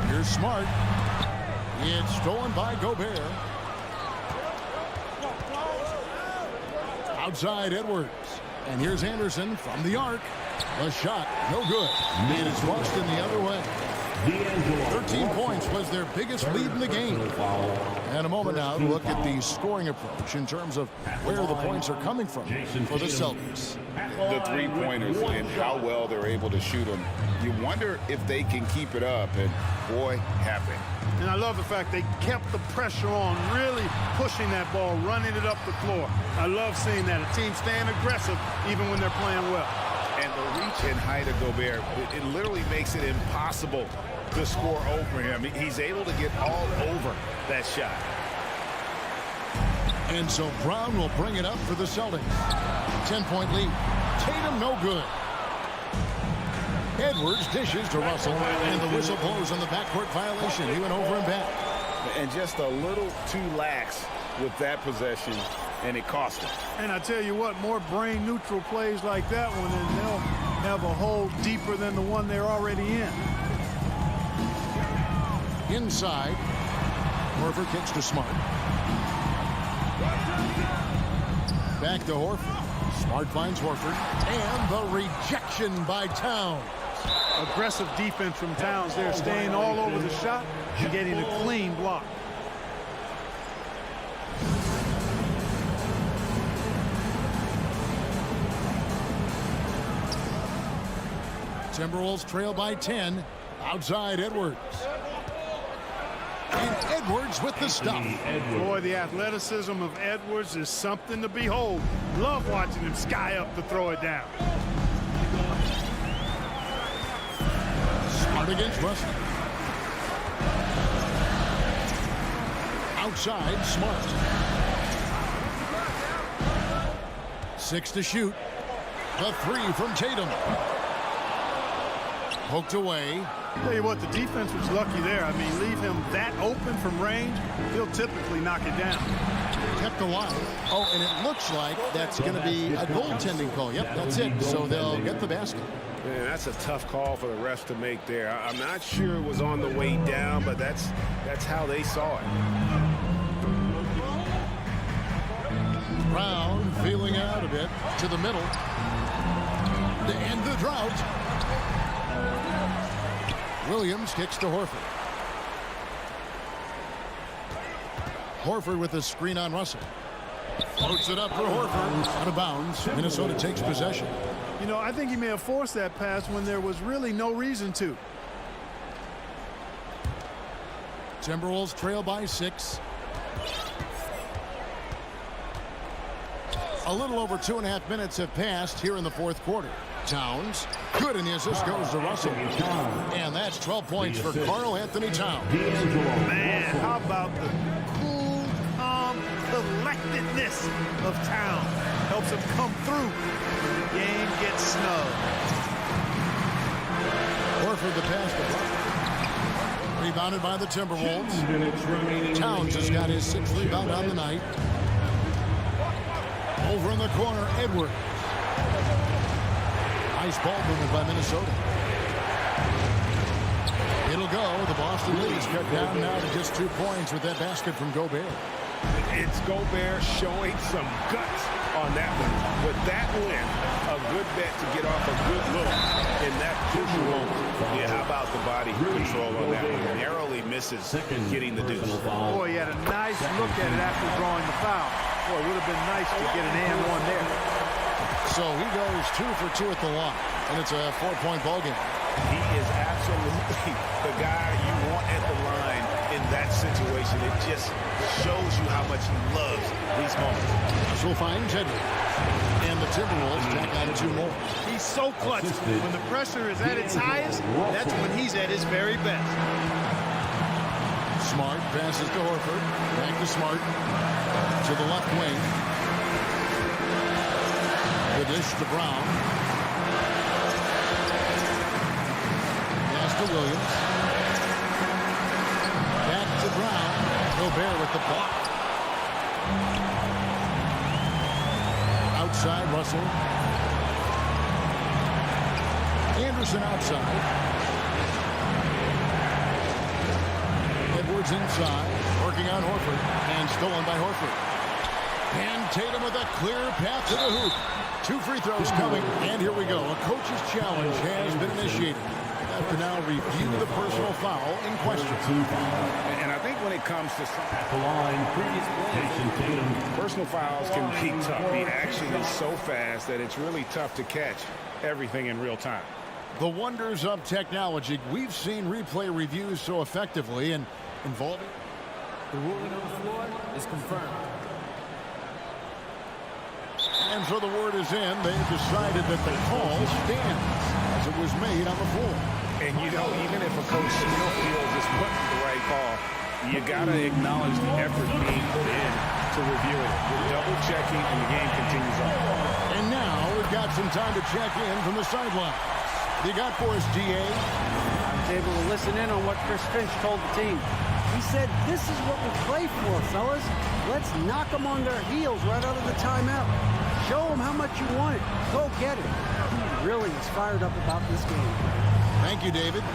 Here's Smart. It's stolen by Gobert. Outside Edwards. And here's Anderson from the arc. A shot, no good. And it's Boston the other way. 13 points was their biggest lead in the game. And a moment now to look at the scoring approach in terms of where the points are coming from for the Celtics. The three-pointers and how well they're able to shoot them You wonder if they can keep it up, and boy, have they. And I love the fact they kept the pressure on, really pushing that ball, running it up the floor. I love seeing that. A team staying aggressive even when they're playing well. And the reach and height of Gobert, it literally makes it impossible to score over him. He's able to get all over that shot. And so Brown will bring it up for the Celtics. 10-point lead. Tatum no good. Edwards dishes to Russell, and the whistle blows on the backcourt violation. He went over and back. And just a little too lax with that possession, and it cost him. And I tell you what, more brain-neutral plays like that one, and they'll have a hole deeper than the one they're already in. Inside, Horford kicks to Smart. Back to Horford. Smart finds Horford, and the rejection by Towns. Aggressive defense from Towns there, staying all over the shot and getting a clean block. Timberwolves trail by 10. Outside Edwards. And Edwards with the stop. Boy, the athleticism of Edwards is something to behold. Love watching him sky up to throw it down. Smart against Russell. Outside, Smart. 6 to shoot. The 3 from Tatum. Poked away. Tell you what, the defense was lucky there. I mean, leave him that open from range, he'll typically knock it down. Kept alive. Oh, and it looks like that's going to be a goaltending call. Yep, that's it. So they'll get the basket. Man, that's a tough call for the refs to make there. I'm not sure it was on the way down, but that's how they saw it. Brown feeling out a bit to the middle. To end the drought. Williams kicks to Horford. Horford with the screen on Russell. Floats it up for Horford. Out of bounds. Minnesota takes possession. You know, I think he may have forced that pass when there was really no reason to. Timberwolves trail by 6. A little over 2.5 minutes have passed here in the fourth quarter. Towns, good, and the assist goes to Russell. And that's 12 points for Karl Anthony Towns. Man, how about the cool, calm collectedness of Towns? Helps him come through. The game gets snubbed. Horford the pass to Russell. Rebounded by the Timberwolves. Towns has got his 6th rebound on the night. Over in the corner, Edwards. Nice ball movement by Minnesota. It'll go. The Boston lead's cut down now to just 2 points with that basket from Gobert. It's Gobert showing some guts on that one. With that win, a good bet to get off a good look in that crucial moment. Yeah, how about the body control on that one? Narrowly misses getting the deuce. Boy, he had a nice look at it after drawing the foul. Boy, it would have been nice to get an and one there. So he goes 2 for 2 at the line, and it's a 4-point ball game. He is absolutely the guy you want at the line in that situation. It just shows you how much he loves these moments. Russell finds Edwards, and the Timberwolves tack on 2 more. He's so clutch. When the pressure is at its highest, that's when he's at his very best. Smart passes to Horford. Back to Smart. To the left wing. The dish to Brown. Pass to Williams. Back to Brown. Gobert with the block. Outside, Russell. Anderson outside. Edwards inside, working on Horford, and stolen by Horford. And Tatum with a clear path to the hoop. 2 free throws coming, and here we go. A coach's challenge has been initiated. They have to now review the personal foul in question. And I think when it comes to personal fouls can be tough. The action is so fast that it's really tough to catch everything in real time. The wonders of technology. We've seen replay reviews so effectively and involving. The ruling on the floor is confirmed. And so the word is in. They've decided that the call stands as it was made on the floor. And, you know, even if a coach still feels this wasn't the right call, you got to acknowledge the effort being put in to review it. We're double-checking, and the game continues on. And now we've got some time to check in from the sideline. You got for us, DA? I was able to listen in on what Chris Finch told the team. He said, this is what we play for, fellas. Let's knock them on their heels right out of the timeout. Show them how much you want it. Go get it. He really is fired up about this game. Thank you, David.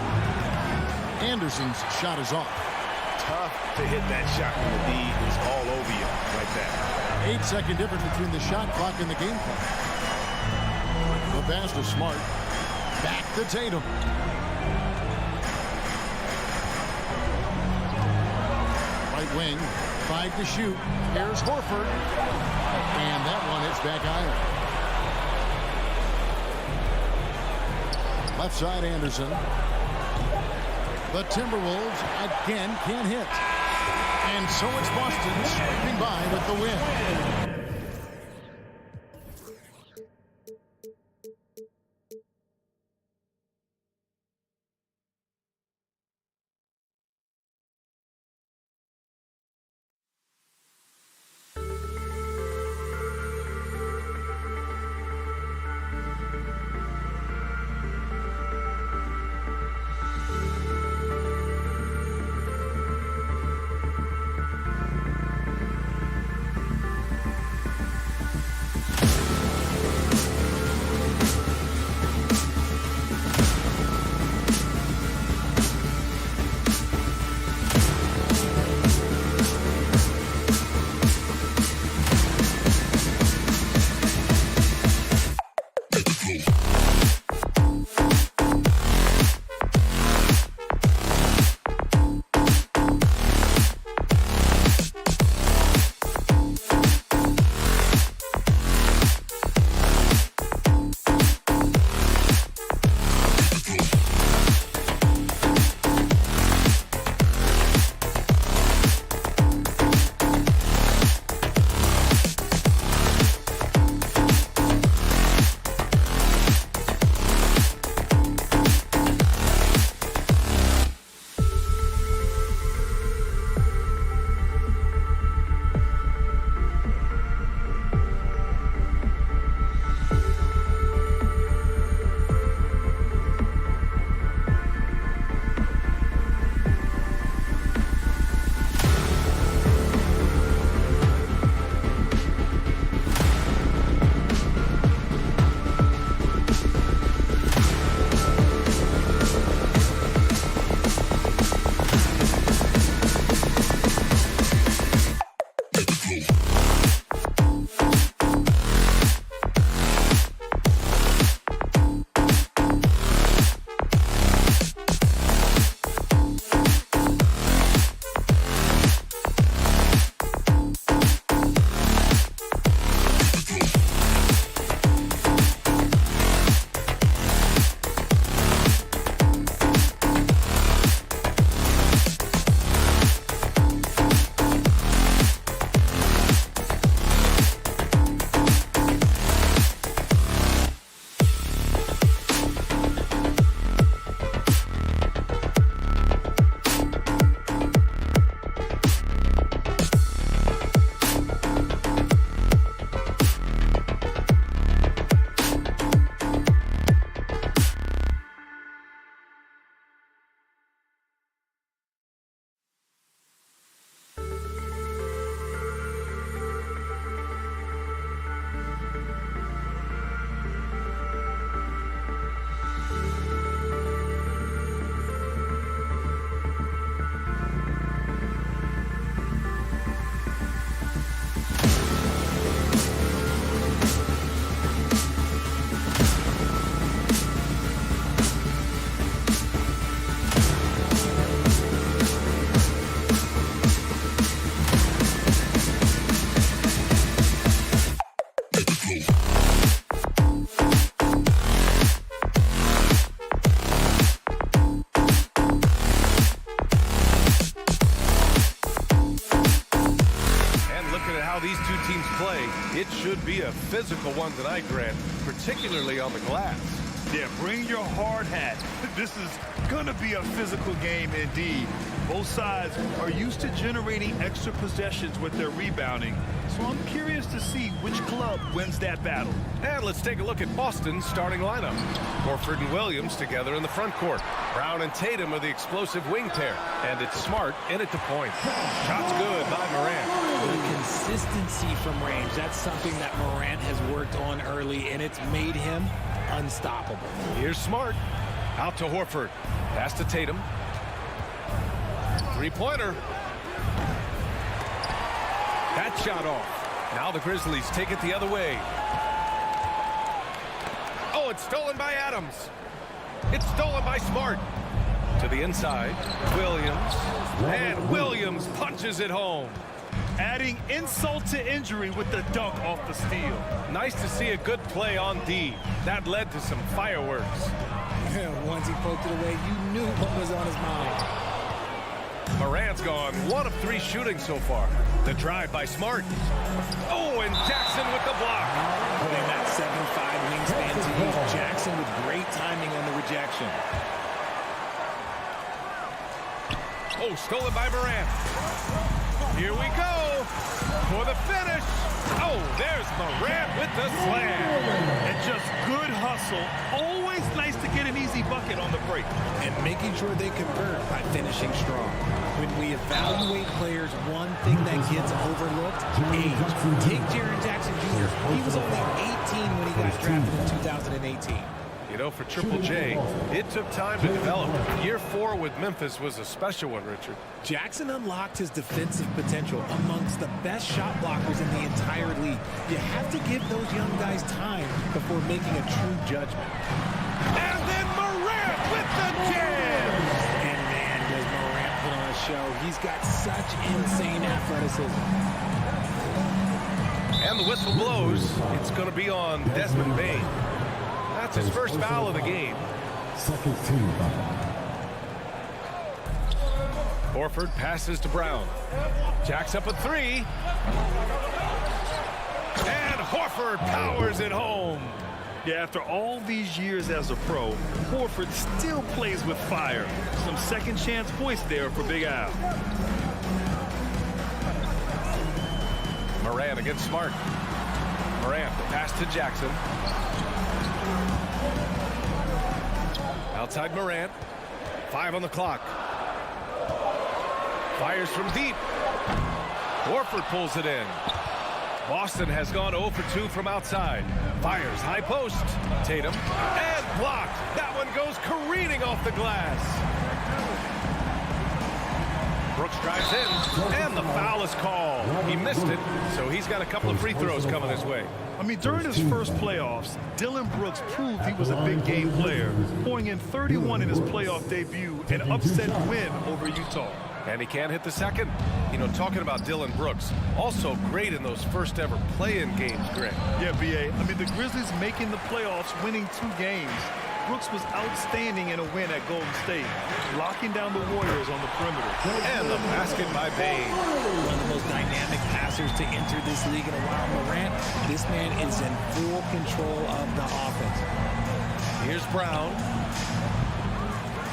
Anderson's shot is off. Tough to hit that shot when the D is all over you like that. 8-second difference between the shot clock and the game clock. The pass to Smart. Back to Tatum. Right wing. 5 to shoot. Here's Horford. And that one hits back iron. Left side Anderson. The Timberwolves again can't hit. And so it's Boston scraping by with the win. play, it should be a physical one tonight, Grant, particularly on the glass. Yeah, bring your hard hat. This is going to be a physical game indeed. Both sides are used to generating extra possessions with their rebounding, so I'm curious to see which club wins that battle. And let's take a look at Boston's starting lineup. Horford and Williams together in the front court. Brown and Tatum are the explosive wing pair, and it's Smart in at the point. Shots good by Morant. The consistency from range, that's something that Morant has worked on early, and it's made him unstoppable. Here's Smart. Out to Horford. Pass to Tatum. Three-pointer. That shot off. Now the Grizzlies take it the other way. Oh, it's stolen by Adams. It's stolen by Smart. To the inside. Williams. And Williams punches it home. Adding insult to injury with the dunk off the steal. Nice to see a good play on D. That led to some fireworks. Once he poked it away, you knew what was on his mind. Morant's gone 1 of 3 shooting so far. The drive by Smart. Oh, and Jackson with the block. Putting that 7'5" wingspan to use. Jackson with great timing on the rejection. Oh, stolen by Morant. Here we go for the finish. Oh, there's Morant with the slam. And just good hustle. Always nice to get an easy bucket on the break. And making sure they convert by finishing strong. When we evaluate players, one thing that gets overlooked, age. Take Jaren Jackson Jr. He was only 18 when he got drafted in 2018. You know, for Triple J, it took time to develop. Year 4 with Memphis was a special one, Richard. Jackson unlocked his defensive potential amongst the best shot blockers in the entire league. You have to give those young guys time before making a true judgment. And then Morant with the jam! And man, does Morant put on a show. He's got such insane athleticism. And the whistle blows. It's going to be on Desmond Bane. That's his first foul of the game. Second team foul. Horford passes to Brown. Jacks up a 3. And Horford powers it home. Yeah, after all these years as a pro, Horford still plays with fire. Some second chance points there for Big Al. Morant against Smart. Morant, the pass to Jackson. Outside Morant. 5 on the clock. Fires from deep. Horford pulls it in. Boston has gone 0 for 2 from outside. Fires high post. Tatum. And blocked. That one goes careening off the glass. Brooks drives in. And the foul is called. He missed it, so he's got a couple of free throws coming his way. I mean, during his first playoffs, Dillon Brooks proved he was a big game player, pouring in 31 in his playoff debut, an upset win over Utah. And he can't hit the second. You know, talking about Dillon Brooks, also great in those first ever play-in games, Greg. Yeah, B.A. I mean, the Grizzlies making the playoffs, winning 2 games. Brooks was outstanding in a win at Golden State, locking down the Warriors on the perimeter. And the basket by Bane. One of the most dynamic passers to enter this league in a while. Morant, this man is in full control of the offense. Here's Brown.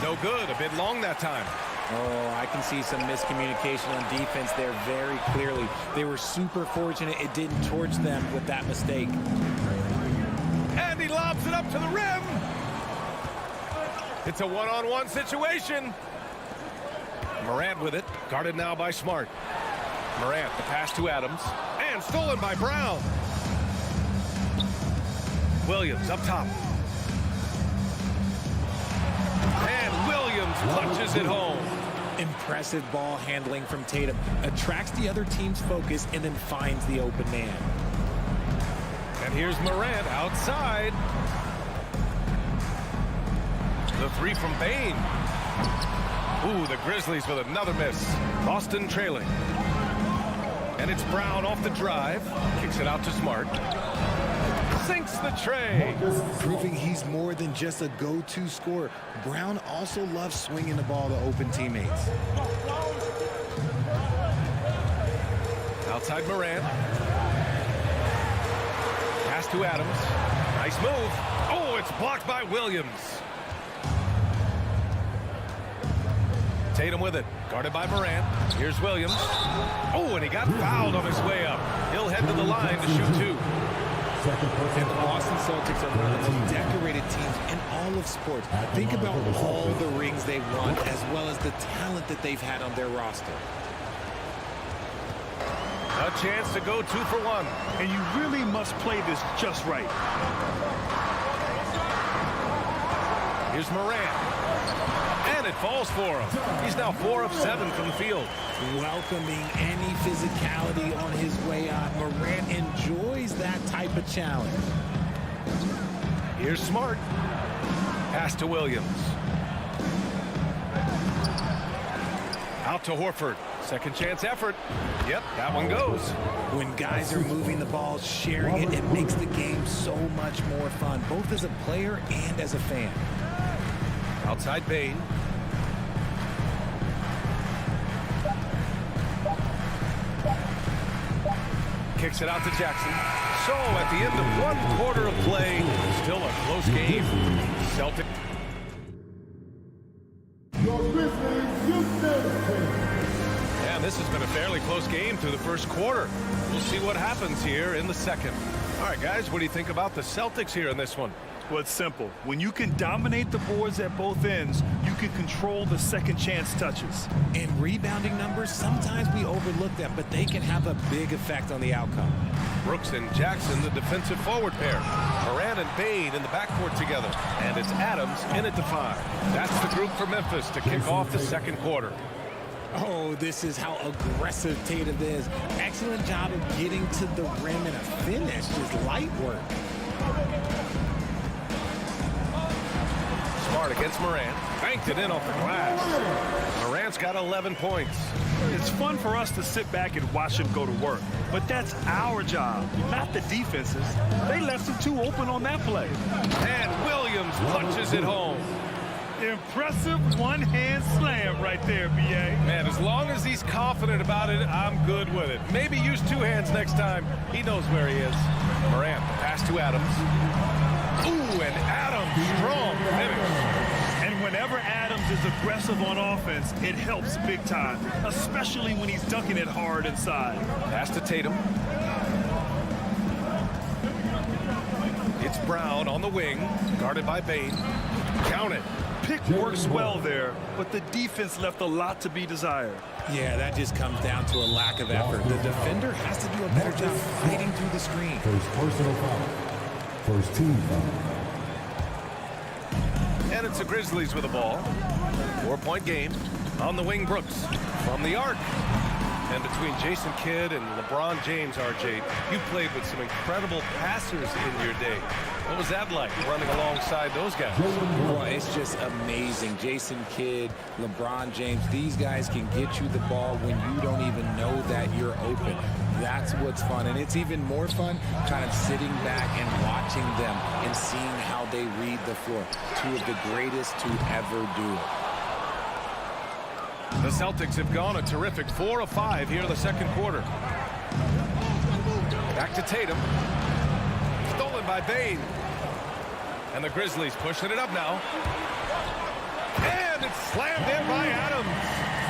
No good. A bit long that time. Oh, I can see some miscommunication on defense there very clearly. They were super fortunate it didn't torch them with that mistake. And he lobs it up to the rim. It's a one-on-one situation. Morant with it. Guarded now by Smart. Morant, the pass to Adams. And stolen by Brown. Williams up top. And Williams punches it home. Impressive ball handling from Tatum. Attracts the other team's focus and then finds the open man. And here's Morant outside. The 3 from Bane. Ooh, the Grizzlies with another miss. Boston trailing. And it's Brown off the drive. Kicks it out to Smart. Sinks the tray. Proving he's more than just a go-to scorer. Brown also loves swinging the ball to open teammates. Outside Morant. Pass to Adams. Nice move. Oh, it's blocked by Williams. Tatum with it. Guarded by Morant. Here's Williams. Oh, and he got fouled on his way up. He'll head to the line to shoot two. And the Boston Celtics are one of the most decorated teams in all of sports. Think about all the rings they've won, as well as the talent that they've had on their roster. A chance to go 2 for 1. And you really must play this just right. Here's Morant. And it falls for him. He's now 4 of 7 from the field. Welcoming any physicality on his way out. Morant enjoys that type of challenge. Here's Smart. Pass to Williams. Out to Horford. Second chance effort. Yep, that one goes. When guys are moving the ball, sharing it, it makes the game so much more fun, both as a player and as a fan. Outside Bane. Kicks it out to Jackson. So at the end of 1 quarter of play, still a close game. Celtics. Yeah, this has been a fairly close game through the first quarter. We'll see what happens here in the second. All right, guys, what do you think about the Celtics here in this one? Well, it's simple. When you can dominate the boards at both ends, you can control the second chance touches. In rebounding numbers, sometimes we overlook them, but they can have a big effect on the outcome. Brooks and Jackson, the defensive forward pair. Morant and Bane in the backcourt together. And it's Adams in at the 5. That's the group for Memphis to kick off the second quarter. Oh, this is how aggressive Tatum is. Excellent job of getting to the rim and a finish. Just light work. Smart against Morant. Banked it in off the glass. Morant's got 11 points. It's fun for us to sit back and watch him go to work. But that's our job, not the defense's. They left him too open on that play. And Williams punches it home. Impressive one-hand slam right there, B.A. Man, as long as he's confident about it, I'm good with it. Maybe use 2 hands next time. He knows where he is. Morant, pass to Adams. Ooh, and Adams, strong finish. And whenever Adams is aggressive on offense, it helps big time, especially when he's dunking it hard inside. Pass to Tatum. It's Brown on the wing, guarded by Bane. Count it. Pick works well there, but the defense left a lot to be desired. Yeah, that just comes down to a lack of effort. The defender has to do a better job fighting through the screen. First personal foul. First team foul. And it's the Grizzlies with the ball. 4-point game. On the wing, Brooks. From the arc. And between Jason Kidd and LeBron James, RJ, you played with some incredible passers in your day. What was that like, running alongside those guys? Well, it's just amazing. Jason Kidd, LeBron James, these guys can get you the ball when you don't even know that you're open. That's what's fun. And it's even more fun kind of sitting back and watching them and seeing how they read the floor. 2 of the greatest to ever do it. The Celtics have gone a terrific 4 of 5 here in the second quarter. Back to Tatum. Stolen by Bane. And the Grizzlies pushing it up now. And it's slammed in by Adams.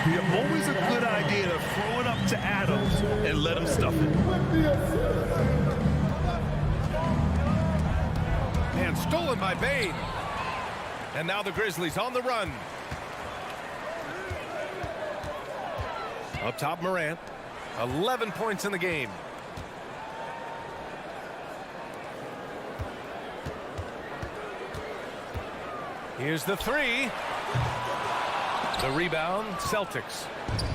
Yeah, always a good idea to throw it up to Adams and let him stuff it. And stolen by Bane. And now the Grizzlies on the run. Up top, Morant. 11 points in the game. Here's the 3. The rebound, Celtics.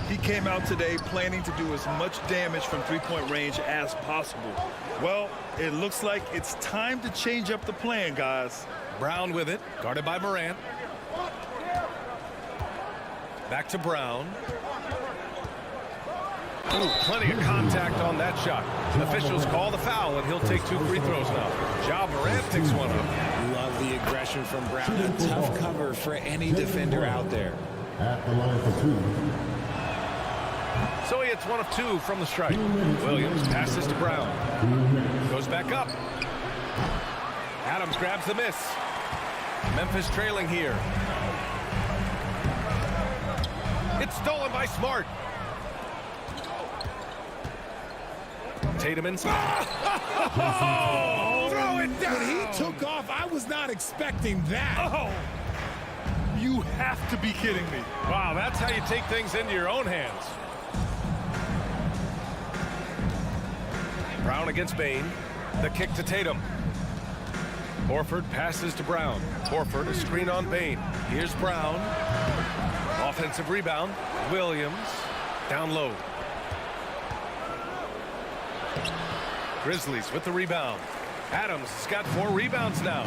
He came out today planning to do as much damage from three-point range as possible. Well, it looks like it's time to change up the plan, guys. Brown with it, guarded by Morant. Back to Brown. Ooh, plenty of contact on that shot. Officials call the foul, and he'll take 2 free throws now. Ja Morant picks one up. Love the aggression from Brown. A tough cover for any defender out there. At the line for 2. So he hits 1 of 2 from the strike. Williams passes to Brown. Goes back up. Adams grabs the miss. Memphis trailing here. It's stolen by Smart. Tatum inside. Oh, throw it down. When he took off, I was not expecting that. Oh, you have to be kidding me. Wow, that's how you take things into your own hands. Brown against Bane. The kick to Tatum. Horford passes to Brown. Horford, a screen on Bane. Here's Brown. Offensive rebound. Williams down low. Grizzlies with the rebound. Adams has got 4 rebounds now.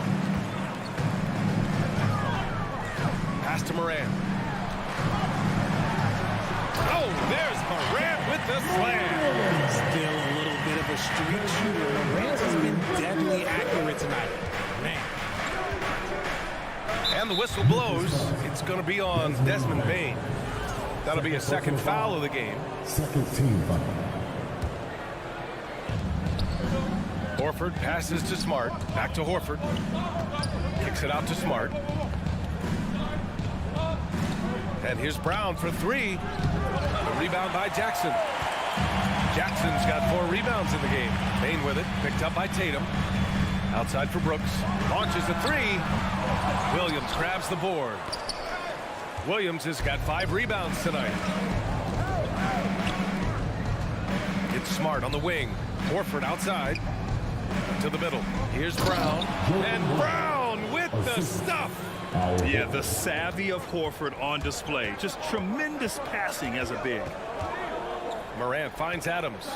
Pass to Morant. Oh, there's Morant with the slam. Still a little bit of a street shooter. Morant has been deadly accurate tonight. Man. And the whistle blows. It's going to be on Desmond Bane. That'll be a second foul of the game. Second team foul. Horford passes to Smart. Back to Horford. Kicks it out to Smart. And here's Brown for 3. A rebound by Jackson. Jackson's got 4 rebounds in the game. Bane with it. Picked up by Tatum. Outside for Brooks. Launches a 3. Williams grabs the board. Williams has got 5 rebounds tonight. It's Smart on the wing. Horford outside. To the middle. Here's Brown. And Brown with the stuff. Yeah, the savvy of Horford on display. Just tremendous passing as a big. Morant finds Adams.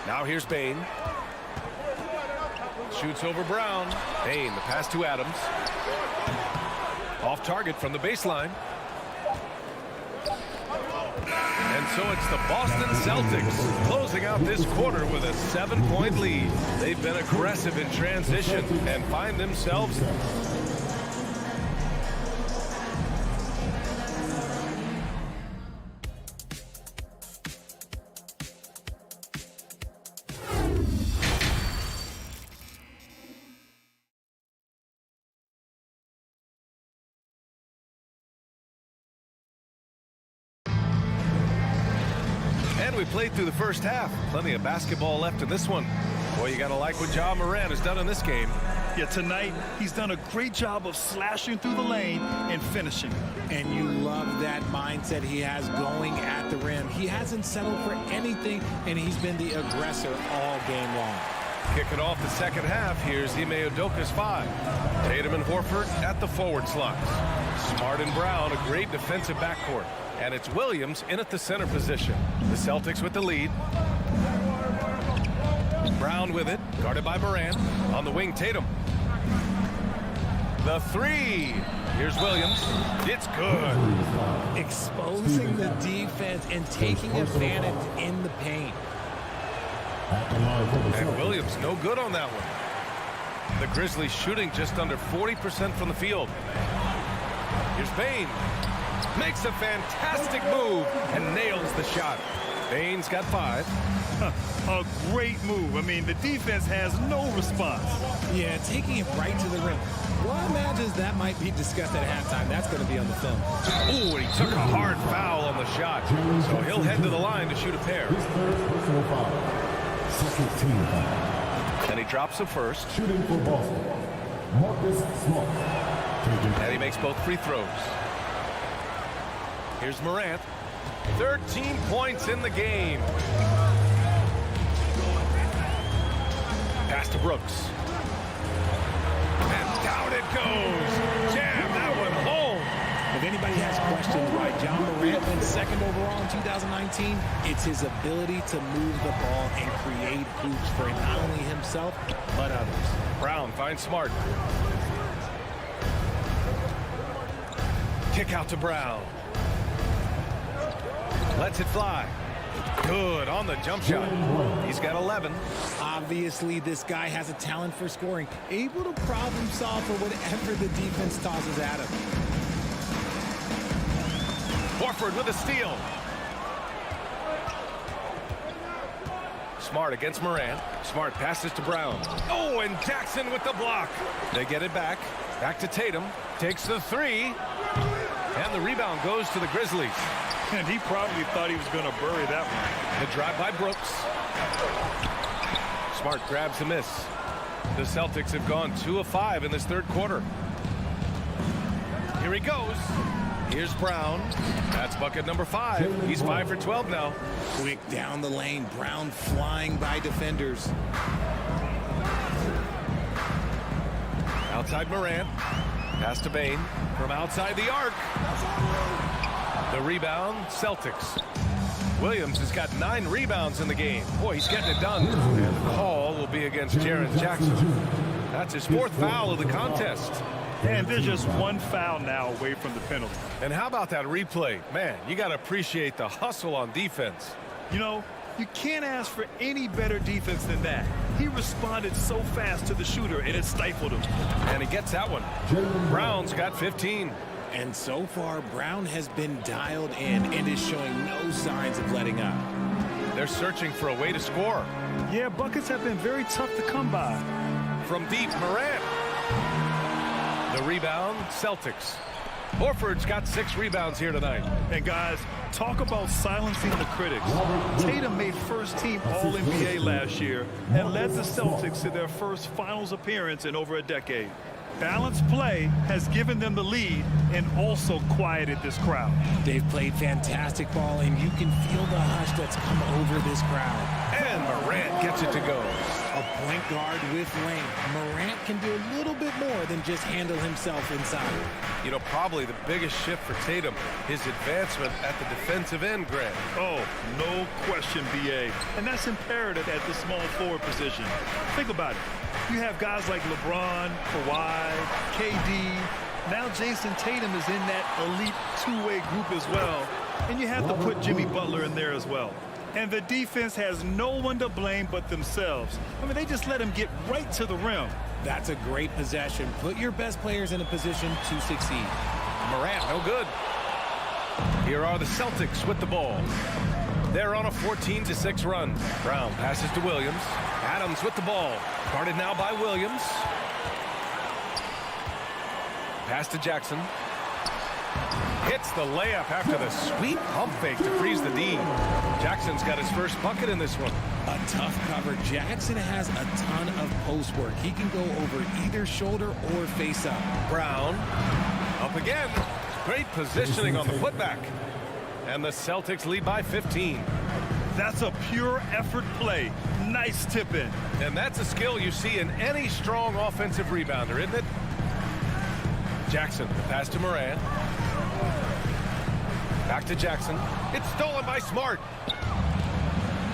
Now here's Bane. Shoots over Brown. Bane, the pass to Adams. Off target from the baseline. And so it's the Boston Celtics closing out this quarter with a 7-point lead. They've been aggressive in transition and find themselves we played through the first half. Plenty of basketball left in this one. Boy, you got to like what Ja Morant has done in this game. Yeah, tonight he's done a great job of slashing through the lane and finishing. And you love that mindset he has going at the rim. He hasn't settled for anything, and he's been the aggressor all game long. Kicking off the second half, here's Ime Udoka's 5. Tatum and Horford at the forward slots. Smart and Brown, a great defensive backcourt. And it's Williams in at the center position. The Celtics with the lead. Brown with it, guarded by Morant. On the wing, Tatum. The 3. Here's Williams. It's good. Exposing the defense and taking advantage in the paint. And Williams no good on that one. The Grizzlies shooting just under 40% from the field. Here's Bane. Makes a fantastic move and nails the shot. Bane's got 5. A great move. I mean, the defense has no response. Yeah, taking it right to the rim. Well, I imagine that might be discussed at halftime. That's going to be on the film. Ooh, and he took a hard foul on the shot. So he'll head to the line to shoot a pair. Second team foul. And he drops the first. Shooting for Boston, Marcus Smart. And he makes both free throws. Here's Morant. 13 points in the game. Pass to Brooks. And down it goes. Jam that one home. If anybody has questions why Ja Morant went second overall in 2019, it's his ability to move the ball and create hoops for not only himself, but others. Brown finds Smart. Kick out to Brown. Lets it fly. Good on the jump shot. He's got 11. Obviously, this guy has a talent for scoring, able to problem solve for whatever the defense tosses at him. Horford with a steal. Smart against Morant. Smart passes to Brown. Oh, and Jackson with the block. They get it back. Back to Tatum. Takes the three. And the rebound goes to the Grizzlies. And he probably thought he was going to bury that one. The drive by Brooks. Smart grabs the miss. The Celtics have gone 2 of 5 in this third quarter. Here he goes. Here's Brown. That's bucket number 5. He's 5 for 12 now. Quick down the lane. Brown flying by defenders. Outside Morant. Pass to Bane. From outside the arc. The rebound, Celtics. Williams has got 9 rebounds in the game. Boy, he's getting it done. And the call will be against Jaren Jackson. That's his 4th foul of the contest. And there's just 1 foul now away from the penalty. And how about that replay? Man, you got to appreciate the hustle on defense. You know, you can't ask for any better defense than that. He responded so fast to the shooter, and it stifled him. And he gets that one. Brown's got 15. And so far, Brown has been dialed in and is showing no signs of letting up. They're searching for a way to score. Yeah, buckets have been very tough to come by. From deep, Morant. The rebound, Celtics. Horford's got 6 rebounds here tonight. And guys, talk about silencing the critics. Tatum made first-team All-NBA last year and led the Celtics to their first finals appearance in over a decade. Balanced play has given them the lead and also quieted this crowd. They've played fantastic ball, and you can feel the hush that's come over this crowd. And Morant gets it to go. A point guard with length. Morant can do a little bit more than just handle himself inside. You know, probably the biggest shift for Tatum, his advancement at the defensive end, Greg. Oh, no question, B.A. And that's imperative at the small forward position. Think about it. You have guys like LeBron, Kawhi, KD. Now Jason Tatum is in that elite two-way group as well. And you have to put Jimmy Butler in there as well. And the defense has no one to blame but themselves. I mean, they just let him get right to the rim. That's a great possession. Put your best players in a position to succeed. Morant, no good. Here are the Celtics with the ball. They're on a 14-6 run. Brown passes to Williams. Adams with the ball. Guarded now by Williams. Pass to Jackson. Hits the layup after the sweet pump fake to freeze the D. Jackson's got his first bucket in this one. A tough cover. Jackson has a ton of post work. He can go over either shoulder or face up. Brown up again. Great positioning on the putback. And the Celtics lead by 15. That's a pure effort play. Nice tip in. And that's a skill you see in any strong offensive rebounder, isn't it? Jackson, pass to Morant. Back to Jackson. It's stolen by Smart.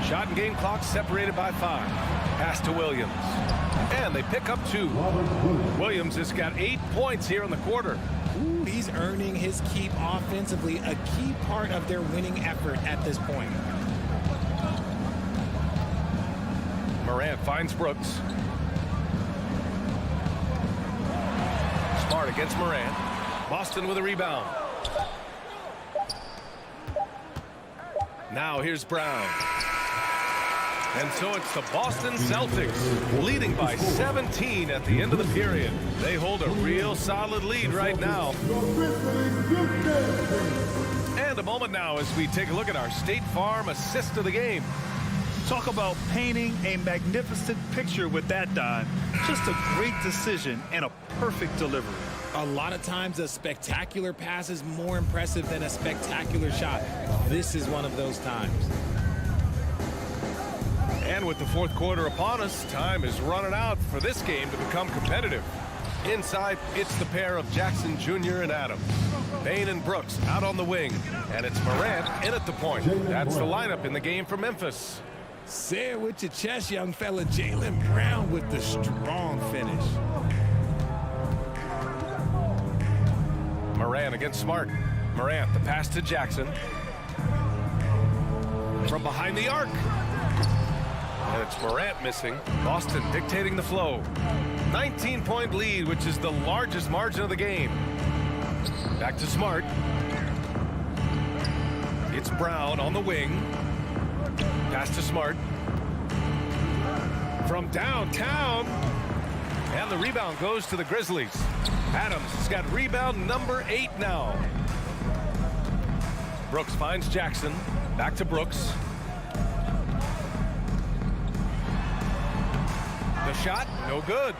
Shot and game clock separated by 5. Pass to Williams. And they pick up 2. Williams has got 8 points here in the quarter. Ooh, he's earning his keep offensively, a key part of their winning effort at this point. Morant finds Brooks. Smart against Morant. Boston with a rebound. Now here's Brown. And so it's the Boston Celtics leading by 17 at the end of the period. They hold a real solid lead right now. And a moment now as we take a look at our State Farm assist of the game. Talk about painting a magnificent picture with that dime. Just a great decision and a perfect delivery. A lot of times a spectacular pass is more impressive than a spectacular shot. This is one of those times. And with the fourth quarter upon us, time is running out for this game to become competitive. Inside, it's the pair of Jackson Jr. and Adams. Bane and Brooks out on the wing. And it's Morant in at the point. That's the lineup in the game for Memphis. Say it with your chest, young fella. Jaylen Brown with the strong finish. Morant against Smart. Morant, the pass to Jackson. From behind the arc. And it's Morant missing. Boston dictating the flow. 19-point lead, which is the largest margin of the game. Back to Smart. It's Brown on the wing. Pass to Smart. from downtown. And the rebound goes to the Grizzlies. Adams has got rebound number 8 now. Brooks finds Jackson. Back to Brooks. The shot, no good.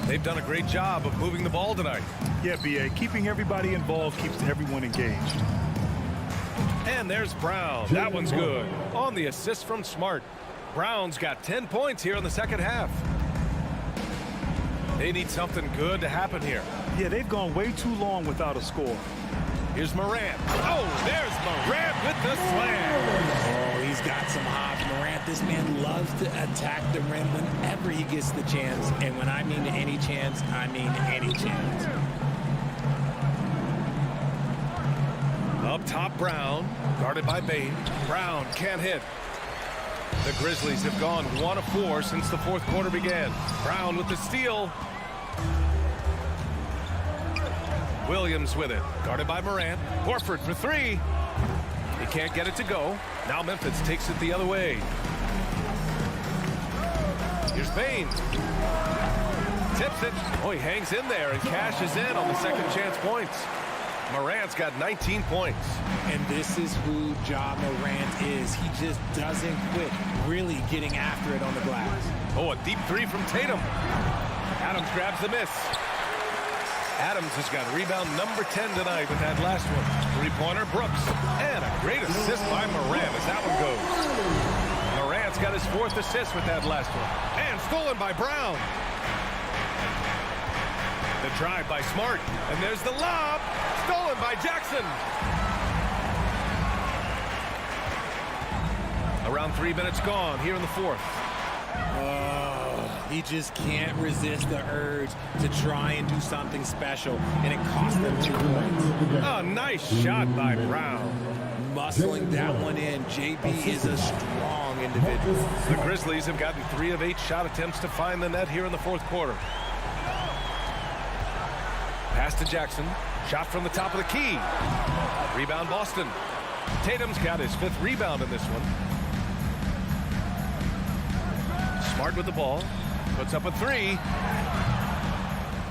They've done a great job of moving the ball tonight. Yeah, B.A. Keeping everybody involved keeps everyone engaged. And there's Brown. That one's good. On the assist from Smart. Brown's got 10 points here in the second half. They need something good to happen here. Yeah, they've gone way too long without a score. Here's Morant. Oh, there's Morant with the slam. Oh, he's got some hops. Morant, this man loves to attack the rim whenever he gets the chance. And when I mean any chance, I mean any chance. Up top, Brown. Guarded by Bane. Brown can't hit. The Grizzlies have gone 1 of 4 since the fourth quarter began. Brown with the steal. Williams with it. Guarded by Morant. Horford for 3. He can't get it to go. Now Memphis takes it the other way. Here's Bane. Tips it. Oh, he hangs in there and cashes in on the second chance points. Morant's got 19 points. And this is who Ja Morant is. He just doesn't quit really getting after it on the glass. Oh, a deep 3 from Tatum. Adams grabs the miss. Adams has got rebound number 10 tonight with that last one. 3-pointer, Brooks. And a great assist by Morant as that one goes. Morant's got his 4th assist with that last one. And stolen by Brown. The drive by Smart. And there's the lob. Stolen by Jackson. Around 3 minutes gone here in the fourth. He just can't resist the urge to try and do something special, and it cost them 2 points. Oh, nice shot by Brown. Muscling that one in. JB is a strong individual. The Grizzlies have gotten 3 of 8 shot attempts to find the net here in the fourth quarter. Pass to Jackson. Shot from the top of the key. Rebound Boston. Tatum's got his 5th rebound in this one. Smart with the ball. Puts up a 3.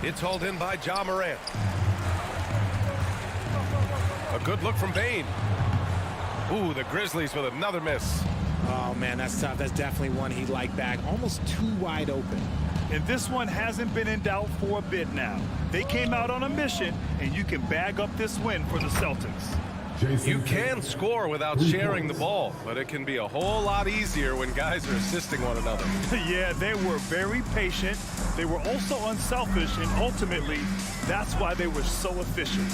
It's hauled in by Ja Morant. A good look from Bane. Ooh, the Grizzlies with another miss. Oh, man, that's tough. That's definitely one he liked back. Almost too wide open. And this one hasn't been in doubt for a bit now. They came out on a mission, and you can bag up this win for the Celtics. You can score without sharing the ball, but it can be a whole lot easier when guys are assisting one another. Yeah, they were very patient. They were also unselfish, and ultimately, that's why they were so efficient.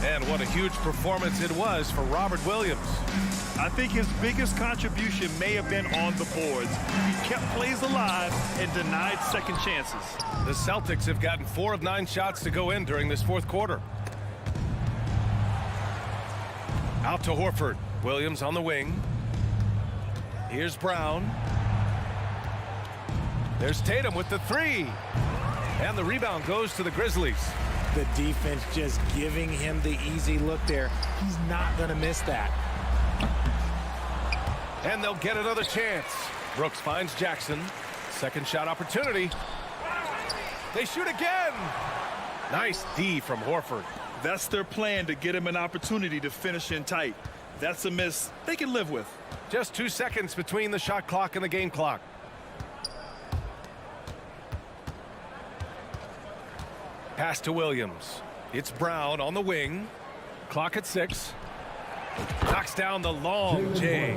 And what a huge performance it was for Robert Williams. I think his biggest contribution may have been on the boards. He kept plays alive and denied second chances. The Celtics have gotten 4 of 9 shots to go in during this fourth quarter. Out to Horford. Williams on the wing. Here's Brown. There's Tatum with the 3. And the rebound goes to the Grizzlies. The defense just giving him the easy look there. He's not going to miss that. And they'll get another chance. Brooks finds Jackson. Second shot opportunity. They shoot again. Nice D from Horford. That's their plan, to get him an opportunity to finish in tight. That's a miss they can live with. Just 2 seconds between the shot clock and the game clock. Pass to Williams. It's Brown on the wing. Clock at 6. Knocks down the long J.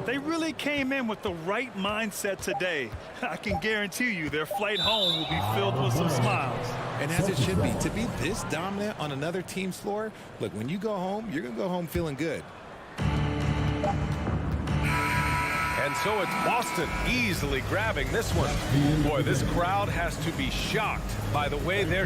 They really came in with the right mindset today. I can guarantee you their flight home will be filled with some smiles. And as it should be, to be this dominant on another team's floor, look, when you go home, you're going to go home feeling good. And so it's Boston easily grabbing this one. Boy, this crowd has to be shocked by the way they're